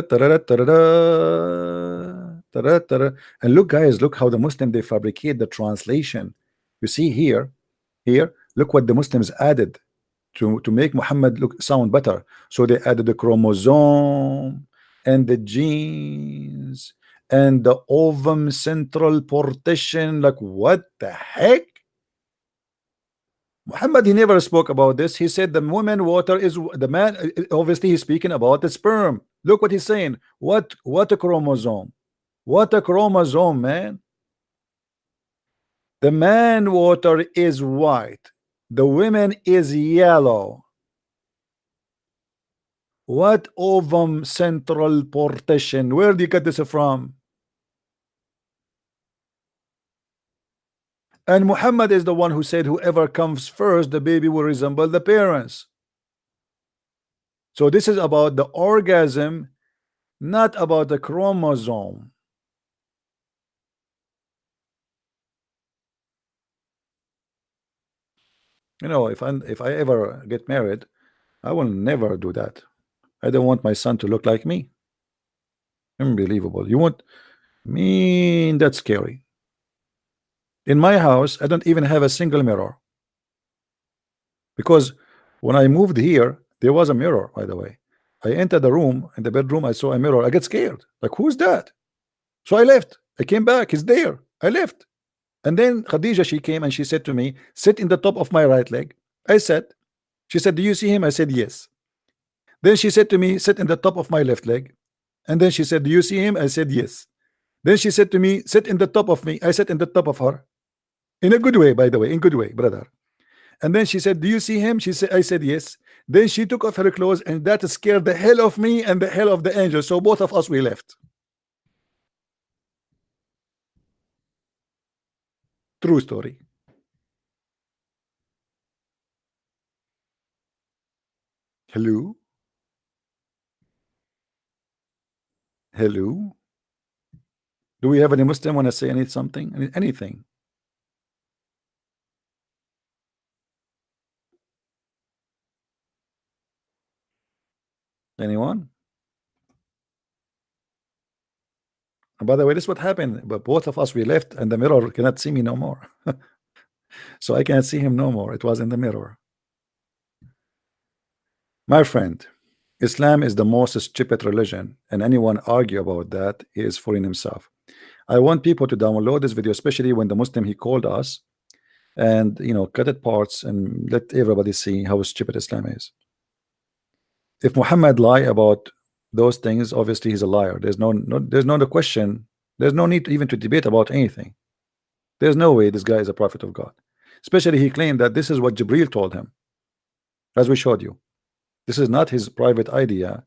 look, guys, look how the Muslim, they fabricate the translation. You see here, look what the Muslims added to make Muhammad look sound better. So they added the chromosome and the genes and the ovum central portion. Like, what the heck? Muhammad, he never spoke about this. He said the woman water is the man. Obviously he's speaking about the sperm. Look what he's saying. What a chromosome. What a chromosome, man. The man water is white, the women is yellow. What ovum central portion? Where do you get this from? And Muhammad is the one who said whoever comes first, the baby will resemble the parents. So this is about the orgasm, not about the chromosome. You know, if I ever get married, I will never do that. I don't want my son to look like me. Unbelievable. You want me? That's scary. In my house, I don't even have a single mirror. Because when I moved here, there was a mirror, by the way. I entered the room, in the bedroom, I saw a mirror. I get scared. Like, who's that? So I left. I came back. It's there. I left. And then Khadija, she came and she said to me, sit in the top of my right leg. I sat. She said, do you see him? I said, yes. Then she said to me, sit in the top of my left leg. And then she said, do you see him? I said, yes. Then she said to me, sit in the top of me. I sat in the top of her. In a good way, by the way, in good way, brother. And then she said, do you see him? She said, I said, yes. Then she took off her clothes, and that scared the hell of me and the hell of the angel. So both of us, we left. True story. Hello? Hello? Do we have any Muslim want to say something? Anything? Anyone? And by the way, this is what happened. But both of us, we left, and the mirror cannot see me no more. So I can't see him no more. It was in the mirror. My friend, Islam is the most stupid religion, and anyone argue about that, he is fooling himself. I want people to download this video, especially when the Muslim he called us, and cut it parts and let everybody see how stupid Islam is. If Muhammad lie about those things, obviously he's a liar. There's no question. There's no need even to debate about anything. There's no way this guy is a prophet of God. Especially he claimed that this is what Jibril told him, as we showed you. This is not his private idea.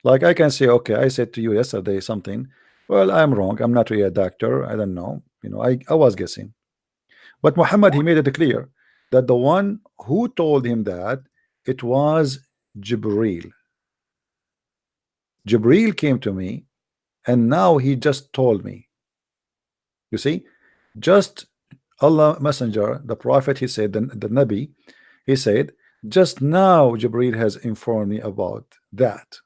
Like I can say, okay, I said to you yesterday something. Well, I'm wrong. I'm not really a doctor. I don't know. I was guessing. But Muhammad, he made it clear that the one who told him that, it was Jibril. Jibril came to me, and now he just told me. You see, just Allah Messenger, the Prophet, he said, the Nabi, he said, just now Jibril has informed me about that.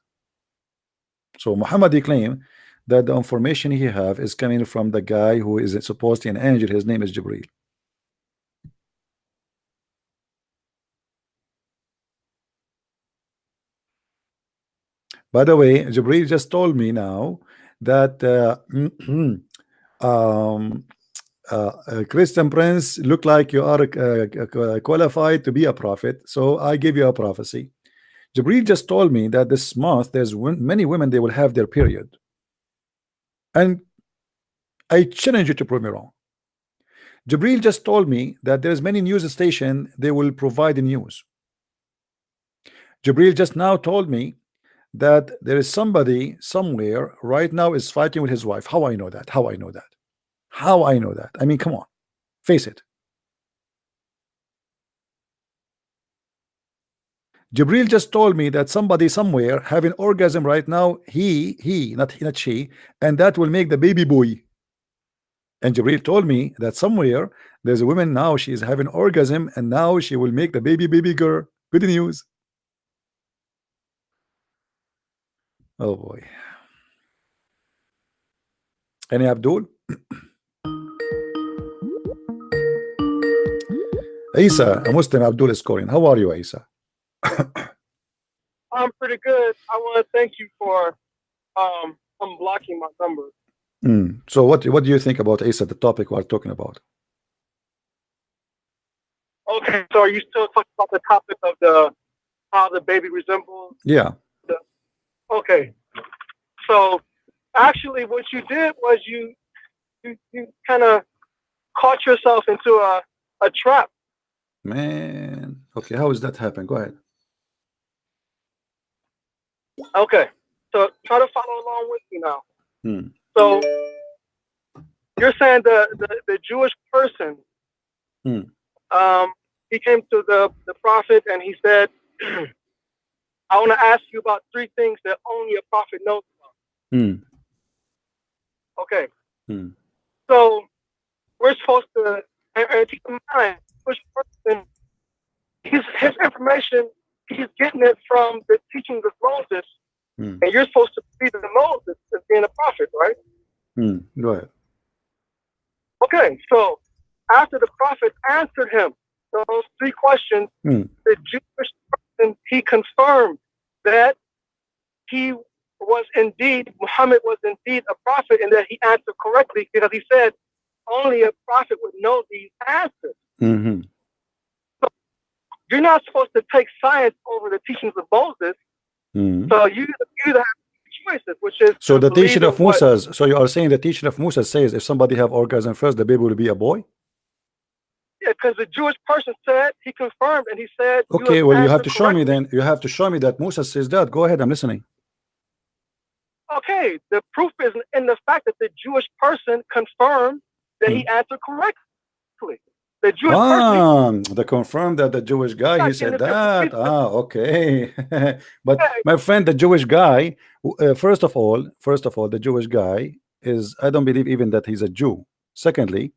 So Muhammad, he claimed that the information he have is coming from the guy who is supposedly an angel. His name is Jibril. By the way, Jibril just told me now that Christian Prince, look like you are qualified to be a prophet, so I give you a prophecy. Jibril just told me that this month there's many women, they will have their period, and I challenge you to prove me wrong. Jibril just told me that there's many news station, they will provide the news. Jibril just now told me that there is somebody somewhere right now is fighting with his wife. How I know that? How I know that? How I know that? I mean, come on, face it. Jibril just told me that somebody somewhere having orgasm right now, he not she, and that will make the baby boy. And Jibril told me that somewhere there's a woman now, she is having orgasm, and now she will make the baby girl. Good news. Oh boy. Any Abdul? Isa, a Muslim Abdul is calling. How are you, Isa? I'm pretty good. I want to thank you for unblocking my number. So what do you think about Isa, the topic we're talking about? Okay, so are you still talking about the topic of how the baby resembles? Yeah. Okay. So actually what you did was you kind of caught yourself into a trap. Man. Okay, how does that happen? Go ahead. Okay. So try to follow along with me now. So you're saying the Jewish person, he came to the prophet and he said, I want to ask you about 3 things that only a prophet knows about. Okay. So we're supposed to, and keep in mind, Jewish person, his information, he's getting it from the teachings of Moses, and you're supposed to be the Moses as being a prophet, right? Go ahead. Okay, so after the prophet answered him those 3 questions, the Jewish person, he confirmed that he was indeed, Muhammad was indeed a prophet, and that he answered correctly, because he said only a prophet would know these answers. So you're not supposed to take science over the teachings of Moses. So you either have choices, which is so the teaching of Musa. So you are saying the teaching of Musa says if somebody have orgasm first, the baby will be a boy? Yeah, because the Jewish person said, he confirmed, and he said, okay, well, you have to show me then. You have to show me that Musa says that. Go ahead, I'm listening. Okay, the proof is in the fact that the Jewish person confirmed that he answered correctly. The Jewish person, they confirmed that the Jewish guy, he said that. Okay. But my friend, the Jewish guy, first of all, the Jewish guy is, I don't believe even that he's a Jew. Secondly,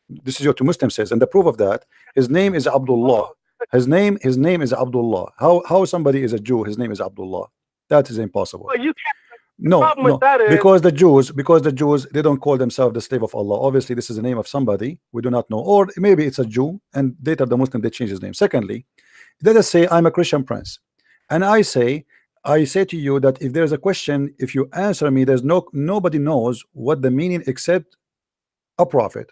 this is what the Muslim says, and the proof of that, his name is Abdullah. His name is Abdullah. How somebody is a Jew, his name is Abdullah? That is impossible. Well, you No, problem no, with that is because the Jews, they don't call themselves the slave of Allah. Obviously, this is the name of somebody we do not know, or maybe it's a Jew, and later the Muslim they change his name. Secondly, let us say I'm a Christian prince, and I say to you that if there's a question, if you answer me, there's nobody knows what the meaning except a prophet.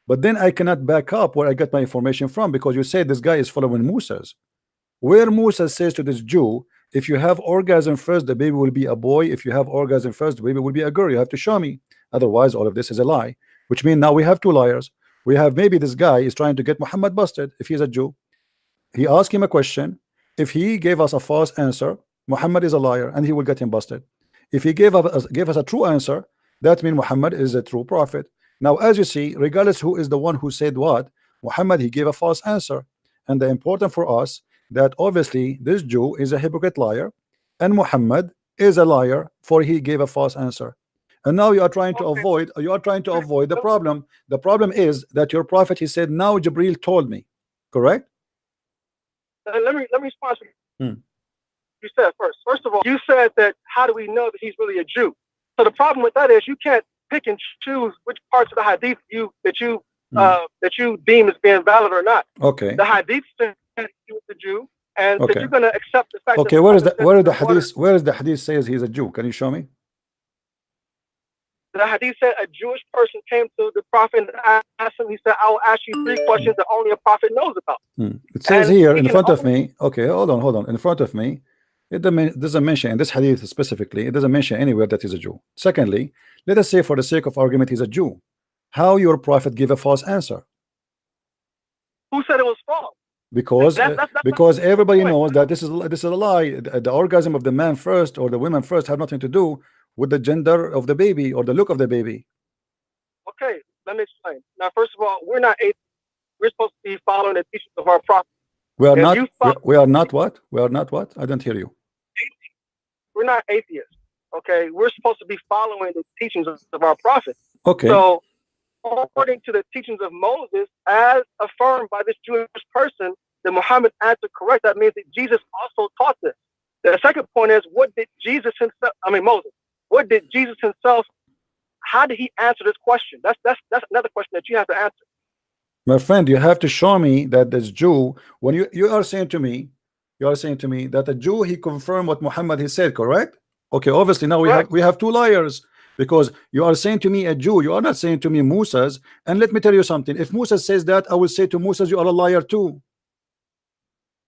But then I cannot back up where I got my information from, because you say this guy is following Moses. Where Musa says to this Jew, if you have orgasm first, the baby will be a boy. If you have orgasm first, the baby will be a girl. You have to show me. Otherwise, all of this is a lie. Which means now we have two liars. We have maybe this guy is trying to get Muhammad busted if he's a Jew. He asked him a question. If he gave us a false answer, Muhammad is a liar and he will get him busted. If he gave us a true answer, that means Muhammad is a true prophet. Now, as you see, regardless who is the one who said what, Muhammad, he gave a false answer. And the important for us that obviously this Jew is a hypocrite liar, and Muhammad is a liar, for he gave a false answer. And now you are trying to avoid the problem. The problem is that your prophet, he said, now Jibril told me. Correct? let me respond to you said first. First of all, you said that how do we know that he's really a Jew? So the problem with that is you can't pick and choose which parts of the hadith that you deem as being valid or not. Okay. The hadith said he was a Jew, and that you're going to accept the fact. Okay, where is the hadith says he's a Jew? Can you show me? The hadith said a Jewish person came to the prophet and asked him. He said, "I will ask you 3 questions that only a prophet knows about." It says here in front of me. Okay, hold on. In front of me, it doesn't mention in this hadith specifically. It doesn't mention anywhere that he's a Jew. Secondly, let us say for the sake of argument he's a Jew. How your prophet give a false answer? Who said it was false? Because everybody knows that this is a lie. The orgasm of the man first or the women first have nothing to do with the gender of the baby or the look of the baby. Okay, let me explain. Now, first of all, we're not atheists. We're supposed to be following the teachings of our prophet. We are not. We are not what? We are not what? I don't hear you. We're not atheists. Okay, we're supposed to be following the teachings of our prophet. Okay. So, according to the teachings of Moses, as affirmed by this Jewish person, that Muhammad answered correct. That means that Jesus also taught this. The second point is, what did Moses? What did Jesus himself? How did he answer this question? That's another question that you have to answer. My friend, you have to show me that this Jew, when you are saying to me that a Jew, he confirmed what Muhammad he said, correct? Okay, obviously now we have 2 liars, because you are saying to me a Jew, you are not saying to me Moses. And let me tell you something, if Moses says that, I will say to Moses, you are a liar too.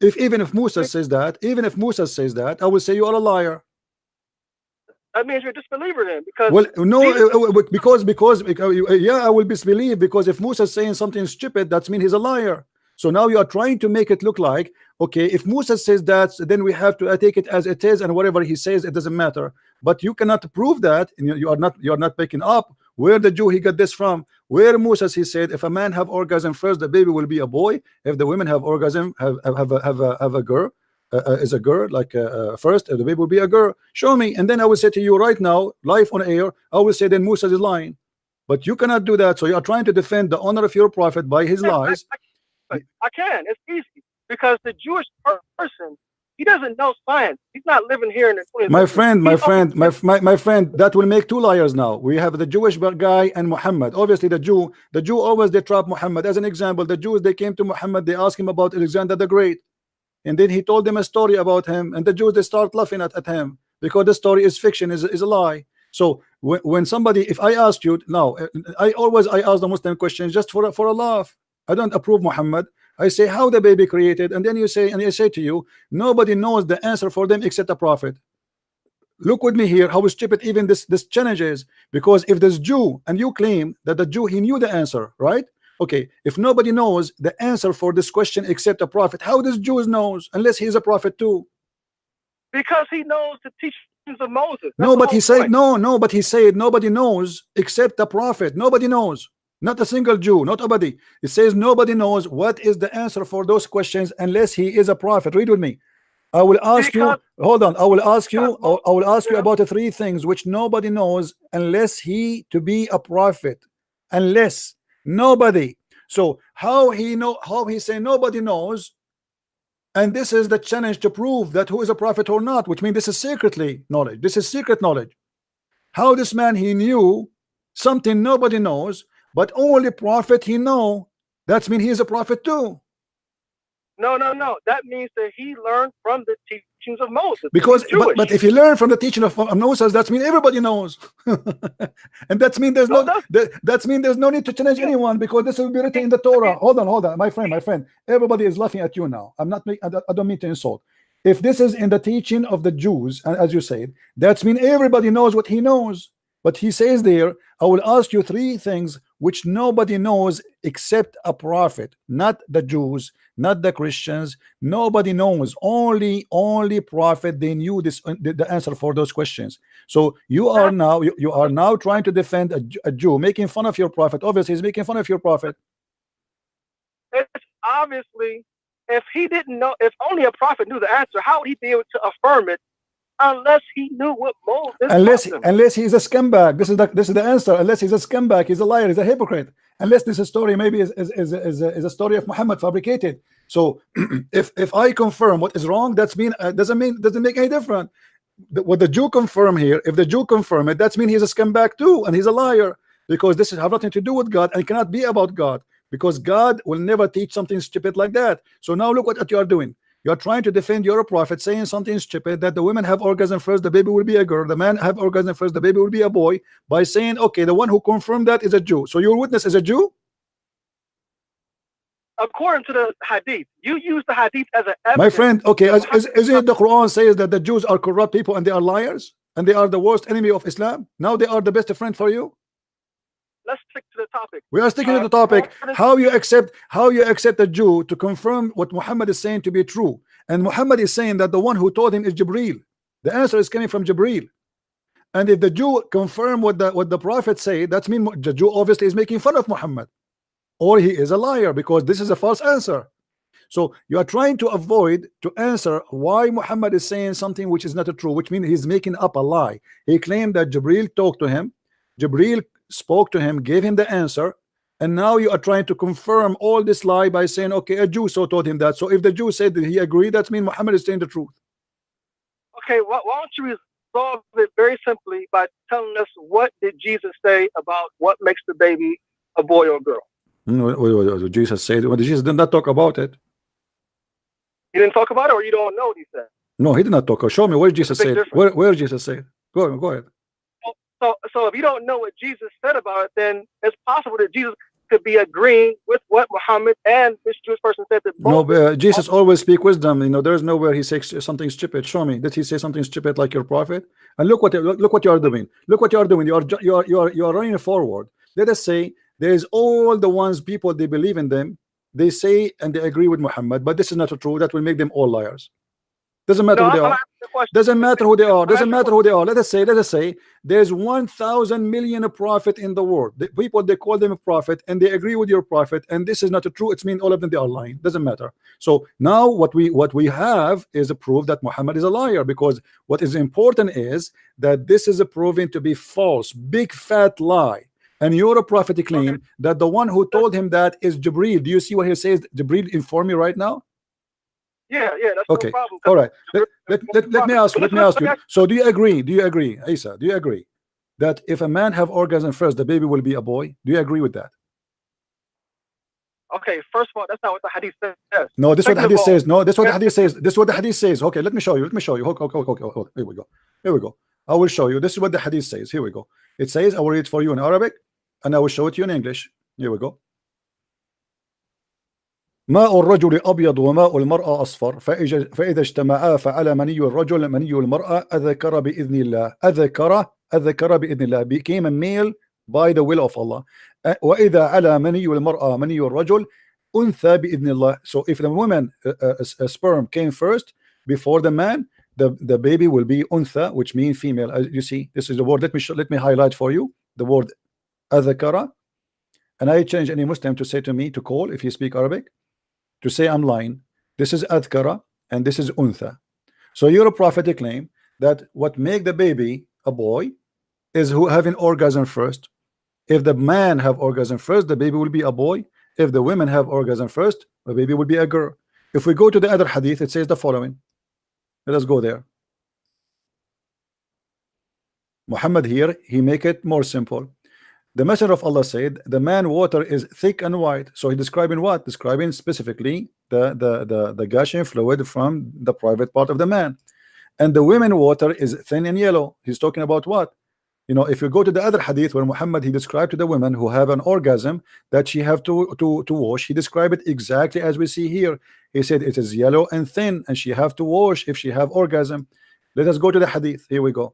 Even if Moses says that, I will say you are a liar. That means you're a disbeliever then, because I will disbelieve, because if Musa is saying something stupid, that means he's a liar. So now you are trying to make it look like, okay, if Musa says that, then we have to take it as it is, and whatever he says, it doesn't matter. But you cannot prove that, and you are not picking up where the Jew he got this from. Where Musa he said, if a man have orgasm first, the baby will be a boy. If the women have orgasm, have a girl. Is a girl, like first the baby will be a girl. Show me, and then I will say to you right now, live on air, I will say then Musa is lying. But you cannot do that. So you are trying to defend the honor of your prophet by his lies. I can. It's easy, because the Jewish person, he doesn't know science. He's not living here in the 20th century. My friend, that will make 2 liars now. We have the Jewish guy and Muhammad. Obviously the Jew always they trap Muhammad. As an example, the Jews, they came to Muhammad, they asked him about Alexander the Great. And then he told them a story about him, and the Jews, they start laughing at him, because the story is fiction, is a lie. So when somebody, if I asked you now, I ask the Muslim questions just for a laugh. I don't approve Muhammad. I say how the baby created, and then I say to you, nobody knows the answer for them except the prophet. Look with me here how stupid even this challenge is, because if this Jew, and you claim that the Jew he knew the answer, right? Okay, if nobody knows the answer for this question except a prophet, how does Jews knows, unless he's a prophet too? Because he knows the teachings of Moses. No, but he said but he said nobody knows except the prophet. Nobody knows, not a single Jew, not nobody. It says nobody knows what is the answer for those questions unless he is a prophet. Read with me. I will ask you. Hold on. I will ask you about the 3 things which nobody knows unless he to be a prophet. Unless. Nobody. So how he say nobody knows, And this is the challenge to prove that who is a prophet or not, which means this is secretly knowledge. This is secret knowledge. How this man, he knew something nobody knows, but only prophet he know. That means he is a prophet too. No. That means that he learned from the teachings of Moses. Because, but if you learn from the teaching of Moses, that means everybody knows, and that means there's there's no need to challenge anyone, because this will be written in the Torah. Hold on, my friend. Everybody is laughing at you now. I don't mean to insult. If this is in the teaching of the Jews, and as you said, that means everybody knows what he knows. But he says there, I will ask you 3 things which nobody knows except a prophet, not the Jews, not the Christians. Nobody knows. Only prophet, they knew this, the answer for those questions. So you are now trying to defend a Jew, making fun of your prophet. Obviously, he's making fun of your prophet. It's obviously, if he didn't know, if only a prophet knew the answer, how would he be able to affirm it? Unless he knew what Moses unless he's a scumbag. This is the answer. Unless he's a scumbag, he's a liar, he's a hypocrite. Unless this is story maybe is a story of Muhammad fabricated. So if I confirm what is wrong, doesn't make any difference. What the Jew confirm here, if the Jew confirm it, that means he's a scumbag too, and he's a liar, because this have nothing to do with God, and it cannot be about God, because God will never teach something stupid like that. So now look what you are doing. You are trying to defend your prophet, saying something stupid, that the women have orgasm first, the baby will be a girl, the man have orgasm first, the baby will be a boy, by saying, okay, the one who confirmed that is a Jew. So your witness is a Jew? According to the hadith, you use the hadith as an evidence. My friend, okay, isn't it the Quran says that the Jews are corrupt people and they are liars, and they are the worst enemy of Islam? Now they are the best friend for you? Let's stick to the topic. We are sticking to the topic. How you accept a Jew to confirm what Muhammad is saying to be true, and Muhammad is saying that the one who told him is Jibreel. The answer is coming from Jibreel. And if the Jew confirm what the prophet say, that means the Jew obviously is making fun of Muhammad, or he is a liar, because this is a false answer. So you are trying to avoid to answer why Muhammad is saying something which is not true, which means he's making up a lie. He claimed that Jibreel talked to him, Jibreel spoke to him, gave him the answer, and now you are trying to confirm all this lie by saying, okay, a Jew so told him that. So if the Jew said that he agreed, that means Muhammad is saying the truth. Okay, why don't you resolve it very simply by telling us, what did Jesus say about what makes the baby a boy or a girl? What Jesus said? Well, Jesus did not talk about it. He didn't talk about it, or you don't know what he said? No, he did not talk. Show me where Jesus said. Where Jesus said? Go ahead. So if you don't know what Jesus said about it, then it's possible that Jesus could be agreeing with what Muhammad and this Jewish person said. That no, Jesus always speak wisdom. You know, there's nowhere he says something stupid. Show me. Did he say something stupid like your prophet? And look what you are doing. Look what you are doing. You are running forward. Let us say there is all the ones people, they believe in them. They say and they agree with Muhammad, but this is not true. That will make them all liars. Doesn't matter who they are. Doesn't matter who they are. Doesn't matter who they are. Let us say there's 1,000 million prophet in the world. The people, they call them a prophet and they agree with your prophet, and this is not true. It's mean all of them they are lying. Doesn't matter. So now what we have is a proof that Muhammad is a liar, because what is important is that this is a proven to be false, big fat lie. And your prophet claim that the one who told him that is Jibreel. Do you see what he says? Jibreel inform me right now. Yeah, that's okay. No problem. All right. Let me ask you. So do you agree? Isa, do you agree that if a man have orgasm first, the baby will be a boy? Do you agree with that? Okay, first of all, that's not what the hadith says. No, this is what the hadith says. No, this is what the hadith says. This is what the hadith says. Okay, let me show you. Hold. Here we go. I will show you. This is what the hadith says. Here we go. It says, I will read it for you in Arabic, and I will show it to you in English. Here we go. ماء الرجل أبيض وماء المرأة أصفر فإذا اجتمعا فعلى مني الرجل مني المرأة أذكر بإذن الله أذكر بإذن الله became a male by the will of Allah. وإذا على مني المرأة مني الرجل أنثى بإذن الله. So if the woman a sperm came first before the man, the baby will be أنثى, which means female. As you see, this is the word. Let me highlight for you the word أذكر, and I change any Muslim to say to me to call if you speak Arabic, to say I'm lying. This is adhkara and this is untha. So your prophetic claim that what make the baby a boy is who having orgasm first. If the man have orgasm first, the baby will be a boy. If the women have orgasm first, the baby will be a girl. If we go to the other hadith, it says the following. Let us go there. Muhammad here, he make it more simple. The Messenger of Allah said, the man water is thick and white. So he describing what? Describing specifically the gushing fluid from the private part of the man. And the women water is thin and yellow. He's talking about what? You know, if you go to the other hadith where Muhammad, he described to the women who have an orgasm that she have to wash, he described it exactly as we see here. He said it is yellow and thin and she have to wash if she have orgasm. Let us go to the hadith. Here we go.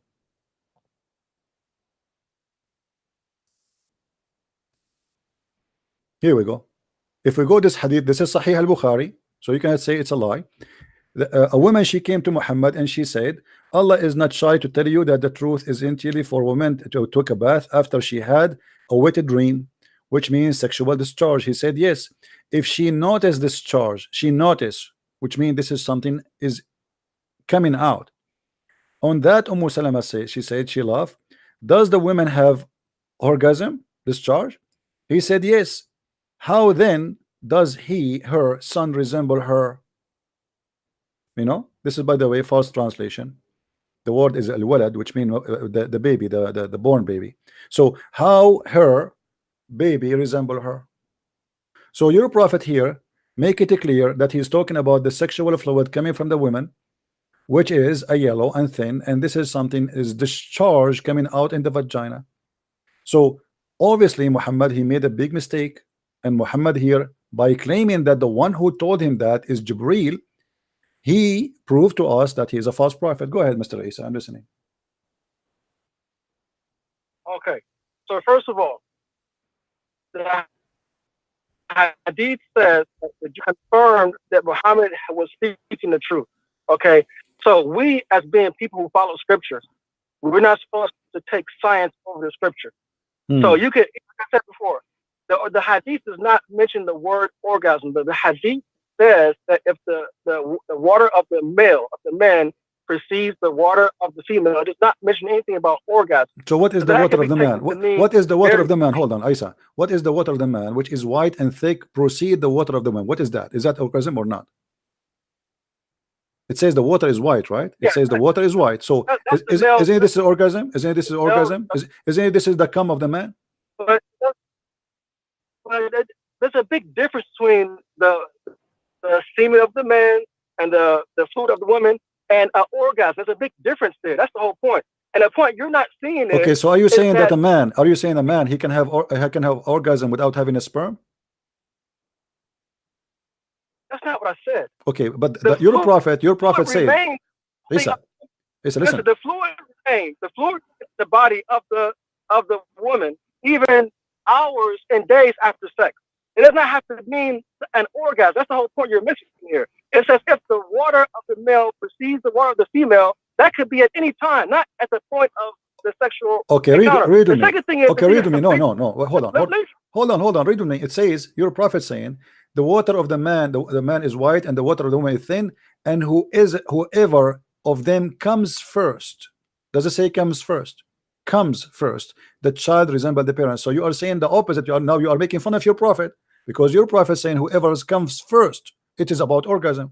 Here we go. If we go this hadith, this is Sahih al-Bukhari, so you cannot say it's a lie. A woman, she came to Muhammad and she said, Allah is not shy to tell you that the truth is entirely for women to take a bath after she had a wet dream, which means sexual discharge. He said yes. If she noticed discharge, she noticed, which means this is something is coming out. On that, Salama said, she said she laughed. Does the woman have orgasm discharge? He said yes. How then does her son resemble her? You know, this is, by the way, false translation. The word is al-walad, which means the baby, the born baby. So how her baby resemble her? So your prophet here make it clear that he's talking about the sexual fluid coming from the woman, which is a yellow and thin, and this is something is discharge coming out in the vagina. So obviously Muhammad, he made a big mistake. And Muhammad here, by claiming that the one who told him that is Jibreel, he proved to us that he is a false prophet. Go ahead, Mr. Isa, I'm listening. Okay. So first of all, the hadith says that you confirmed that Muhammad was speaking the truth. Okay. So we, as being people who follow scriptures, we're not supposed to take science over the scripture. So you could, like I said before, the hadith does not mention the word orgasm, but the hadith says that if the water of the male, of the man, precedes the water of the female, it does not mention anything about orgasm. So what is the water of the man? What is the water of the man? Hold on, Isa. What is the water of the man, which is white and thick, precede the water of the man? What is that? Is that orgasm or not? It says the water is white, right? It says the water is white. So isn't this orgasm? Isn't this orgasm? Isn't this the cum of the man? But there's a big difference between the semen of the man and the fluid of the woman and an orgasm. There's a big difference there. That's the whole point. And the point you're not seeing it. Okay, so are you saying that a man? Are you saying a man he can have orgasm without having a sperm? That's not what I said. Okay, but your prophet said. Listen. Listen, the fluid remains. The fluid is the body of the woman, even hours and days after sex. It does not have to mean an orgasm. That's the whole point you're missing here. It says if the water of the male precedes the water of the female, that could be at any time, not at the point of the sexual encounter. Read the me. second thing is, okay, read me. No. Hold on. Read me. It says your prophet saying the water of the man, the man is white, and the water of the woman is thin, and whoever of them comes first. Does it say comes first? Comes first. The child resembles the parents. So you are saying the opposite. You are making fun of your prophet, because your prophet is saying whoever comes first, it is about orgasm.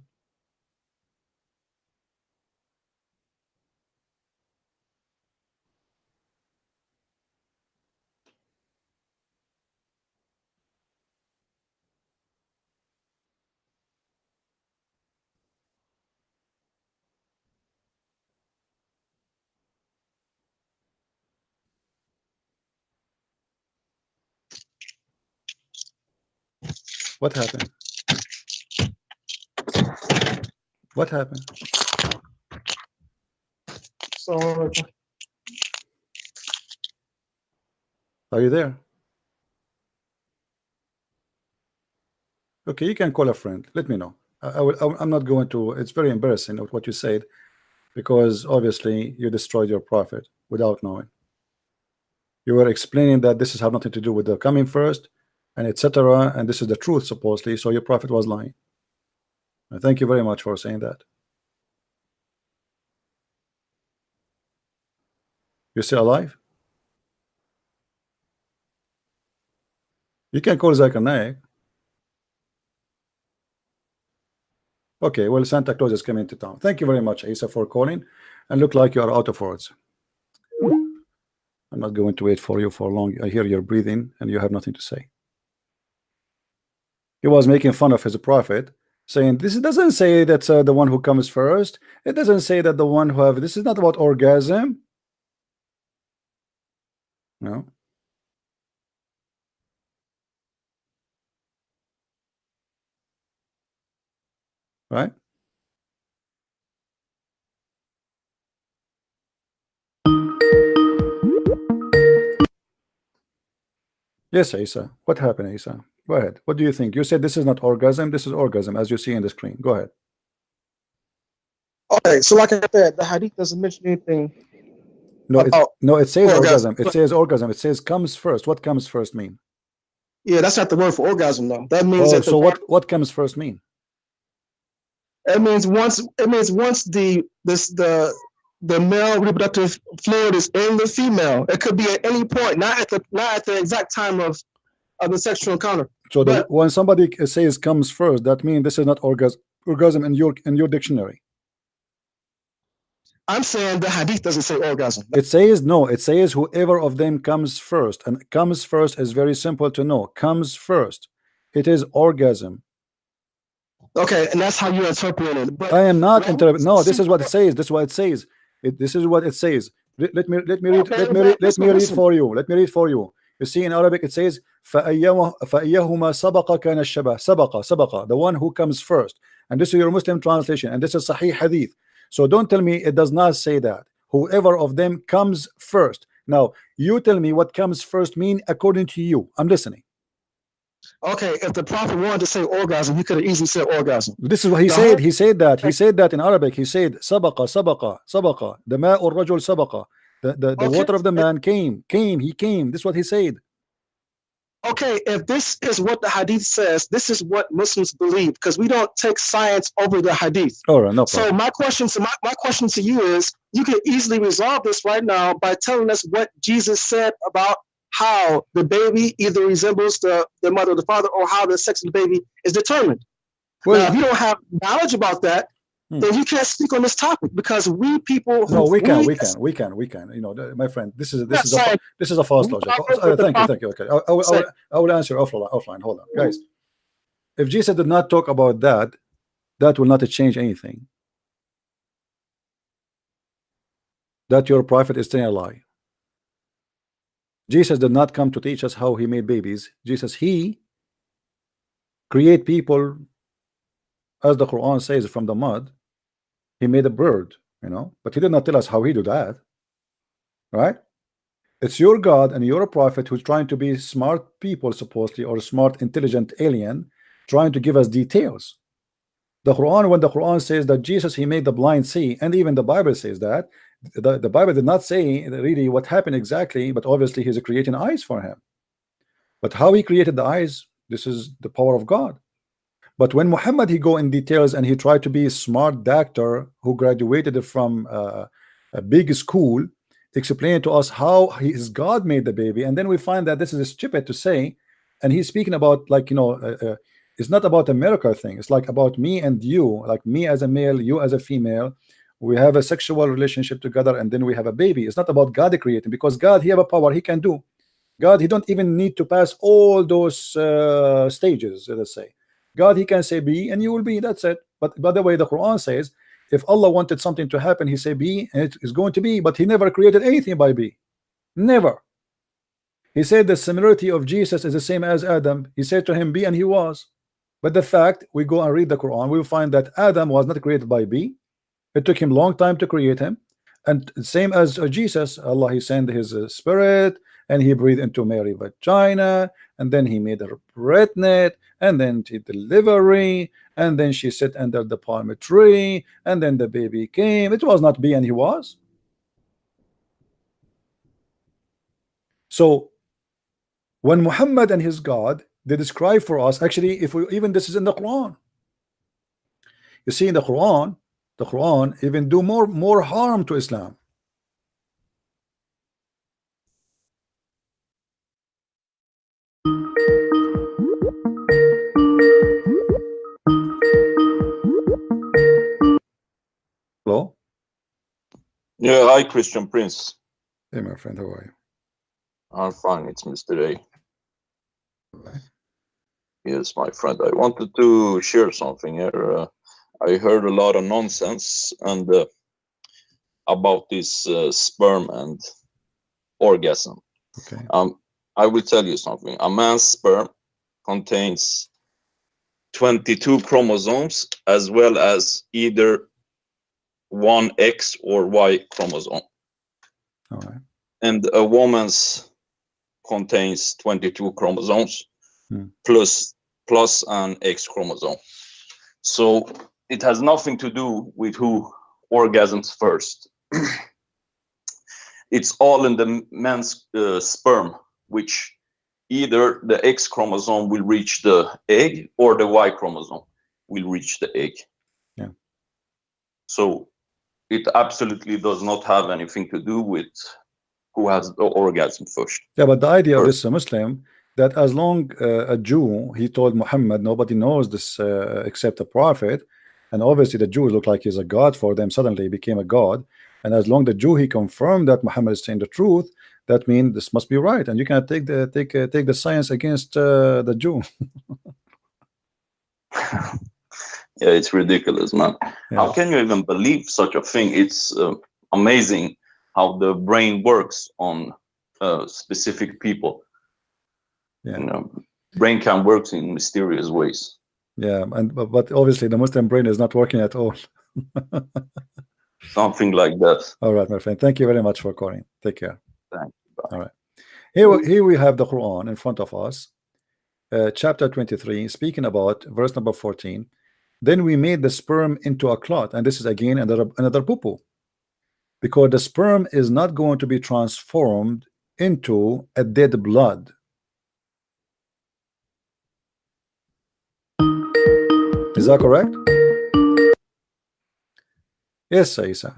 What happened? What happened? Are you there? Okay, you can call a friend. Let me know. I'm not going to. It's very embarrassing what you said, because obviously you destroyed your prophet without knowing. You were explaining that this has nothing to do with the coming first, and etc. And this is the truth supposedly. So your prophet was lying. Thank you very much for saying that. You're still alive? You can call Zakir Naik. Okay, well, Santa Claus is coming to town. Thank you very much, Isa, for calling, and look like you are out of words. I'm not going to wait for you for long. I hear you're breathing and you have nothing to say. He was making fun of his prophet, saying this doesn't say that the one who comes first. It doesn't say that the one who have. This is not about orgasm. No. Right? Yes, Isa. What happened, Isa? Go ahead. What do you think? You said this is not orgasm. This is orgasm, as you see in the screen. Go ahead. Okay, so like I said, the hadith doesn't mention anything. No, it says orgasm. It But- says orgasm. It says comes first. What comes first mean? Yeah, that's not the word for orgasm though. That means Oh, that so what comes first mean? It means once the male reproductive fluid is in the female. It could be at any point, not at the exact time of the sexual encounter. So But- when somebody says comes first, that means this is not orgasm in your dictionary. I'm saying the hadith doesn't say orgasm. It says no. It says whoever of them comes first, and comes first is very simple to know. Comes first. It is orgasm. Okay, and that's how you interpret it. But I am not when- interpreting. No, this is what it says. This is what it says. This is what it says. Let me read. Okay, Let me read. Let me read listen. for you. Let me read for you. You see in Arabic it says فَأَيَّهُمَا سَبَقَ كَانَ الشَّبَهُ. سَبَقَ, the one who comes first. And this is your Muslim translation, and this is Sahih Hadith. So don't tell me it does not say that. Whoever of them comes first. Now you tell me what comes first mean according to you. I'm listening. Okay, if the prophet wanted to say orgasm, he could have easily said orgasm. This is what he The said. whole- He said that. He said that in Arabic. He said سبق. The ماء الرجل سبق. The Okay. water of the man came. He came. This is what he said. Okay, if this is what the hadith says, this is what Muslims believe, because we don't take science over the hadith. All right, no So problem. my question to you is, you can easily resolve this right now by telling us what Jesus said about how the baby either resembles the mother or the father, or how the sex of the baby is determined. Well, now, if you don't have knowledge about that, then you can't speak on this topic, because we people who no, we can. You know, my friend, this is a false logic. Thank you. Okay, I will answer offline. Hold on, guys. If Jesus did not talk about that, that will not change anything. That your prophet is telling a lie. Jesus did not come to teach us how he made babies. He create people, as the Quran says, from the mud. He made a bird, you know, but he did not tell us how he do that. Right? It's your God and your prophet who's trying to be smart people, supposedly, or smart, intelligent alien, trying to give us details. The Quran, when the Quran says that Jesus, he made the blind see, and even the Bible says that, the Bible did not say really what happened exactly, but obviously he's creating eyes for him. But how he created the eyes, this is the power of God. But when Muhammad, he go in details and he tried to be a smart doctor who graduated from a big school, explaining to us how his God made the baby, and then we find that this is stupid to say, and he's speaking about, like, you know, it's not about a miracle thing. It's like about me and you, like me as a male, you as a female. We have a sexual relationship together, and then we have a baby. It's not about God creating, because God, he have a power, he can do. God, he don't even need to pass all those stages, let's say. God, he can say be, and you will be. That's it. But by the way, the Quran says, if Allah wanted something to happen, he say be, and it is going to be. But he never created anything by be. Never. He said the similarity of Jesus is the same as Adam. He said to him, be, and he was. But the fact, we go and read the Quran, we will find that Adam was not created by be. It took him a long time to create him. And same as Jesus, Allah, he sent his spirit, and he breathed into Mary vagina, and then he made her pregnant, and then she delivery, and then she sat under the palm tree, and then the baby came. It was not be, and he was. So when Muhammad and his God, they describe for us, actually, if we even, this is in the Quran. You see, in the Quran even do more harm to Islam. Yeah, hi, Christian Prince. Hey, my friend, how are you? I'm fine. It's Mr. A. Yes, my friend. I wanted to share something here. I heard a lot of nonsense and about this sperm and orgasm. Okay. I will tell you something. A man's sperm contains 22 chromosomes as well as either one X or Y chromosome. All right. And a woman's contains 22 chromosomes Hmm. plus an X chromosome. So it has nothing to do with who orgasms first. It's all in the man's sperm, which either the X chromosome will reach the egg or the Y chromosome will reach the egg. Yeah. So it absolutely does not have anything to do with who has the orgasm first. Yeah, but the idea of this Muslim, that as long a Jew, he told Muhammad, nobody knows this except a prophet, and obviously the Jews look like he's a god for them. Suddenly he became a god, and as long the Jew he confirmed that Muhammad is saying the truth, that means this must be right, and you cannot take the science against the Jew. Yeah, it's ridiculous, man. Yeah. How can you even believe such a thing? It's amazing how the brain works on specific people. Yeah. You know, brain can work in mysterious ways. Yeah, but obviously the Muslim brain is not working at all. Something like that. All right, my friend. Thank you very much for calling. Take care. Thank you. Bye. All right. Here we have the Quran in front of us, chapter 23, speaking about verse number 14. Then we made the sperm into a clot, and this is again another poo-poo, because the sperm is not going to be transformed into a dead blood. Is that correct? Yes, Isa.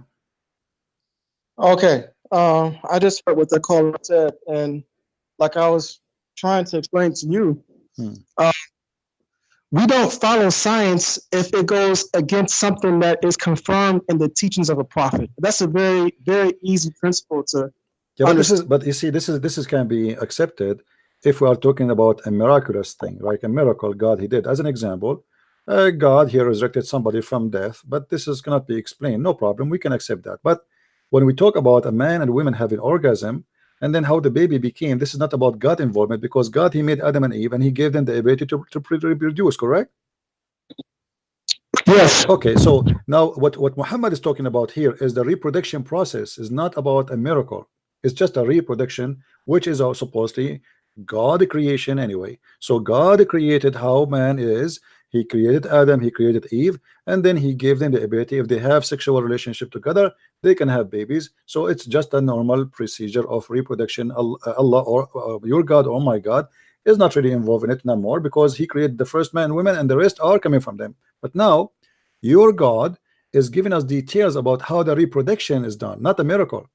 Okay. I just heard what the caller said, and like I was trying to explain to you, we don't follow science if it goes against something that is confirmed in the teachings of a prophet. That's a very, very easy principle to understand. But you see, this can be accepted if we are talking about a miraculous thing, like a miracle God he did. As an example, God here resurrected somebody from death, but this is cannot be explained. No problem, we can accept that. But when we talk about a man and women having orgasm, and then how the baby became, this is not about God involvement, because God, he made Adam and Eve and he gave them the ability to reproduce, correct? Yes. Okay, so now what Muhammad is talking about here is the reproduction process is not about a miracle. It's just a reproduction, which is also supposedly God creation anyway. So God created how man is. He created Adam, he created Eve, and then he gave them the ability, if they have sexual relationship together, they can have babies. So it's just a normal procedure of reproduction. Allah or your God, oh my God, is not really involved in it no more, because he created the first man and women, and the rest are coming from them. But now your God is giving us details about how the reproduction is done, not a miracle.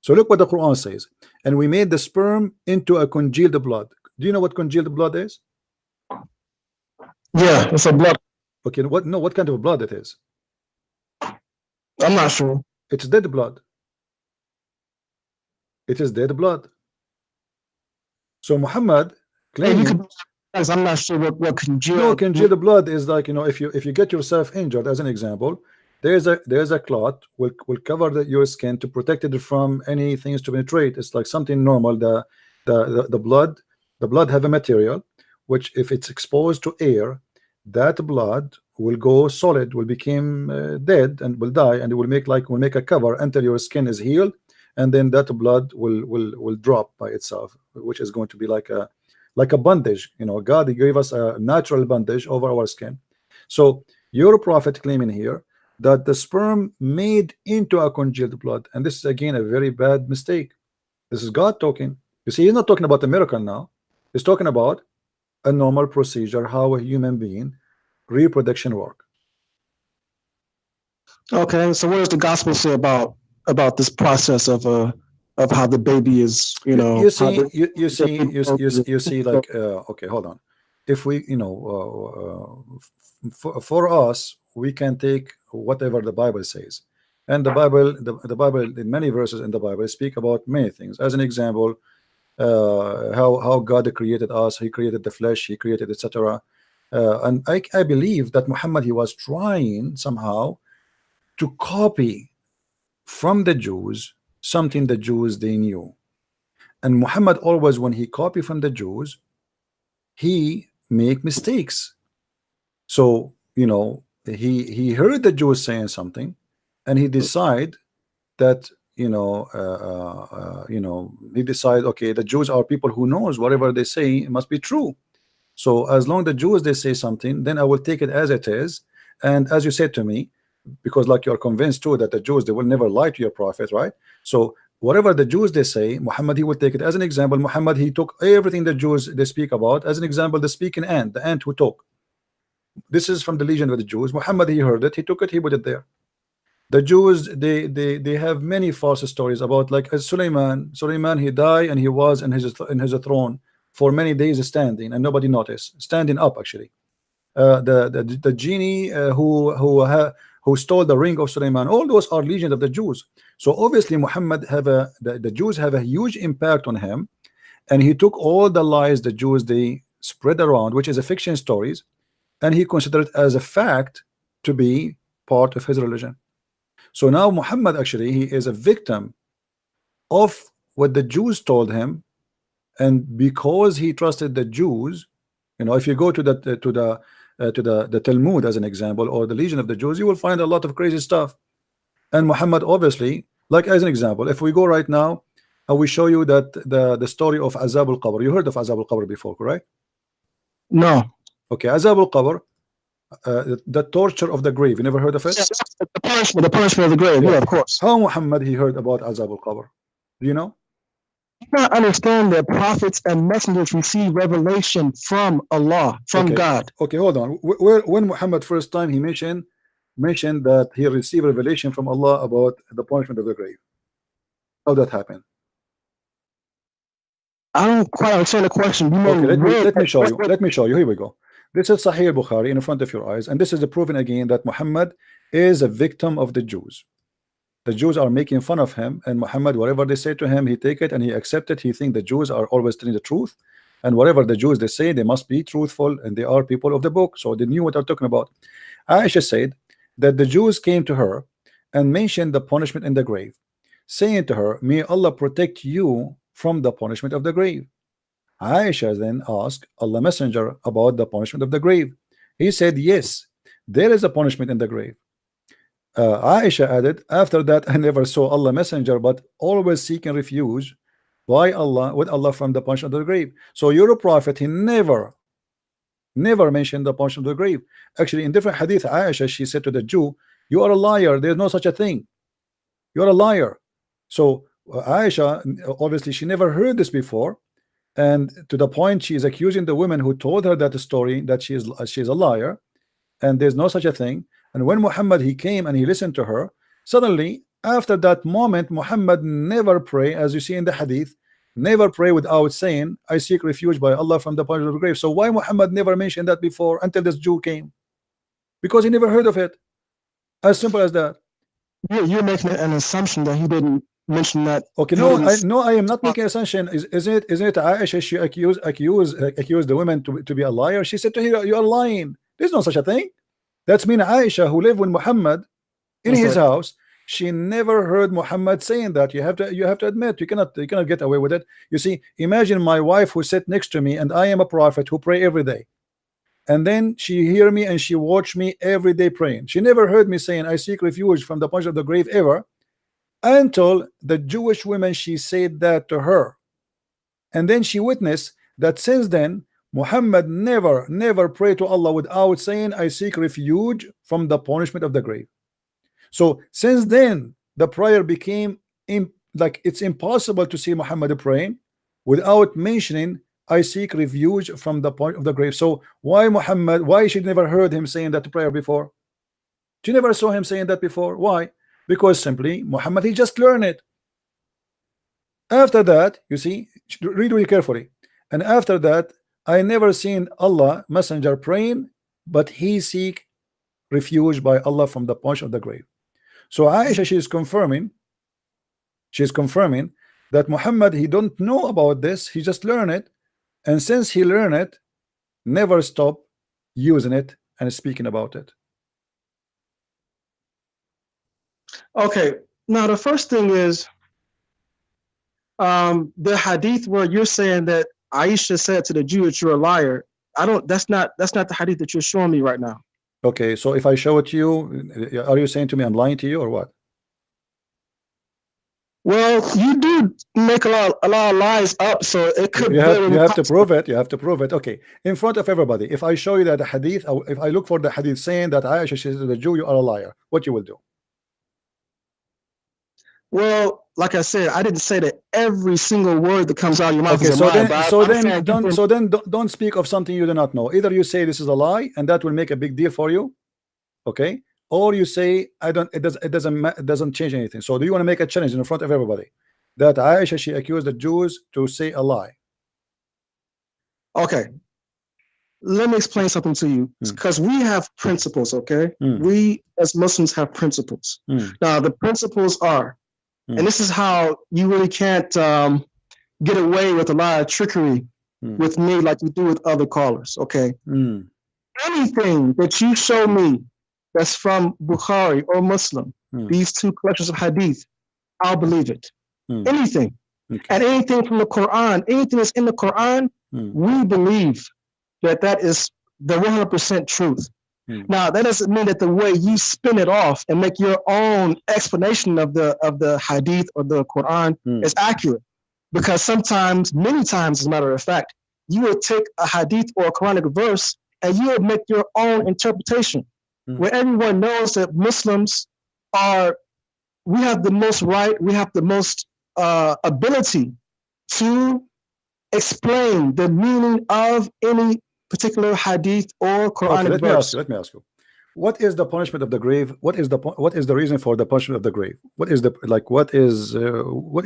So look what the Quran says. And we made the sperm into a congealed blood. Do you know what congealed blood is? Yeah, it's a blood. Okay, what kind of blood it is? I'm not sure. It's dead blood. It is dead blood. So Muhammad claiming, I'm not sure what congealed. No, congealed blood is like, you know, if you get yourself injured, as an example, there's a clot will cover your skin to protect it from any things to penetrate. It's like something normal. The blood have a material which, if it's exposed to air, that blood will go solid, will become dead and will die, and it will make a cover until your skin is healed, and then that blood will drop by itself, which is going to be like a bandage. You know, God, he gave us a natural bandage over our skin. So your prophet claiming here that the sperm made into a congealed blood, and this is again a very bad mistake. This is God talking. You see, he's not talking about a miracle now. He's talking about a normal procedure, how a human being reproduction work. Okay, so what does the gospel say about this process of how the baby is, you see like okay, hold on. If we, for us, we can take whatever the Bible says, And the Bible, the Bible, in many verses in the Bible speak about many things. As an example, how God created us, He created the flesh, He created etc. And I believe that Muhammad, he was trying somehow to copy from the Jews something the Jews they knew. And Muhammad always, when he copied from the Jews, he make mistakes. So he heard the Jews saying something, and he decide that he decide, okay, the Jews are people who knows whatever they say must be true. So as long the Jews they say something, then I will take it as it is. And as you said to me, because like you're convinced too that the Jews, they will never lie to your prophet, right? So whatever the Jews they say, Muhammad, he will take it as an example. Muhammad, he took everything the Jews they speak about as an example. The speaking ant, the ant who talk, this is from the legend of the Jews. Muhammad, he heard it, he took it, he put it there. The Jews, they have many false stories about, like Suleiman, he died and he was in his throne for many days standing and nobody noticed, standing up actually. The genie who stole the ring of Suleiman, all those are legends of the Jews. So obviously Muhammad the Jews have a huge impact on him, and he took all the lies the Jews they spread around, which is a fiction stories, and he considered it as a fact to be part of his religion. So now Muhammad actually, he is a victim of what the Jews told him, and because he trusted the Jews, if you go to the Talmud as an example, or the Legion of the Jews, you will find a lot of crazy stuff. And Muhammad, obviously, like as an example, if we go right now, we show you that the story of Azab al-Qabr. You heard of Azab al-Qabr before, correct? No. Okay, Azab al-Qabr, the torture of the grave. You never heard of it? Yeah, the punishment of the grave. Yeah, of course. How Muhammad he heard about Azab al-Qabr? Do you know? You cannot understand that prophets and messengers receive revelation from Allah, from God. Okay, hold on. When Muhammad first time he mentioned that he received revelation from Allah about the punishment of the grave, how that happened? I don't quite understand the question. Okay, let me show you. Let me show you. Here we go. This is Sahih Bukhari in front of your eyes, and this is the proven again that Muhammad is a victim of the Jews. The Jews are making fun of him, and Muhammad, whatever they say to him, he take it and he accept it. He think the Jews are always telling the truth, and whatever the Jews they say, they must be truthful, and they are people of the book, so they knew what they're talking about. Aisha said that the Jews came to her and mentioned the punishment in the grave, saying to her, may Allah protect you from the punishment of the grave. Aisha then asked Allah Messenger about the punishment of the grave. He said, yes, there is a punishment in the grave. Aisha added, after that I never saw Allah Messenger, but always seeking refuge by Allah, with Allah, from the punishment of the grave. So your prophet, he never mentioned the punishment of the grave. Actually, in different hadith, Aisha, she said to the Jew, you are a liar, there's no such a thing, you are a liar. So Aisha, obviously she never heard this before, and to the point she is accusing the women who told her that story, that she is a liar, and there's no such a thing. And when Muhammad he came and he listened to her, suddenly after that moment Muhammad never pray, as you see in the hadith, never pray without saying, I seek refuge by Allah from the punishment of the grave. So why Muhammad never mentioned that before until this Jew came? Because he never heard of it. As simple as that. You're making an assumption that he didn't mention that. Okay, no, I am not making an assumption. Isn't it Aisha, she accused the women to be a liar? She said to her, you are lying. There's no such a thing. That's mean Aisha, who lived with Muhammad in his house, she never heard Muhammad saying that. You have to admit, you cannot get away with it. You see, imagine my wife who sat next to me, and I am a prophet who pray every day, and then she hear me and she watch me every day praying. She never heard me saying I seek refuge from the punishment of the grave ever, until the Jewish women she said that to her, and then she witnessed that since then Muhammad never prayed to Allah without saying I seek refuge from the punishment of the grave. So since then the prayer became like it's impossible to see Muhammad praying without mentioning I seek refuge from the point of the grave. So why she never heard him saying that prayer before? She never saw him saying that before. Why? Because simply Muhammad, he just learned it. After that, you see, read really carefully, and after that I never seen Allah Messenger praying, but he seek refuge by Allah from the punch of the grave. So Aisha, she's confirming that Muhammad, he don't know about this, he just learned it, and since he learned it, never stop using it and speaking about it. Okay, now the first thing is the hadith where you're saying that Aisha said to the Jew that you're a liar. That's not the hadith that you're showing me right now. Okay, so if I show it to you, are you saying to me I'm lying to you or what? Well, you do make a lot of lies up, so it could. You have to prove it. You have to prove it. Okay, in front of everybody. If I show you that the hadith, if I look for the hadith saying that Aisha says to the Jew, you are a liar, what you will do? Well, like I said, I didn't say that every single word that comes out of your mouth Okay, is a lie. so then don't speak of something you do not know. Either you say this is a lie, and that will make a big deal for you, okay? Or you say it doesn't change anything. So do you want to make a challenge in front of everybody that Aisha, she accused the Jews to say a lie? Okay, let me explain something to you, because we have principles. Okay, we as Muslims have principles. Now the principles are, and this is how you really can't get away with a lot of trickery with me like you do with other callers. Okay, anything that you show me that's from Bukhari or Muslim, these two collections of hadith, I'll believe it. Anything. Okay. And anything from the Quran, anything that's in the Quran, we believe that is the 100% truth. Now, that doesn't mean that the way you spin it off and make your own explanation of the hadith or the Quran is accurate. Because sometimes, many times, as a matter of fact, you will take a hadith or a Quranic verse and you will make your own interpretation. Where everyone knows that Muslims we have the most right, we have the most ability to explain the meaning of any particular hadith or Quranic verse. Let me ask you. What is the punishment of the grave? What is the reason for the punishment of the grave? What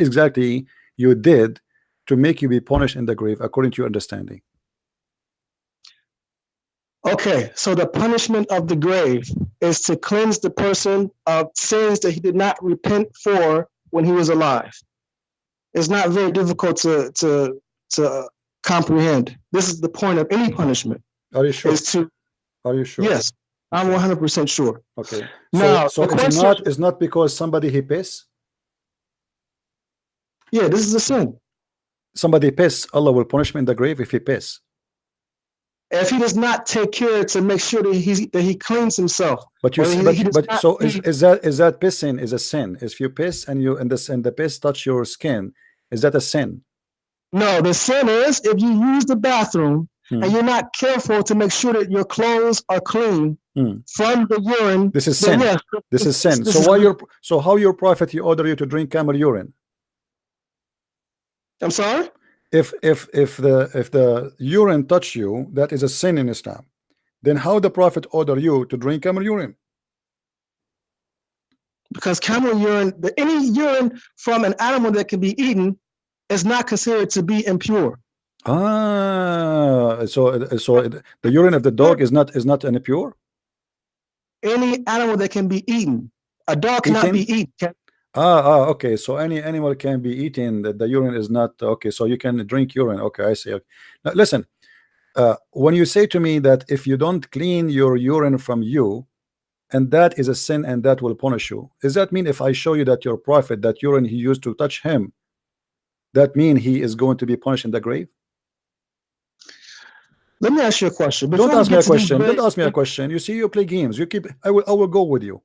exactly you did to make you be punished in the grave according to your understanding? Okay, so the punishment of the grave is to cleanse the person of sins that he did not repent for when he was alive. It's not very difficult to comprehend. This is the point of any punishment. Are you sure? Are you sure? Yes, I'm 100% sure. Okay. Now, so it's not because somebody he piss? Yeah, this is a sin. Somebody piss, Allah will punish him in the grave if he piss. If he does not take care to make sure that he cleans himself. But is that pissing is a sin? If you piss and the piss touch your skin, is that a sin? No, the sin is if you use the bathroom and you're not careful to make sure that your clothes are clean from the urine. This is sin. Yes, this is sin. So how your prophet he order you to drink camel urine? I'm sorry? If the urine touch you, that is a sin in Islam. Then how the prophet order you to drink camel urine? Because camel urine, any urine from an animal that can be eaten is not considered to be impure. So the urine of the dog is not impure? Any animal that can be eaten. A dog cannot be eaten. Okay. So any animal can be eaten. The urine is not okay. So you can drink urine. Okay, I see. Okay. Now listen. When you say to me that if you don't clean your urine from you, and that is a sin, and that will punish you, does that mean if I show you that your prophet, that urine he used to touch him, that mean he is going to be punished in the grave? Let me ask you a question. Don't ask me a question. Don't ask me a question. You see, you play games. You keep. I will go with you.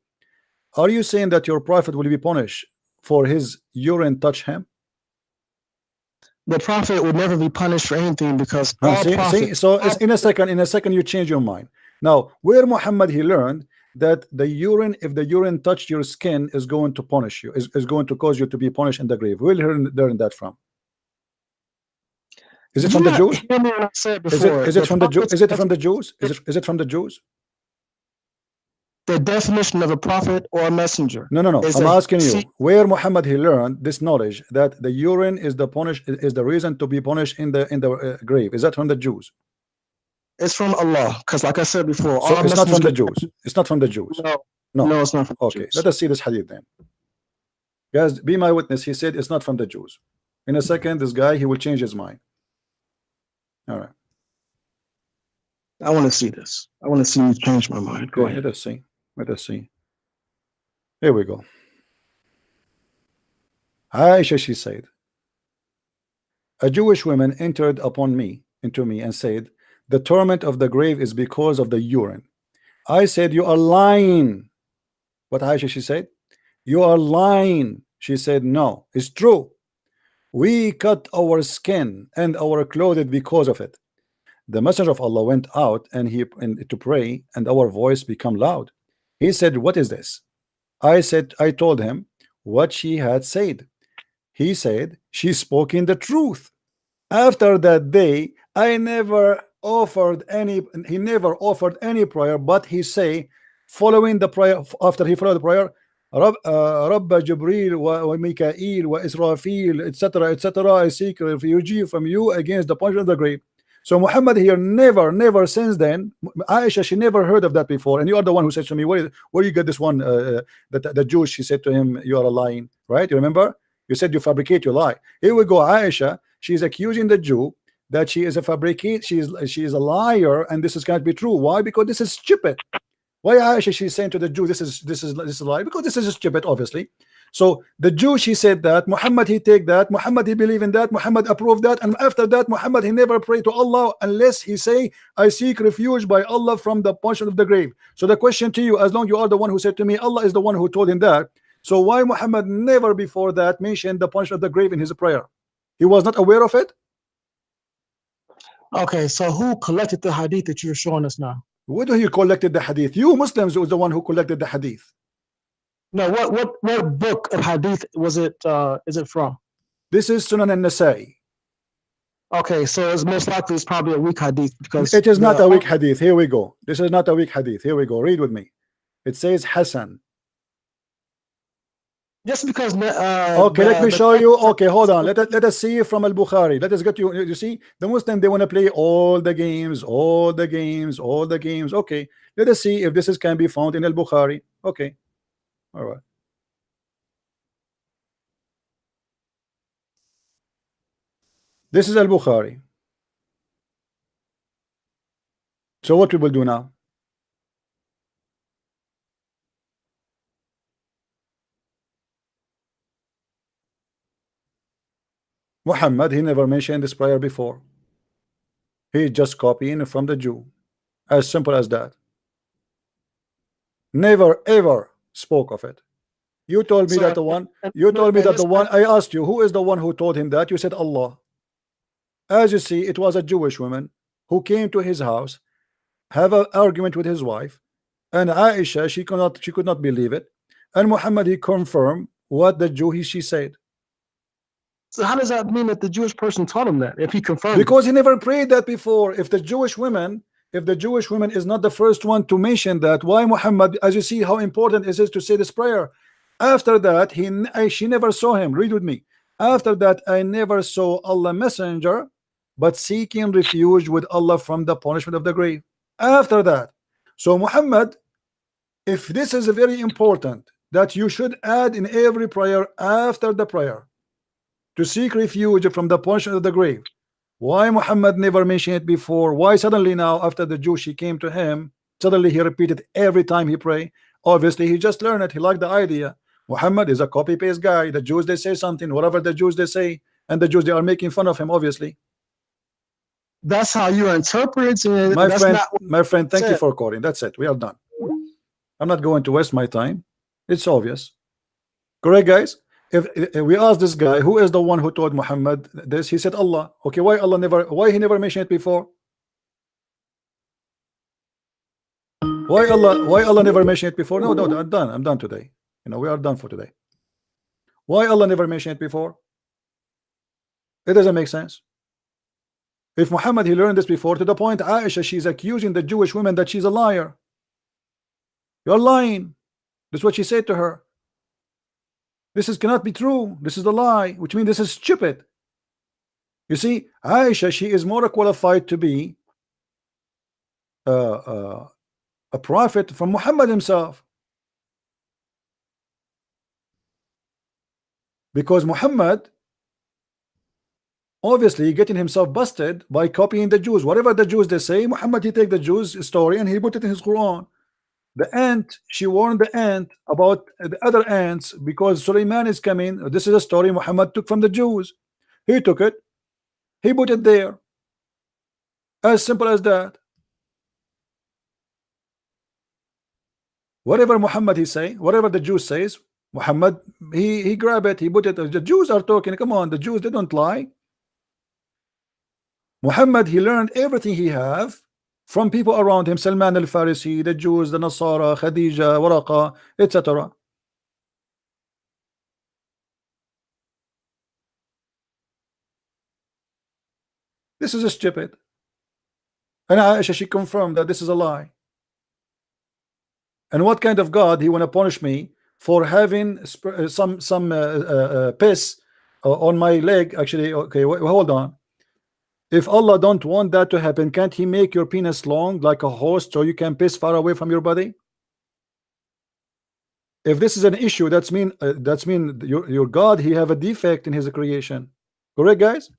Are you saying that your prophet will be punished for his urine touch him? The prophet would never be punished for anything because so in a second you change your mind. Now, where Muhammad he learned that the urine, if the urine touched your skin, is going to punish you, is going to cause you to be punished in the grave. Where learn that from? Is it from the Jews? Is it from the Jews? Is it from the Jews? Is it from the Jews? The definition of a prophet or a messenger. No. I'm asking you, where Muhammad he learned this knowledge that the urine is the reason to be punished in the grave? Is that from the Jews? It's from Allah, because like I said before, so it's not from the Jews. It's not from the Jews. No. No, it's not from the Okay, Jews. let us see this hadith then. Guys, be my witness. He said it's not from the Jews. In a second, this guy, he will change his mind. All right. I want to see this. I want to see you change my mind. Go Okay, ahead. let us see. Let us see. Here we go. Aisha, she said, a Jewish woman entered into me and said, the torment of the grave is because of the urine. I said, you are lying. What Aisha, she said, you are lying. She said, no, it's true. We cut our skin and our clothes because of it. The messenger of Allah went out and to pray, and our voice became loud. He said, what is this? I told him what she had said. He said, she spoke in the truth. After that day, he never offered any prayer, but he say, following the prayer, after he followed the prayer, Rabba Jibreel wa Mikael wa Israfil, etc., etc., I seek refuge from you against the punishment of the grave. So Muhammad here never since then, Aisha, she never heard of that before, and you are the one who said to me, where you get this one, that the Jews, she said to him, you are lying, right? You remember? You said you fabricate your lie. Here we go. Aisha, she's accusing the Jew that she is a fabricate, she is a liar, and this is going to be true. Why? Because this is stupid. Why Aisha, she's saying to the Jew, this is a lie? Because this is stupid, obviously. So the Jew, she said that, Muhammad, he take that, Muhammad, he believe in that, Muhammad approved that, and after that, Muhammad, he never pray to Allah unless he say, I seek refuge by Allah from the punishment of the grave. So the question to you, as long you are the one who said to me, Allah is the one who told him that, so why Muhammad never before that mentioned the punishment of the grave in his prayer? He was not aware of it? Okay, so who collected the hadith that you're showing us now? Where do you collected the hadith? You Muslims was the one who collected the hadith. No, what book of hadith was it? Is it from? This is Sunan al-Nasa'i. Okay, so it's most likely it's probably a weak hadith because it is not a weak hadith. Here we go. This is not a weak hadith. Here we go. Read with me. It says Hassan. Just because. Okay, let me show you. Okay, hold on. Let us see from Al-Bukhari. Let us get you. You see, the Muslim, they want to play all the games. Okay, let us see if this can be found in Al-Bukhari. Okay, all right. This is Al-Bukhari. So what we will do now? Muhammad, he never mentioned this prayer before. He just copying from the Jew. As simple as that. Never ever spoke of it. You told me that the one. You told me that the one. I asked you, who is the one who told him that? You said Allah. As you see, it was a Jewish woman who came to his house, have an argument with his wife, and Aisha, she could not believe it, and Muhammad, he confirmed what the Jew she said. So how does that mean that the Jewish person taught him that if he confirmed? Because he never prayed that before. If the Jewish woman is not the first one to mention that, why Muhammad? As you see how important it is to say this prayer. After that, she never saw him. Read with me. After that, I never saw Allah messenger, but seeking refuge with Allah from the punishment of the grave. After that, so Muhammad, if this is very important, that you should add in every prayer after the prayer to seek refuge from the punishment of the grave. Why Muhammad never mentioned it before? Why suddenly now, after the Jew, she came to him, suddenly he repeated every time he pray? Obviously, he just learned it. He liked the idea. Muhammad is a copy-paste guy. The Jews, they say something, whatever the Jews they say, and the Jews, they are making fun of him, obviously. That's how you interpret it. My friend, thank you for calling. That's it. We are done. I'm not going to waste my time. It's obvious. Correct, guys? If we ask this guy, who is the one who told Muhammad this? He said Allah. Okay, why he never mentioned it before? Why Allah never mentioned it before? No, I'm done today. You know, we are done for today. Why Allah never mentioned it before? It doesn't make sense. If Muhammad, he learned this before, to the point Aisha, she's accusing the Jewish woman that she's a liar. You're lying. That's what she said to her. This cannot be true. This is a lie, which means this is stupid. You see, Aisha, she is more qualified to be a prophet from Muhammad himself. because Muhammad obviously getting himself busted by copying the Jews. Whatever the Jews they say, Muhammad he take the Jews story and he put it in his Quran. The ant, she warned the ant about the other ants because Suleiman is coming. This is a story Muhammad took from the Jews. He took it, he put it there. As simple as that. Whatever Muhammad he say, whatever the Jews says, Muhammad he grab it, he put it. The Jews are talking. Come on, the Jews, they don't lie. Muhammad he learned everything he have from people around him, Salman al-Farisi, the Jews, the Nasara, Khadija, Waraqa, etc. This is stupid. And Aisha, she confirmed that this is a lie. And what kind of God he want to punish me for having some piss on my leg? Actually, okay, hold on. If Allah don't want that to happen, can't he make your penis long like a horse so you can piss far away from your body? If this is an issue, that's mean your God he have a defect in his creation. Correct, guys?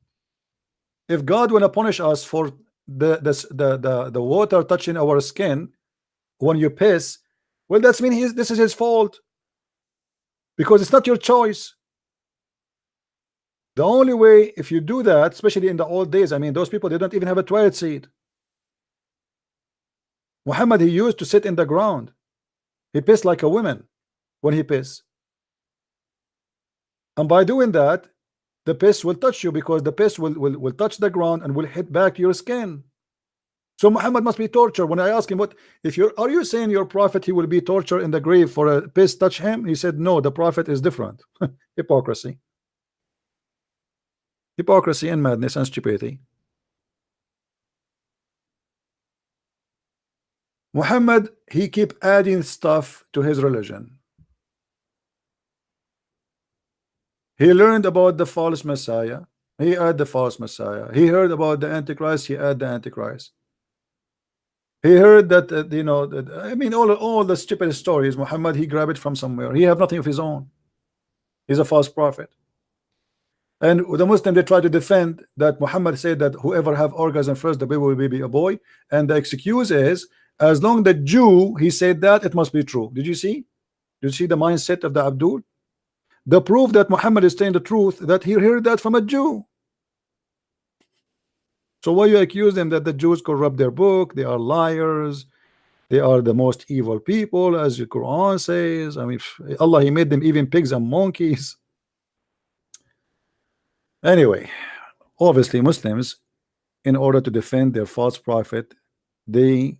If God want to punish us for the water touching our skin when you piss, well, that's mean this is his fault, because it's not your choice. The only way, if you do that, especially in the old days, I mean, those people, they don't even have a toilet seat. Muhammad, he used to sit in the ground. He pissed like a woman when he pissed. And by doing that, the piss will touch you, because the piss will touch the ground and will hit back your skin. So Muhammad must be tortured. When I asked him, what if are you saying your prophet he will be tortured in the grave for a piss touch him? He said, no, the prophet is different. Hypocrisy. Hypocrisy and madness and stupidity. Muhammad, he keep adding stuff to his religion. He learned about the false Messiah. He add the false Messiah. He heard about the Antichrist. He add the Antichrist. He heard that I mean, all the stupid stories. Muhammad, he grabbed it from somewhere. He have nothing of his own. He's a false prophet. And the Muslim, they try to defend that Muhammad said that whoever have orgasm first, the baby will be a boy. And the excuse is, as long the Jew he said that, it must be true. Did you see? Did you see the mindset of the Abdul? The proof that Muhammad is saying the truth, that he heard that from a Jew. So why you accuse them that the Jews corrupt their book? They are liars. They are the most evil people, as the Quran says. I mean, Allah, he made them even pigs and monkeys. Anyway, obviously Muslims, in order to defend their false prophet, they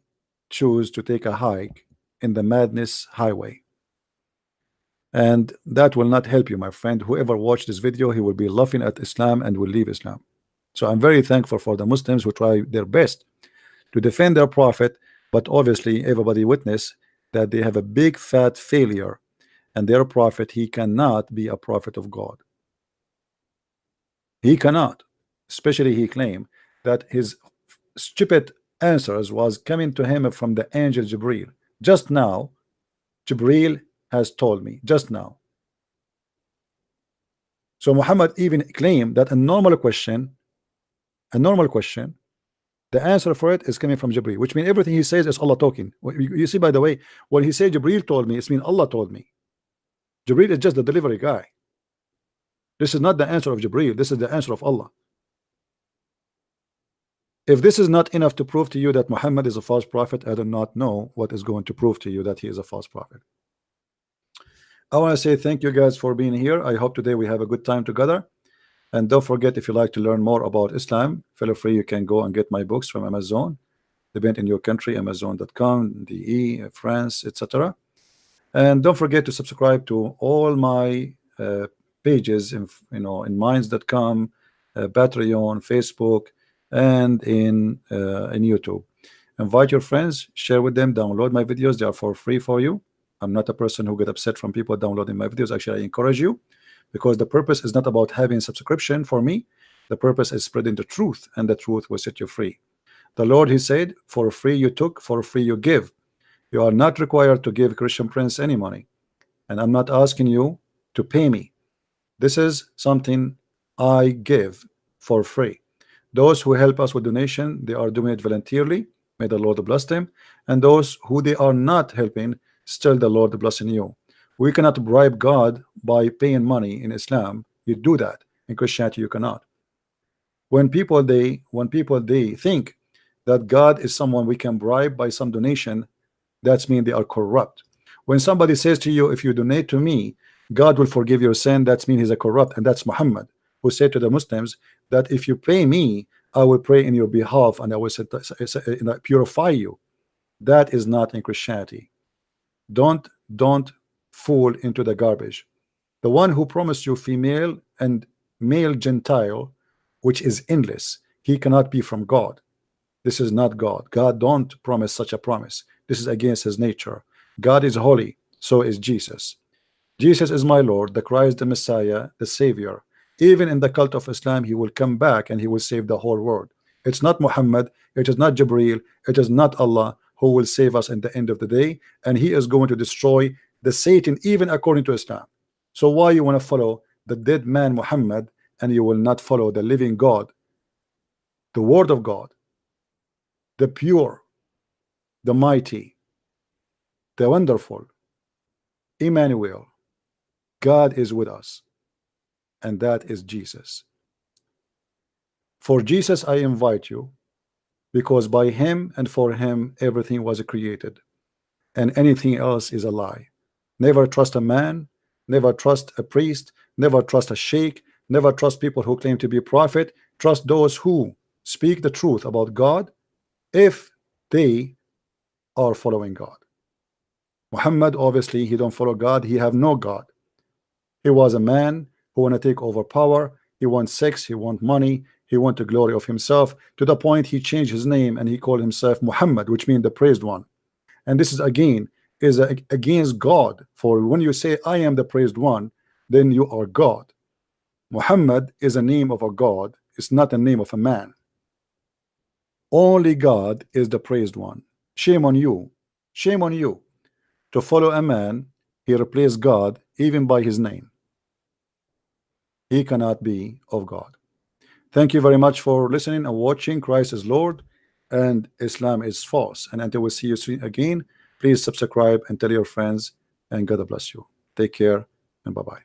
choose to take a hike in the madness highway. And that will not help you, my friend. Whoever watched this video, he will be laughing at Islam and will leave Islam. So I'm very thankful for the Muslims who try their best to defend their prophet, but obviously everybody witness that they have a big fat failure, and their prophet, he cannot be a prophet of God. He cannot. Especially he claimed that his stupid answers was coming to him from the angel Jibril. Just now, Jibril has told me, just now. So Muhammad even claimed that a normal question, the answer for it is coming from Jibril, which means everything he says is Allah talking. You see, by the way, when he said Jibril told me, it means Allah told me. Jibril is just the delivery guy. This is not the answer of Jibril. This is the answer of Allah. If this is not enough to prove to you that Muhammad is a false prophet, I do not know what is going to prove to you that he is a false prophet. I want to say thank you guys for being here. I hope today we have a good time together. And don't forget, if you like to learn more about Islam, feel free, you can go and get my books from Amazon. Depend in your country, Amazon.com, DE, France, etc. And don't forget to subscribe to all my pages in Minds.com, Patreon, Facebook, and in YouTube. Invite your friends, share with them, download my videos. They are for free for you. I'm not a person who get upset from people downloading my videos. Actually, I encourage you, because the purpose is not about having subscription for me. The purpose is spreading the truth, and the truth will set you free. The Lord, he said, for free you took, for free you give. You are not required to give Christian Prince any money, and I'm not asking you to pay me, This is something I give for free. Those who help us with donation, they are doing it voluntarily. May the Lord bless them. And those who they are not helping, still the Lord blessing you. We cannot bribe God by paying money in Islam. You do that. In Christianity, you cannot. When people they think that God is someone we can bribe by some donation, that's mean they are corrupt. When somebody says to you, if you donate to me, God will forgive your sin, that's mean he's a corrupt. And that's Muhammad, who said to the Muslims that if you pay me, I will pray in your behalf and I will purify you. That is not in Christianity. Don't fall into the garbage. The one who promised you female and male Gentile, which is endless, he cannot be from God. This is not God. God don't promise such a promise. This is against his nature. God is holy, so is Jesus. Jesus is my Lord, the Christ, the Messiah, the Savior. Even in the cult of Islam, he will come back and he will save the whole world. It's not Muhammad, it is not Jibreel, it is not Allah who will save us in the end of the day, and he is going to destroy the Satan, even according to Islam. So why you want to follow the dead man Muhammad and you will not follow the living God, the word of God, the pure, the mighty, the wonderful, Emmanuel? God is with us, and that is Jesus. For Jesus I invite you, because by him and for him everything was created, and anything else is a lie. Never trust a man, never trust a priest, never trust a sheikh, never trust people who claim to be prophet. Trust those who speak the truth about God if they are following God. Muhammad, obviously he don't follow God, he have no God. He was a man who want to take over power. He wants sex, he want money, he want the glory of himself, to the point he changed his name and he called himself Muhammad, which means the praised one. And this is again against God. For when you say I am the praised one, then you are God. Muhammad is a name of a God, it's not a name of a man. Only God is the praised one. Shame on you, shame on you to follow a man. He replaced God even by his name. He cannot be of God. Thank you very much for listening and watching. Christ is Lord and Islam is false. And until we see you soon again, please subscribe and tell your friends, and God bless you. Take care and bye-bye.